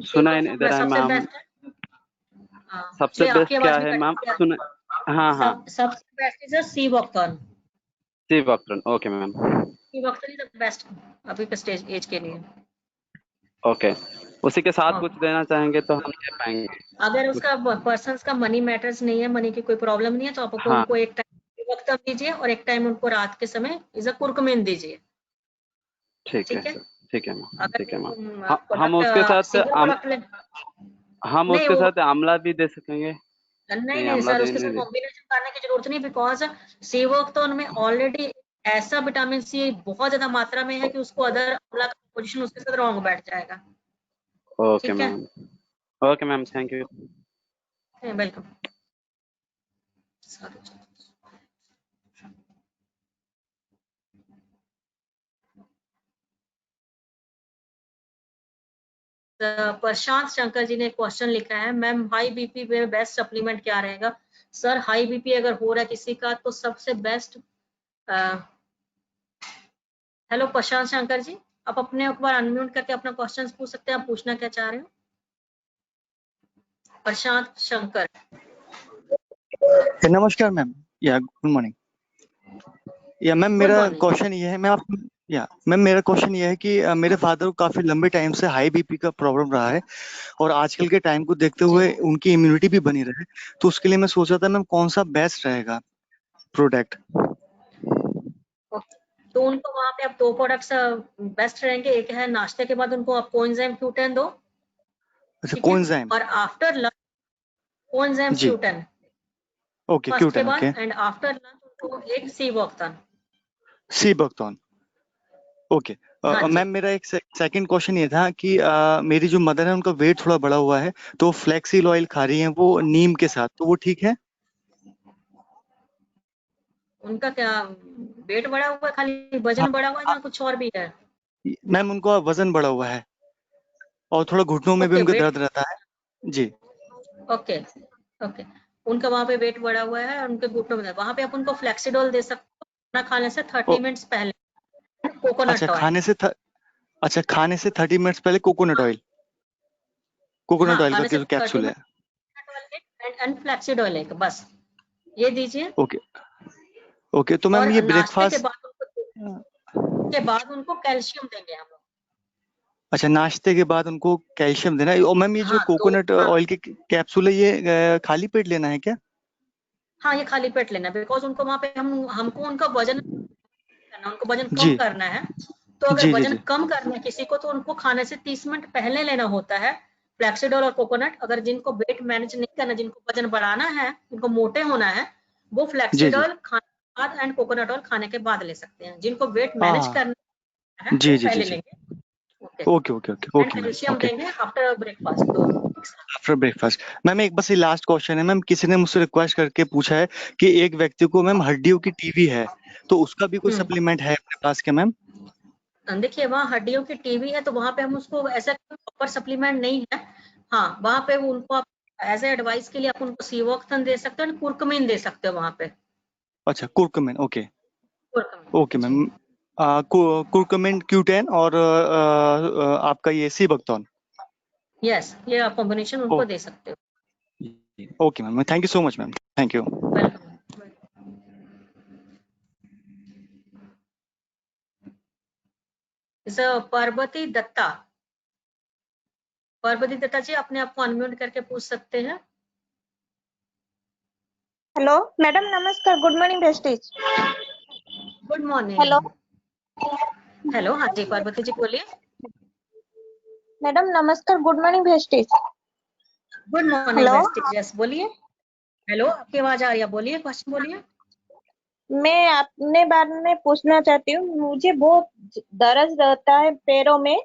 सुना ही नहीं दे रहा है सबसे मैम। बेस्ट है। सबसे आपकी बेस्ट क्या आवाज भी है मैम? कट सुना। हाँ हाँ, सबसे best is sea buckthorn. Sea buckthorn, okay ma'am. Sea buckthorn is the best अभी के स्टेज एज के लिए। ओके, उसी के साथ हाँ, कुछ देना चाहेंगे तो हम दे पाएंगे। अगर उसका पर्सन का मनी मैटर्स नहीं है, मनी की कोई प्रॉब्लम नहीं है, तो आप हाँ उनको एक टाइम वक्त दीजिए और एक टाइम उनको रात के समय इज अ कुर्कुमिन दीजिए, ठीक है ठीक है। सर, ठीक है मैम, अगर ठीक है मैम। वो हम प्रोडक्ट उसके साथ सिंगल प्रोडक्ट ले हम नहीं उसके वो साथ आंवला भी दे सकेंगे? नहीं नहीं, नहीं आंवला सर, दे उसके साथ नहीं दे। कॉम्बिनेशन करने की जरूरत नहीं, बिकॉज सी वॉकथॉर्न में ऑलरेडी ऐसा विटामिन सी बहुत ज्यादा मात्रा में है कि उसको अदर अमला का पोजीशन उसके साथ रॉन्ग बैठ जाएगा, ओके ठीक है। Ma'am, okay ma'am, thank you. Welcome. Prashant Shankar ji ने क्वेश्चन लिखा है, मैम हाई बीपी में बेस्ट सप्लीमेंट क्या रहेगा? सर हाई बीपी अगर हो रहा है किसी का तो सबसे बेस्ट हेलो प्रशांत शंकर जी, आप अपने एक बार अनम्यूट करके अपना क्वेश्चन पूछ सकते हैं, आप पूछना क्या चाह रहे हो? प्रशांत शंकर। नमस्कार मैम, या गुड मॉर्निंग। या मैम गुड मेरा मॉर्निंग। क्वेश्चन ये है, मैं आप या मैम मेरा क्वेश्चन ये है कि मेरे फादर को काफी लंबे टाइम से हाई बीपी का प्रॉब्लम रहा है, और आजकल के टाइम को देखते हुए उनकी इम्यूनिटी भी बनी रहे, तो उसके लिए मैं सोच रहा था मैम कौन सा बेस्ट रहेगा प्रोडक्ट। तो उनको वहां पे आप 2 प्रोडक्ट्स बेस्ट रहेंगे, एक है नाश्ते के बाद उनको आप कोएंजाइम Q10 दो, अच्छा, ठीक है, कोएंजाइम। और आफ्टर लंच कोएंजाइम जी, Q10 ओके, फर्स्ट के Q10, बाद, ओके। एंड आफ्टर लंच उनको एक सी वॉकथॉर्न। सी बक्तौन, ओके। हाँ जी। मैम मेरा एक सेकंड क्वेश्चन ये था कि मेरी जो मदर है उनका वेट थोड़ा बढ़ा हुआ है, तो फ्लेक्सील ऑयल खा रही हैं वो नीम के साथ, तो वो ठीक है? उनका क्या वेट बढ़ा हुआ है, खाली हाँ, वजन बढ़ा हुआ है या कुछ और भी है? मैम उनको वजन बढ़ा हुआ है और थोड़ा घुटनों में भी ओके उनको वेट, दर्द रहता है। जी। ओके ओके, उनका वहां पे वेट बढ़ा हुआ है और उनके घुटनों में वहां पे आप उनको फ्लेक्सिडोल दे सकते हो खाना खाने से 30 मिनट्स पहले, कोकोनट अच्छा ऑयल। खाने से 30 मिनट्स पहले कोकोनट ऑयल हाँ, का खाने से जो 30 कैप्सूल है। Minute oil and flaxseed oil एक, बस ये दीजिए। ओके ओके, तो मैम और ये नाश्ते के ब्रेकफास्ट बाद उनको कैल्शियम देंगे हम लोग। अच्छा, नाश्ते के बाद उनको कैल्शियम देना है। और मैम ये जो हाँ, कोकोनट हाँ, ऑयल के कैप्सूल है, ये खाली पेट लेना है क्या? हाँ, ये खाली पेट लेना, बिकॉज उनको वहाँ पे हमको उनका वजन करना, उनको वजन कम जी करना है। तो अगर जी जी वजन जी। कम करना है किसी को, तो उनको खाने से 30 मिनट पहले लेना होता है फ्लैक्सीडोल और कोकोनट। अगर जिनको वेट मैनेज नहीं करना, जिनको वजन बढ़ाना है, जिनको मोटे होना है, वो जी फ्लैक्सीडोल खाने के बाद एंड कोकोनट ऑयल खाने के बाद ले सकते हैं। जिनको वेट मैनेज हाँ करना है जी वो जी जी पहले जी। लेंगे। Okay. Okay okay okay and okay ma'am, calcium okay. देंगे आफ्टर ब्रेकफास्ट, दो आफ्टर ब्रेकफास्ट। मैम एक बस ये लास्ट क्वेश्चन है मैम, किसी ने मुझसे रिक्वेस्ट करके पूछा है कि एक व्यक्ति को मैम हड्डियों की टीबी है, तो उसका भी कोई सप्लीमेंट है अपने पास क्या मैम? देखिए, वहाँ हड्डियों की टीबी है तो वहाँ पे हम उसको ऐसा प्रॉपर सप्लीमेंट नहीं है। हाँ, वहाँ पे उनको आप एज ए एडवाइस के लिए आप उनको सीवोक्थन दे सकते हो, कुर्कुमिन दे सकते हो वहाँ पे। अच्छा, कुर्कुमिन, ओके कुर्कुमिन ओके जी। मैम। कुर्कुमिन Q10 और आपका ये सीबक्तौन। यस, ये आप कॉम्बिनेशन उनको दे सकते हो। Okay ma'am, thank you so much ma'am, thank you. Welcome. Parvati Datta. Parvati Datta ji, अपने आप को अनम्यूट करके पूछ सकते हैं। हेलो मैडम, नमस्कार, good morning besties. Good morning. Hello hello, हाँ जी पार्वती जी बोलिए। मैडम, नमस्कार, good morning besties. Good morning hello, besties, yes बोलिए। हेलो, आपकी आवाज आ रही है, बोलिए, क्वेश्चन बोलिए। मैं अपने बारे में पूछना चाहती हूँ। मुझे बहुत दर्द रहता है पैरों में,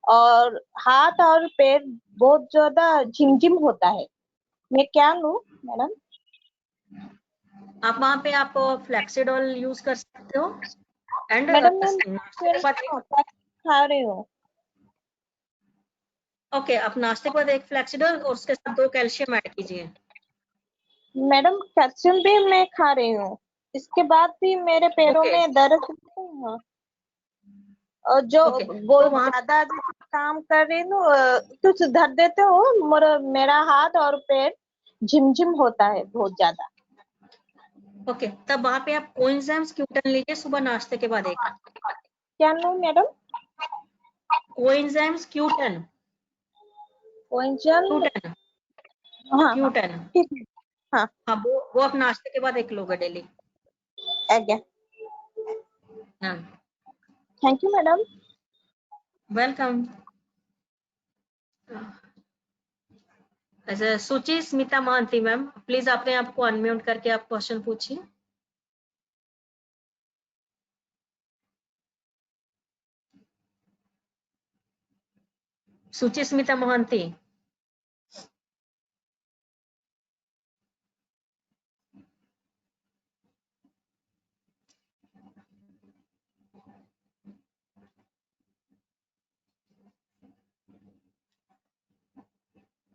और हाथ और पैर बहुत ज्यादा झिमझिम होता है। मैं क्या लूँ मैडम? आप वहाँ पे आप फ्लैक्सीडोल यूज कर सकते हो एंड मैडम मैं नाश्ते के बाद खा रही हूँ। ओके, आप नाश्ते के बाद एक फ्लैक्सीडोल और उसके साथ 2 कैल्शियम ऐड कीजिए। मैडम कैल्शियम भी मैं खा रही हूँ, इसके बाद भी मेरे पैरों ओके में दर्द है। और जो ओके, वो तो वहाँ ज्यादा काम कर रही हूँ, तो सुधार देते हो। मेरा हाथ और पैर झिमझिम होता है बहुत ज्यादा। ओके, तब वहाँ पे आप कोएंजाइम्स Q10 लीजिए सुबह नाश्ते के बाद एक। क्या लूँ madam? Coenzymes Q10। Coenzyme? Q10 हाँ हाँ, Q10। ठीक है। हाँ, हाँ, वो आप नाश्ते के बाद एक लोगे डेली। आज्ञा। हाँ, थैंक यू मैडम। वेलकम। ऐसे सुचि स्मिता महांती मैम, प्लीज अपने आप को अनम्यूट करके आप क्वेश्चन पूछिए। सुचि स्मिता महांती।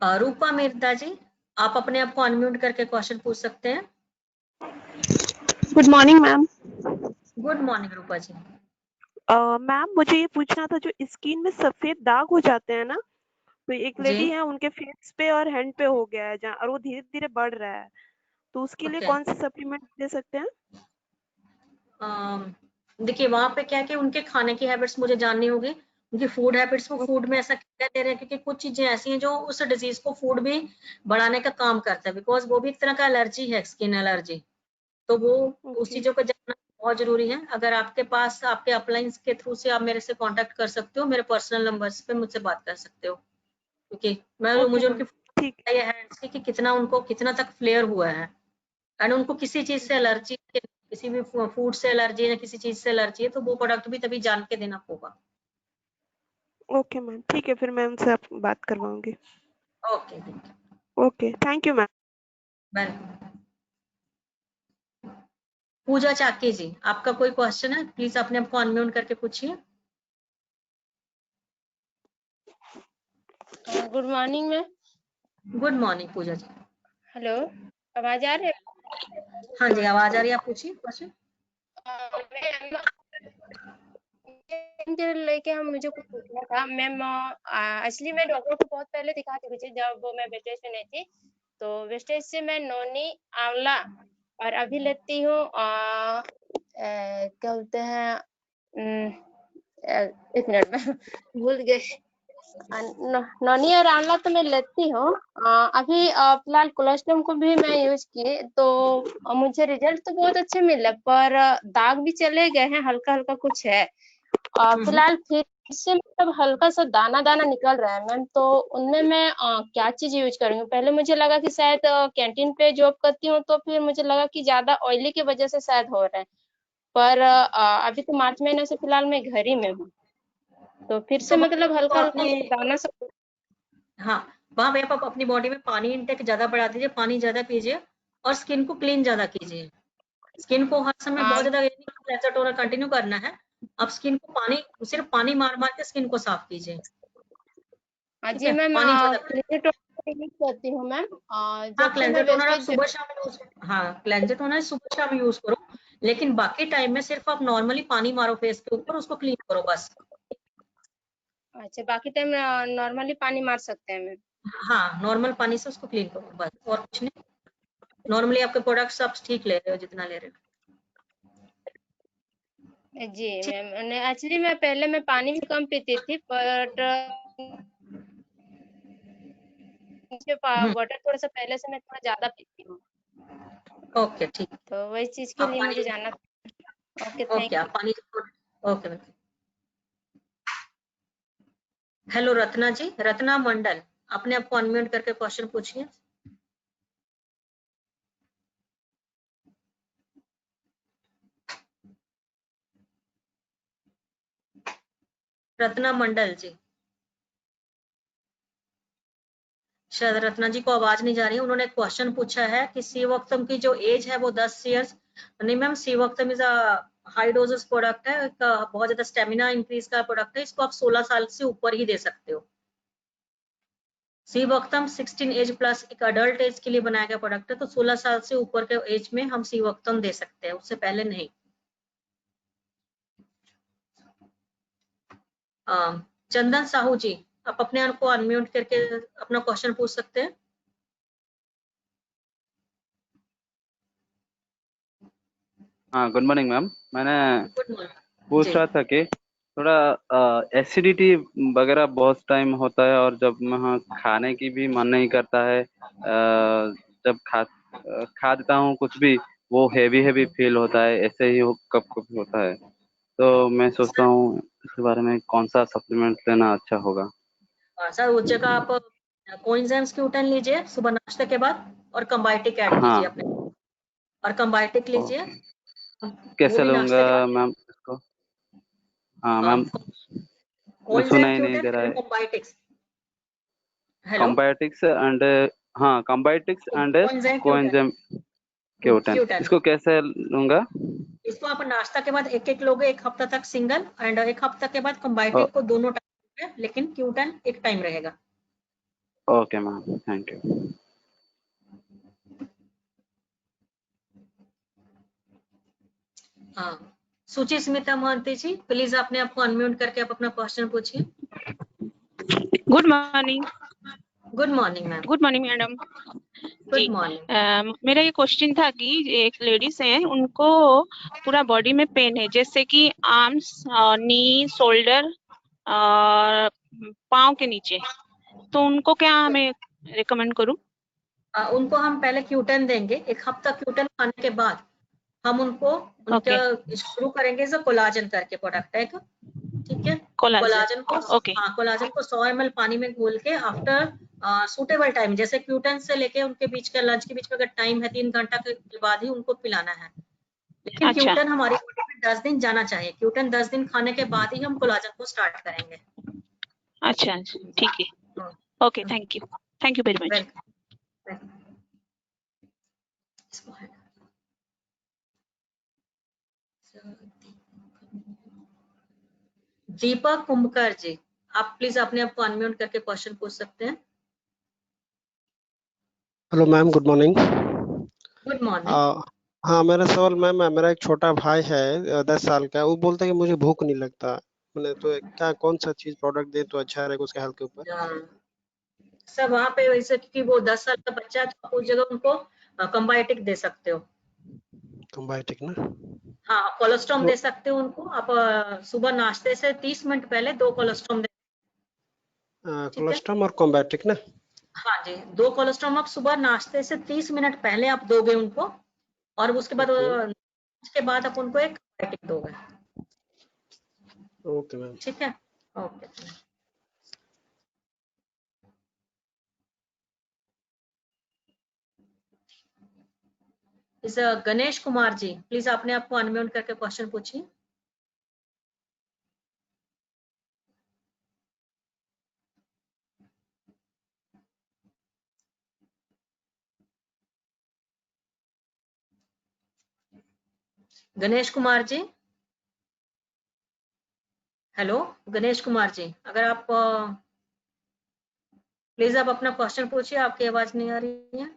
रूपा मिर्दा जी, आप अपने आप को अनम्यूट करके क्वेश्चन पूछ सकते हैं। Good morning ma'am. Good morning Rupa ji. Ma'am मुझे ये पूछना था, जो स्किन में सफेद दाग हो जाते हैं ना, तो एक जी लेडी है उनके फेस पे और हैंड पे हो गया है जहाँ, और वो धीरे धीरे बढ़ रहा है, तो उसके लिए ओके, कौन सा सप्लीमेंट दे सकते हैं? देखिए वहां पे क्या है कि उनके खाने की हैबिट्स मुझे जाननी होगी, उनकी फूड हैबिट्स। वो फूड में ऐसा क्या दे रहे हैं, क्योंकि कुछ चीजें ऐसी हैं जो उस डिजीज को फूड भी बढ़ाने का काम करता है, बिकॉज वो भी एक तरह का एलर्जी है, स्किन एलर्जी। तो वो उस ओके चीजों को जानना बहुत जरूरी है। अगर आपके पास आपके अपलाइंस के थ्रू से आप मेरे से कांटेक्ट कर सकते हो, मेरे पर्सनल नंबर्स पे मुझसे बात कर सकते हो, क्योंकि ओके मुझे मैम, उनकी ठीक ये है कि कितना उनको कितना तक फ्लेयर हुआ है, एंड उनको किसी चीज से एलर्जी, किसी भी फूड से एलर्जी है या किसी चीज से एलर्जी है, तो वो प्रोडक्ट भी तभी जान के देना होगा। ओके मैम, ठीक है, फिर मैं उनसे आप बात करवाऊंगी। Okay, okay, thank you ma'am. Welcome. Puja Chaki ji, आपका कोई क्वेश्चन है, प्लीज अपने आपको अनम्यूट करके पूछिए। Good morning ma'am. Good morning Puja ji. Hello, आवाज आ रही है? हाँ जी, आवाज आ रही है, आप पूछिए क्वेश्चन। स्किन के लेके हम मुझे कुछ पूछना था मैम। एक्चुअली मैं डॉक्टर को बहुत पहले दिखा चुकी थी जब मैं वेस्टेज में नहीं थी, तो वेस्टेज से मैं नोनी, आंवला और अभी लेती हूँ क्या बोलते हैं, एक मिनट में भूल गए। नोनी और आंवला तो मैं लेती हूँ। अभी फिलहाल कोलेस्ट्रॉम को भी मैं यूज की, तो मुझे रिजल्ट तो बहुत अच्छे मिले, पर दाग भी चले गए हैं, हल्का हल्का कुछ है। फिलहाल फिर से मतलब हल्का सा दाना दाना निकल रहा है मैम, तो उनमें मैं क्या चीज यूज करूँगी? पहले मुझे लगा कि शायद कैंटीन पे जॉब करती हूँ, तो फिर मुझे लगा कि ज्यादा ऑयली की वजह से शायद हो रहा है, पर अभी तो मार्च महीने से फिलहाल मैं घर ही में हूँ, तो फिर से तो मतलब हल्का हल्का अपने दाना सब। हाँ, वहां पे आप अपनी बॉडी में पानी इंटेक ज्यादा बढ़ा दीजिए, पानी ज्यादा पीजिए और स्किन को क्लीन ज्यादा कीजिए। स्किन को हर समय बहुत ज्यादा क्लेंजर टोनर कंटिन्यू करना है। आप स्किन को पानी, सिर्फ पानी मार मार के स्किन को साफ कीजिए। जी मैम, पानी ज्यादा क्लेंजर टोनर यूज करती हूँ मैम। हाँ, जब से क्लेंजर मैं टोनर आप वेस्टेज, सुबह शाम यूज, हाँ क्लेंजर टोनर सुबह शाम यूज करो, लेकिन बाकी टाइम में सिर्फ आप नॉर्मली पानी मारो फेस के ऊपर, उसको क्लीन करो बस। अच्छा बाकी टाइम नॉर्मली पानी मार सकते हैं मैम? हाँ, नॉर्मल पानी से उसको क्लीन करो बस, और कुछ नहीं। नॉर्मली आपके प्रोडक्ट्स आप ठीक ले रहे हो, जितना ले रहे हो। जी मैम, एक्चुअली मैं पहले मैं पानी भी कम पीती थी, बट वाटर थोड़ा सा पहले से मैं थोड़ा ज्यादा पीती हूँ। ओके ठीक, तो वही चीज के लिए मुझे जानना था। ओके थैंक आप पानी, ओके। हेलो रत्ना जी, रत्ना मंडल, अपने आपको अनम्यूट करके क्वेश्चन पूछिए। रत्ना मंडल जी, शायद रत्ना जी को आवाज नहीं जा रही है। उन्होंने क्वेश्चन पूछा है कि सीवक्तम की जो एज है वो 10 इयर्स। नहीं ma'am, sea buckthorn is a high doses product है, बहुत ज्यादा स्टेमिना इंक्रीज का प्रोडक्ट है, इसको आप 16 साल से ऊपर ही दे सकते हो। सीवक्तम 16 एज प्लस एक अडल्ट एज के लिए बनाया गया प्रोडक्ट है, तो 16 साल से ऊपर के एज में हम सीवक्तम दे सकते हैं, उससे पहले नहीं। चंदन साहू जी, आप अपने आप को अनम्यूट करके अपना क्वेश्चन पूछ सकते हैं। हाँ, गुड मॉर्निंग मैम। मैंने गुड मॉर्निंग पूछ रहा था कि थोड़ा एसिडिटी वगैरह बहुत टाइम होता है, और जब वहाँ खाने की भी मन नहीं करता है, जब खा देता हूँ कुछ भी, वो हेवी हेवी फील होता है, ऐसे ही कब कब होता है। तो मैं सोचता हूँ इसके बारे में कौन सा सप्लीमेंट लेना अच्छा होगा। सर उस जगह आप कोएंजाइम्स क्यूटन लीजिए सुबह नाश्ते के बाद, और कंबाइटिक ऐड हाँ, कीजिए अपने, और कंबाइटिक लीजिए वो कैसे भी लूंगा नाश्ते के मैम इसको? हाँ मैम, बाद। मैं सुना कोएंजाइम ही नहीं क्यूटन दे रहा एंड है। कंबाइटिक्स। हेलो, कम्बायोटिक्स एंड, हाँ कम्बायोटिक्स एंड कोएंजाइम क्यूटन, कोएंजाइम क्यूटन, क्यूटन इसको कैसे लूंगा? इसको आप नाश्ता के बाद एक एक लोगे, एक हफ्ता तक सिंगल, एंड एक हफ्ता के बाद कंबाइटिक को दोनों टाइम, लेकिन क्यूटन एक टाइम रहेगा। Okay ma'am, thank you. हाँ, सुचि स्मिता मोहंती जी, प्लीज अपने आपको अनम्यूट करके आप अपना क्वेश्चन पूछिए। Good morning. Good morning ma'am. Good morning madam जी। Good morning. मेरा ये क्वेश्चन था कि एक लेडीज है, उनको पूरा बॉडी में पेन है, जैसे कि आर्म्स, नी, शोल्डर और पाँव के नीचे, तो उनको क्या हमें रिकमेंड करूं? उनको हम पहले क्यूटन देंगे, एक हफ्ता क्यूटन खाने के बाद हम उनको उनका शुरू करेंगे जो कोलाजन करके प्रोडक्ट है एक, ठीक है। कोलाजन को, ओके हाँ कोलाजन को 100 ml पानी में घोल के आफ्टर सूटेबल टाइम, जैसे क्यूटन से लेके उनके बीच का लंच के बीच में अगर टाइम है 3 घंटा के बाद ही उनको पिलाना है, लेकिन अच्छा। क्यूटन हमारी बॉडी में 10 दिन जाना चाहिए। क्यूटन 10 दिन खाने के बाद ही हम कोलाजन को स्टार्ट करेंगे। अच्छा ठीक है, okay thank you very much. Deepak Kumbhkar ji, आप प्लीज अपने आप को अनम्यूट करके क्वेश्चन पूछ सकते हैं। Hello ma'am, good morning. Good morning. हाँ, मेरा सवाल मैम, मेरा एक छोटा भाई है 10 साल का, वो बोलता है कि मुझे भूख नहीं लगता, मैंने तो क्या कौन सा चीज प्रोडक्ट दे तो अच्छा रहेगा उसके हेल्थ के ऊपर? सब वहाँ पे वैसे, क्योंकि वो 10 साल का बच्चा है तो आप उस जगह उनको कंबायोटिक दे सकते हो। कंबायोटिक ना? हाँ, कोलेस्ट्रॉम तो दे सकते हो उनको आप। सुबह नाश्ते से 30 मिनट पहले 2 कोलेस्ट्रॉम दे। ठीक है, कोलेस्ट्रॉम और कंबायोटिक ना? हाँ जी, 2 कोलेस्ट्रॉम आप सुबह नाश्ते से 30 मिनट पहले आप दोगे उनको, और उसके बाद आप उनको एक कंबायोटिक दोगे। Okay ma'am. ठीक है, ओके। इस गणेश कुमार जी, प्लीज आपने आपको अनम्यूट करके क्वेश्चन पूछिए। गणेश कुमार जी, हेलो गणेश कुमार जी, अगर आप प्लीज आप अपना क्वेश्चन पूछिए, आपकी आवाज नहीं आ रही है।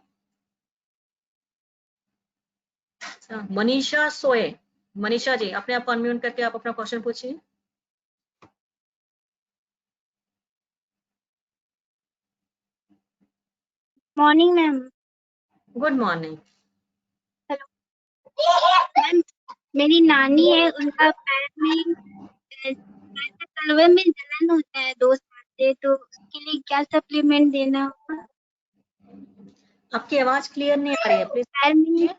मनीषा सोए, मनीषा जी अपने आप अनम्यूट करके आप अपना क्वेश्चन पूछिए। Morning ma'am. Good morning. Ma'am, मेरी नानी है, उनका पैर में तलवे में जलन होता है 2 साल से, तो उसके लिए क्या सप्लीमेंट देना होगा? आपकी आवाज क्लियर नहीं आ रही है, प्लीज। पैर में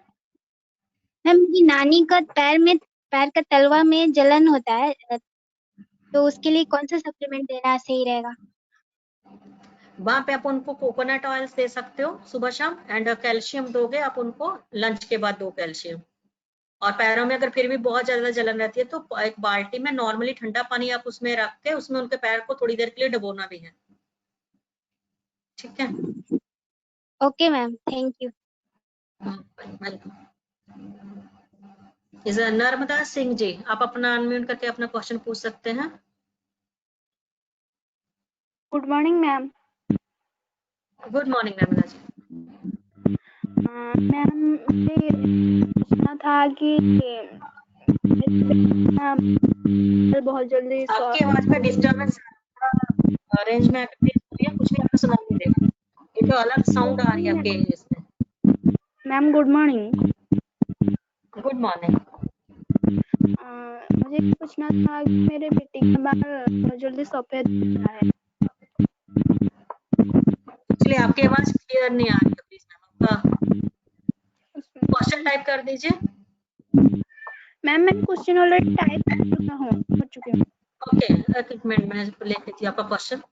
मैम, मेरी नानी का पैर का तलवा में जलन होता है, तो उसके लिए कौन सा सप्लीमेंट देना सही रहेगा? वहां पे आप उनको कोकोनट ऑयल्स दे सकते हो सुबह शाम, एंड कैल्शियम दोगे आप उनको लंच के बाद, 2 कैल्शियम। और पैरों में अगर फिर भी बहुत ज्यादा जलन रहती है तो एक बाल्टी में नॉर्मली ठंडा पानी आप उसमें रख के उसमें उनके पैर को थोड़ी देर के लिए डुबोना भी है। ठीक है, ओके मैम, थैंक यू। इस नर्मदा सिंह जी, आप अपना अनम्यूट करके अपना क्वेश्चन पूछ सकते हैं। Good morning ma'am. Good morning Narmada ji. Ma'am, मुझे पूछना था कि बहुत जल्दी आपकी आवाज में डिस्टरबेंस, रेंज में आकर प्लीज बोलिए, कुछ भी आपको सुनाई नहीं देगा, ये तो अलग साउंड आ रही है आपके इसमें। Ma'am good morning. Good morning. मुझे पूछना था कि मेरे बेटे का बाल बहुत जल्दी सफेद होता है। इसलिए आपकी आवाज क्लियर नहीं आ रही है, प्लीज मैम आपका क्वेश्चन टाइप कर दीजिए। मैम, मैं क्वेश्चन ऑलरेडी टाइप कर चुकी हूँ। ओके, एक मिनट में लिख लीजिए आपका क्वेश्चन।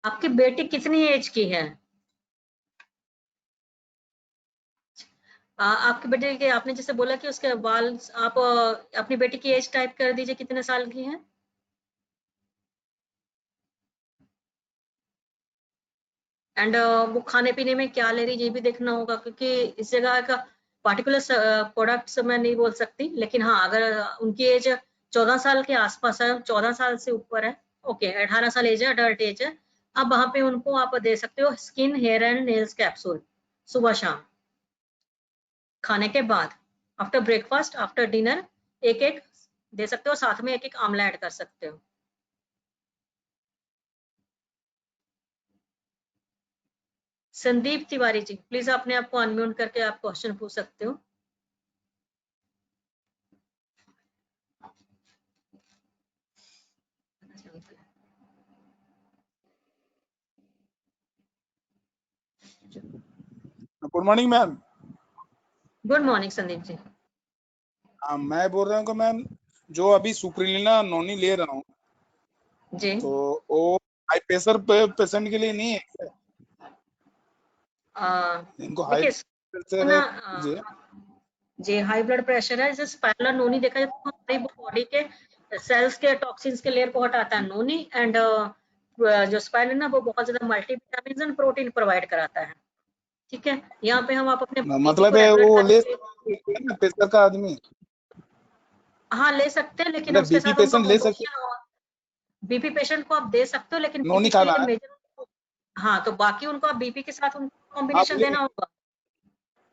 आपकी बेटी कितनी एज की है? आपकी बेटी के, आपने जैसे बोला कि उसके बाल, आप अपनी बेटी की एज टाइप कर दीजिए, कितने साल की है? एंड वो खाने पीने में क्या ले रही है ये भी देखना होगा, क्योंकि इस जगह का पार्टिकुलर प्रोडक्ट्स मैं नहीं बोल सकती, लेकिन हाँ अगर उनकी एज 14 साल के आसपास है, 14 साल से ऊपर है, ओके 18 साल एज है, अडल्ट एज है, अब वहां पे उनको आप दे सकते हो skin hair and nails capsule सुबह शाम खाने के बाद, आफ्टर ब्रेकफास्ट आफ्टर डिनर, एक एक दे सकते हो, साथ में एक एक आंवला ऐड कर सकते हो। संदीप तिवारी जी, प्लीज अपने आप को अनम्यूट करके आप क्वेश्चन पूछ सकते हो। Good morning ma'am. Good morning Sandeep ji. मैं बोल रहा हूँ कि मैम जो अभी सुप्रीलिना नोनी ले रहा हूँ जी, तो वो हाई प्रेशर पेशेंट के लिए नहीं है? इनको हाई प्रेशर है जी। जी हाई ब्लड प्रेशर है, जैसे स्पाइरल नोनी देखा जाए तो हमारी बॉडी के सेल्स के टॉक्सिन्स के लेयर को हटाता है नोनी, एंड जो स्पाइरल है वो बहुत ज्यादा मल्टीविटामिन एंड प्रोटीन प्रोवाइड कराता है। ठीक है, यहाँ पे हम आप अपने मतलब है वो ले प्रेशर का आदमी? हाँ ले सकते हैं, लेकिन मतलब उसके बीपी साथ उनको पेशेंट ले सकते? बीपी पेशेंट को आप दे सकते हो, लेकिन नोनी बीपी के खाना लिए है? मेजर, हाँ, तो बाकी उनको आप बीपी के साथ उनको कॉम्बिनेशन देना होगा।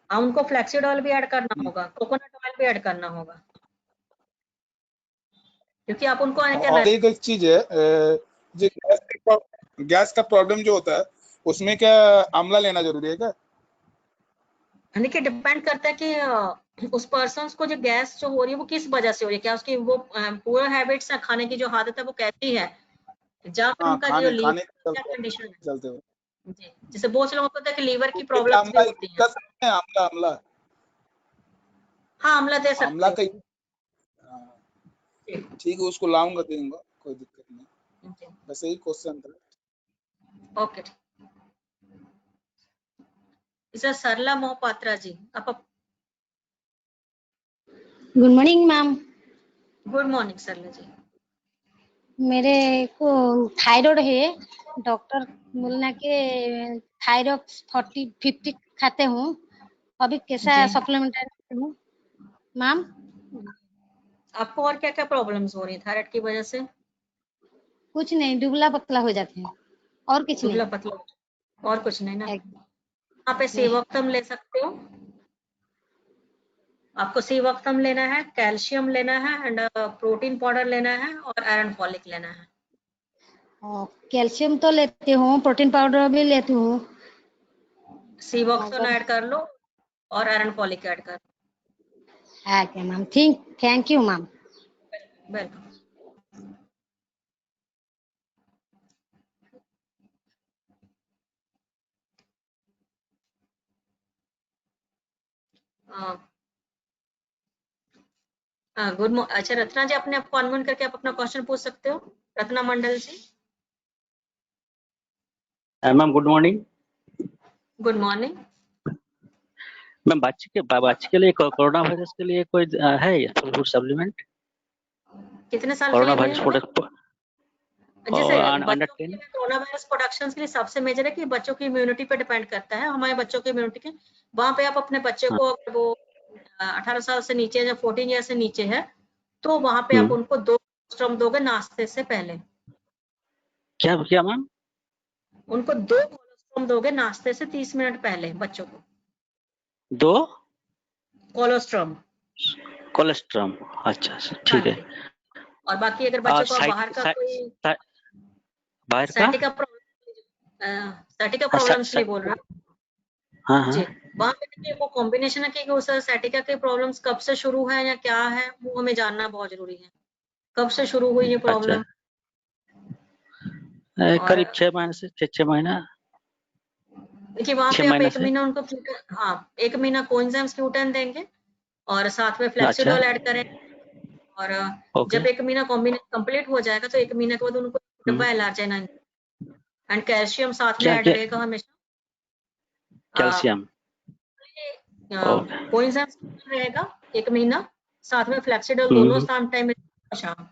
हाँ, उनको फ्लैक्सीड ऑयल भी ऐड करना होगा, कोकोनट ऑयल भी ऐड करना होगा, क्योंकि आप उनको और एक चीज है, जो गैस का प्रॉब्लम जो होता है उसमें क्या आंवला लेना जरूरी है क्या? देखिए डिपेंड करता है कि उस पर्सन को जो गैस जो हो रही है वो किस वजह से हो रही है, क्या उसकी वो पूरा हैबिट्स है, खाने की जो आदत है वो कैसी है, या फिर उनका जो लीवर क्या कंडीशन है। चलते हुए जी, जैसे बहुत से लोगों को पता है कि लीवर की प्रॉब्लम्स भी होती हैं। आंवला हाँ, आंवला दे सकते आंवला हैं। ठीक है, उसको लाऊंगा, दूंगा, कोई दिक्कत नहीं। बस यही क्वेश्चन था। ओके, सर सरला मोहपात्रा जी, आप good morning ma'am. Good morning Sarla ji. मेरे को थायराइड है, डॉक्टर बोलना के थायराइड 40-50 खाते हूँ, अभी कैसा सप्लीमेंट हूँ मैम? आपको और क्या क्या प्रॉब्लम्स हो रही है थायराइड की वजह से? कुछ नहीं, दुबला पतला हो जाते हैं और कुछ नहीं। दुबला पतला और कुछ नहीं ना? आप सेवक्तम ले सकते हो, आपको सेवक्तम लेना है, कैल्शियम लेना है एंड प्रोटीन पाउडर लेना है और आयरन फॉलिक लेना है। कैल्शियम तो लेती हूँ, प्रोटीन पाउडर भी लेती हूँ। सेवक्तम ऐड कर लो और आयरन फॉलिक ऐड कर लो। Okay ma'am, thank you ma'am. Welcome. Good morning. अच्छा रत्ना जी, अपने आप को अनम्यूट करके आप अपना क्वेश्चन पूछ सकते हो, Ratna Mandal ji. Ma'am good morning. Good morning ma'am, बच्चे के लिए कोरोना वायरस के लिए कोई है फूड सप्लीमेंट? कितने साल कोरोना के लिए वायरस प्रोडक्ट जैसे अंडर बच्चों के लिए कोरोना वायरस प्रोडक्शन के लिए सबसे मेजर है कि बच्चों की इम्यूनिटी पे डिपेंड करता है, हमारे बच्चों की इम्यूनिटी के वहां पे आप अपने बच्चे को अगर वो 18 साल से नीचे या 14 ईयर से नीचे है तो वहां पे आप उनको 2 कोलोस्ट्रम दोगे नाश्ते से पहले। क्या मैम? उनको 2 कोलोस्ट्रम दोगे नाश्ते से 30 मिनट पहले बच्चों को। 2 कोलोस्ट्रम। अच्छा ठीक है। और बाकी अगर बच्चों को बाहर का कोई बाहर का साइटिका प्रॉब्लम्स के लिए बोल रहा हूँ। हाँ जी, वहाँ पे देखिए वो कॉम्बिनेशन है कि उस साइटिका के प्रॉब्लम्स कब से शुरू है या क्या है वो हमें जानना बहुत जरूरी है, कब से शुरू हुई ये प्रॉब्लम। करीब 6 महीने से 6 महीना। देखिए वहाँ पे आप 1 महीना उनको हाँ 1 महीना कोएंजाइम्स ग्लूटेन देंगे और साथ में फ्लैक्सीडोल ऐड करें और जब 1 महीना कंप्लीट हो जाएगा तो 1 महीने के बाद उनको डब्बा एलार्जेनाइन एंड कैल्शियम साथ में ऐड रहेगा हमेशा। कैल्शियम कोएंजाइम्स रहेगा 1 महीना, साथ में फ्लैक्सीडोल दोनों टाइम शाम।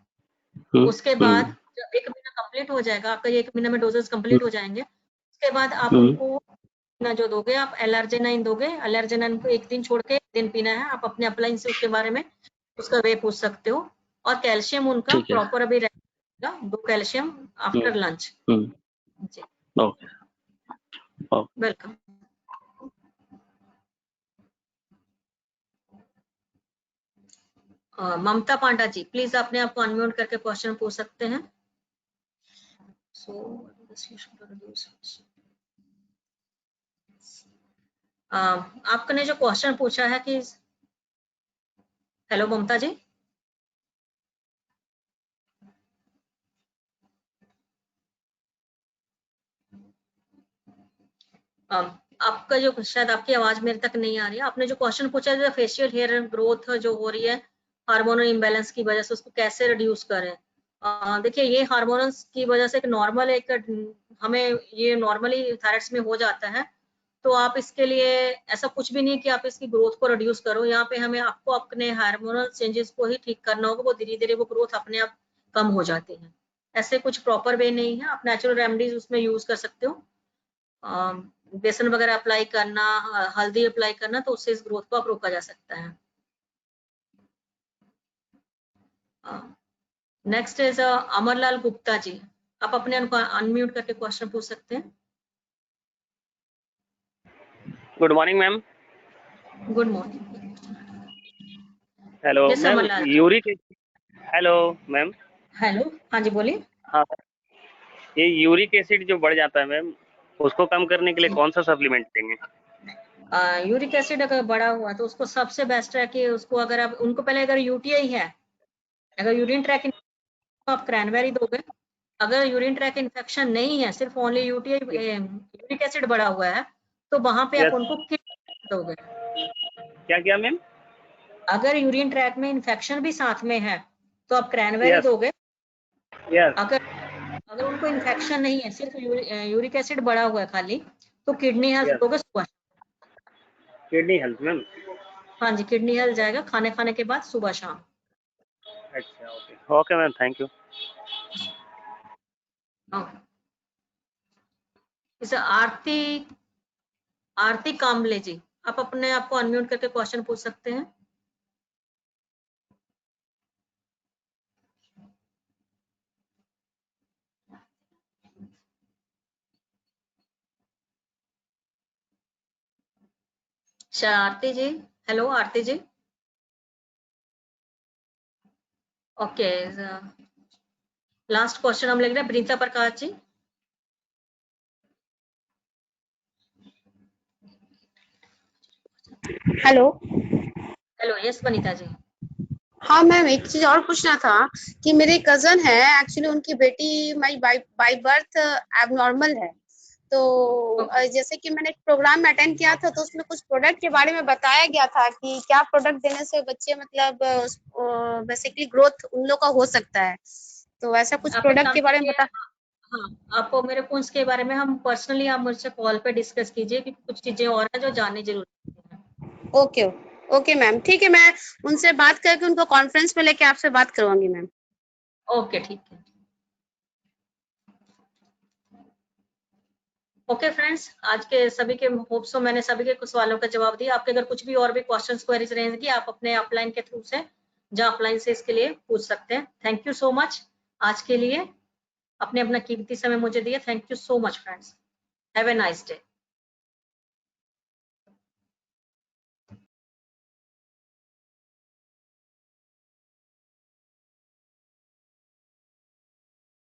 उसके बाद जब 1 महीना कंप्लीट हो जाएगा आपका, 1 महीना में डोजेस कंप्लीट हो जाएंगे, उसके बाद आप उनको ना जो दोगे आप एलर्जेनाइन दोगे। एलर्जेनाइन को 1 दिन छोड़ के 1 दिन पीना है। आप अपने अपलाइन से उसके बारे में उसका वे पूछ सकते हो। और कैल्शियम उनका प्रॉपर अभी रहेगा 2 कैल्शियम आफ्टर लंच। जी okay welcome. Mamta Panda ji, please अपने आप को अनम्यूट करके क्वेश्चन पूछ सकते हैं। आपने जो क्वेश्चन पूछा है कि हेलो ममता जी, आपका जो शायद आपकी आवाज मेरे तक नहीं आ रही है। आपने जो क्वेश्चन पूछा है फेशियल हेयर ग्रोथ जो हो रही है हार्मोनल इम्बैलेंस की वजह से, उसको कैसे रिड्यूस करें। देखिए ये हार्मोन्स की वजह से एक नॉर्मल हमें ये नॉर्मली थायराइड्स में हो जाता है, तो आप इसके लिए ऐसा कुछ भी नहीं कि आप इसकी ग्रोथ को रिड्यूस करो। यहाँ पे हमें आपको अपने हार्मोनल चेंजेस को ही ठीक करना होगा, वो धीरे धीरे वो ग्रोथ अपने आप कम हो जाती है। ऐसे कुछ प्रॉपर वे नहीं है, आप नेचुरल रेमेडीज उसमें यूज कर सकते हो। बेसन वगैरह अप्लाई करना, हल्दी अप्लाई करना, तो उससे इस ग्रोथ को आप रोका जा सकता है। नेक्स्ट इज अमरलाल गुप्ता जी, आप अपने अनम्यूट करके क्वेश्चन पूछ सकते हैं। Good morning ma'am. Good morning. Hello yes ma'am, Amarlal. Uric hello ma'am. Hello, हाँ जी बोलिए। हाँ, ये यूरिक एसिड जो बढ़ जाता है मैम, उसको कम करने के लिए कौन सा सप्लीमेंट देंगे? यूरिक एसिड अगर बढ़ा हुआ है तो उसको सबसे बेस्ट है कि उसको अगर आप उनको पहले अगर यूटीआई है, अगर यूरिन ट्रैक तो आप क्रैनबेरी दोगे। अगर यूरिन ट्रैक इन्फेक्शन नहीं है, सिर्फ ओनली यूटीआई यूरिक एसिड बढ़ा हुआ है, तो वहां पे आप Yes. उनको किड दोगे। क्या क्या मैम? अगर यूरिन ट्रैक में इन्फेक्शन भी साथ में है तो आप क्रैनबेरी Yes. दोगे। Yes. अगर उनको इन्फेक्शन नहीं है, सिर्फ यूरिक एसिड बढ़ा हुआ है खाली, तो किडनी हेल्थ Yes. दोगे सुबह। Kidney health ma'am. हाँ जी, किडनी हेल्थ जाएगा खाने के बाद सुबह शाम। अच्छा, okay okay ma'am, thank you. इसे आरती कामले जी, आप अपने आप को अनम्यूट करके क्वेश्चन पूछ सकते हैं। आरती जी, हेलो आरती जी। ओके, लास्ट क्वेश्चन हम लिख रहे हैं Preeta Prakash ji. Hello. Hello, yes Vanita ji. हाँ मैम, एक चीज और पूछना था कि मेरे कजन है, एक्चुअली उनकी बेटी बाई बर्थ एबनॉर्मल है। तो जैसे कि मैंने एक प्रोग्राम में अटेंड किया था, तो उसमें कुछ प्रोडक्ट के बारे में बताया गया था कि क्या प्रोडक्ट देने से बच्चे मतलब बेसिकली ग्रोथ उन लोग का हो सकता है। तो ऐसा कुछ आप एक प्रोडक्ट काम के बारे में कीजिए, बता। हाँ आप मेरे को इसके बारे में हम पर्सनली आप मुझसे कॉल पे डिस्कस कीजिए कि कुछ चीजें और हैं जो जाननी जरूरी है। ओके ओके मैम, ठीक है, मैं उनसे बात करके उनको कॉन्फ्रेंस में लेके आपसे बात करवाऊंगी मैम। ओके ठीक है। ओके फ्रेंड्स, आज के सभी के होप सो मैंने सभी के कुछ सवालों का जवाब दिया। आपके अगर कुछ भी और भी क्वेश्चंस क्वेरीज रहेंगी, आप अपने अपलाइन के थ्रू से या अपलाइन से इसके लिए पूछ सकते हैं। थैंक यू सो मच आज के लिए, अपने अपना कीमती समय मुझे दिया। Thank you so much friends, have a nice day.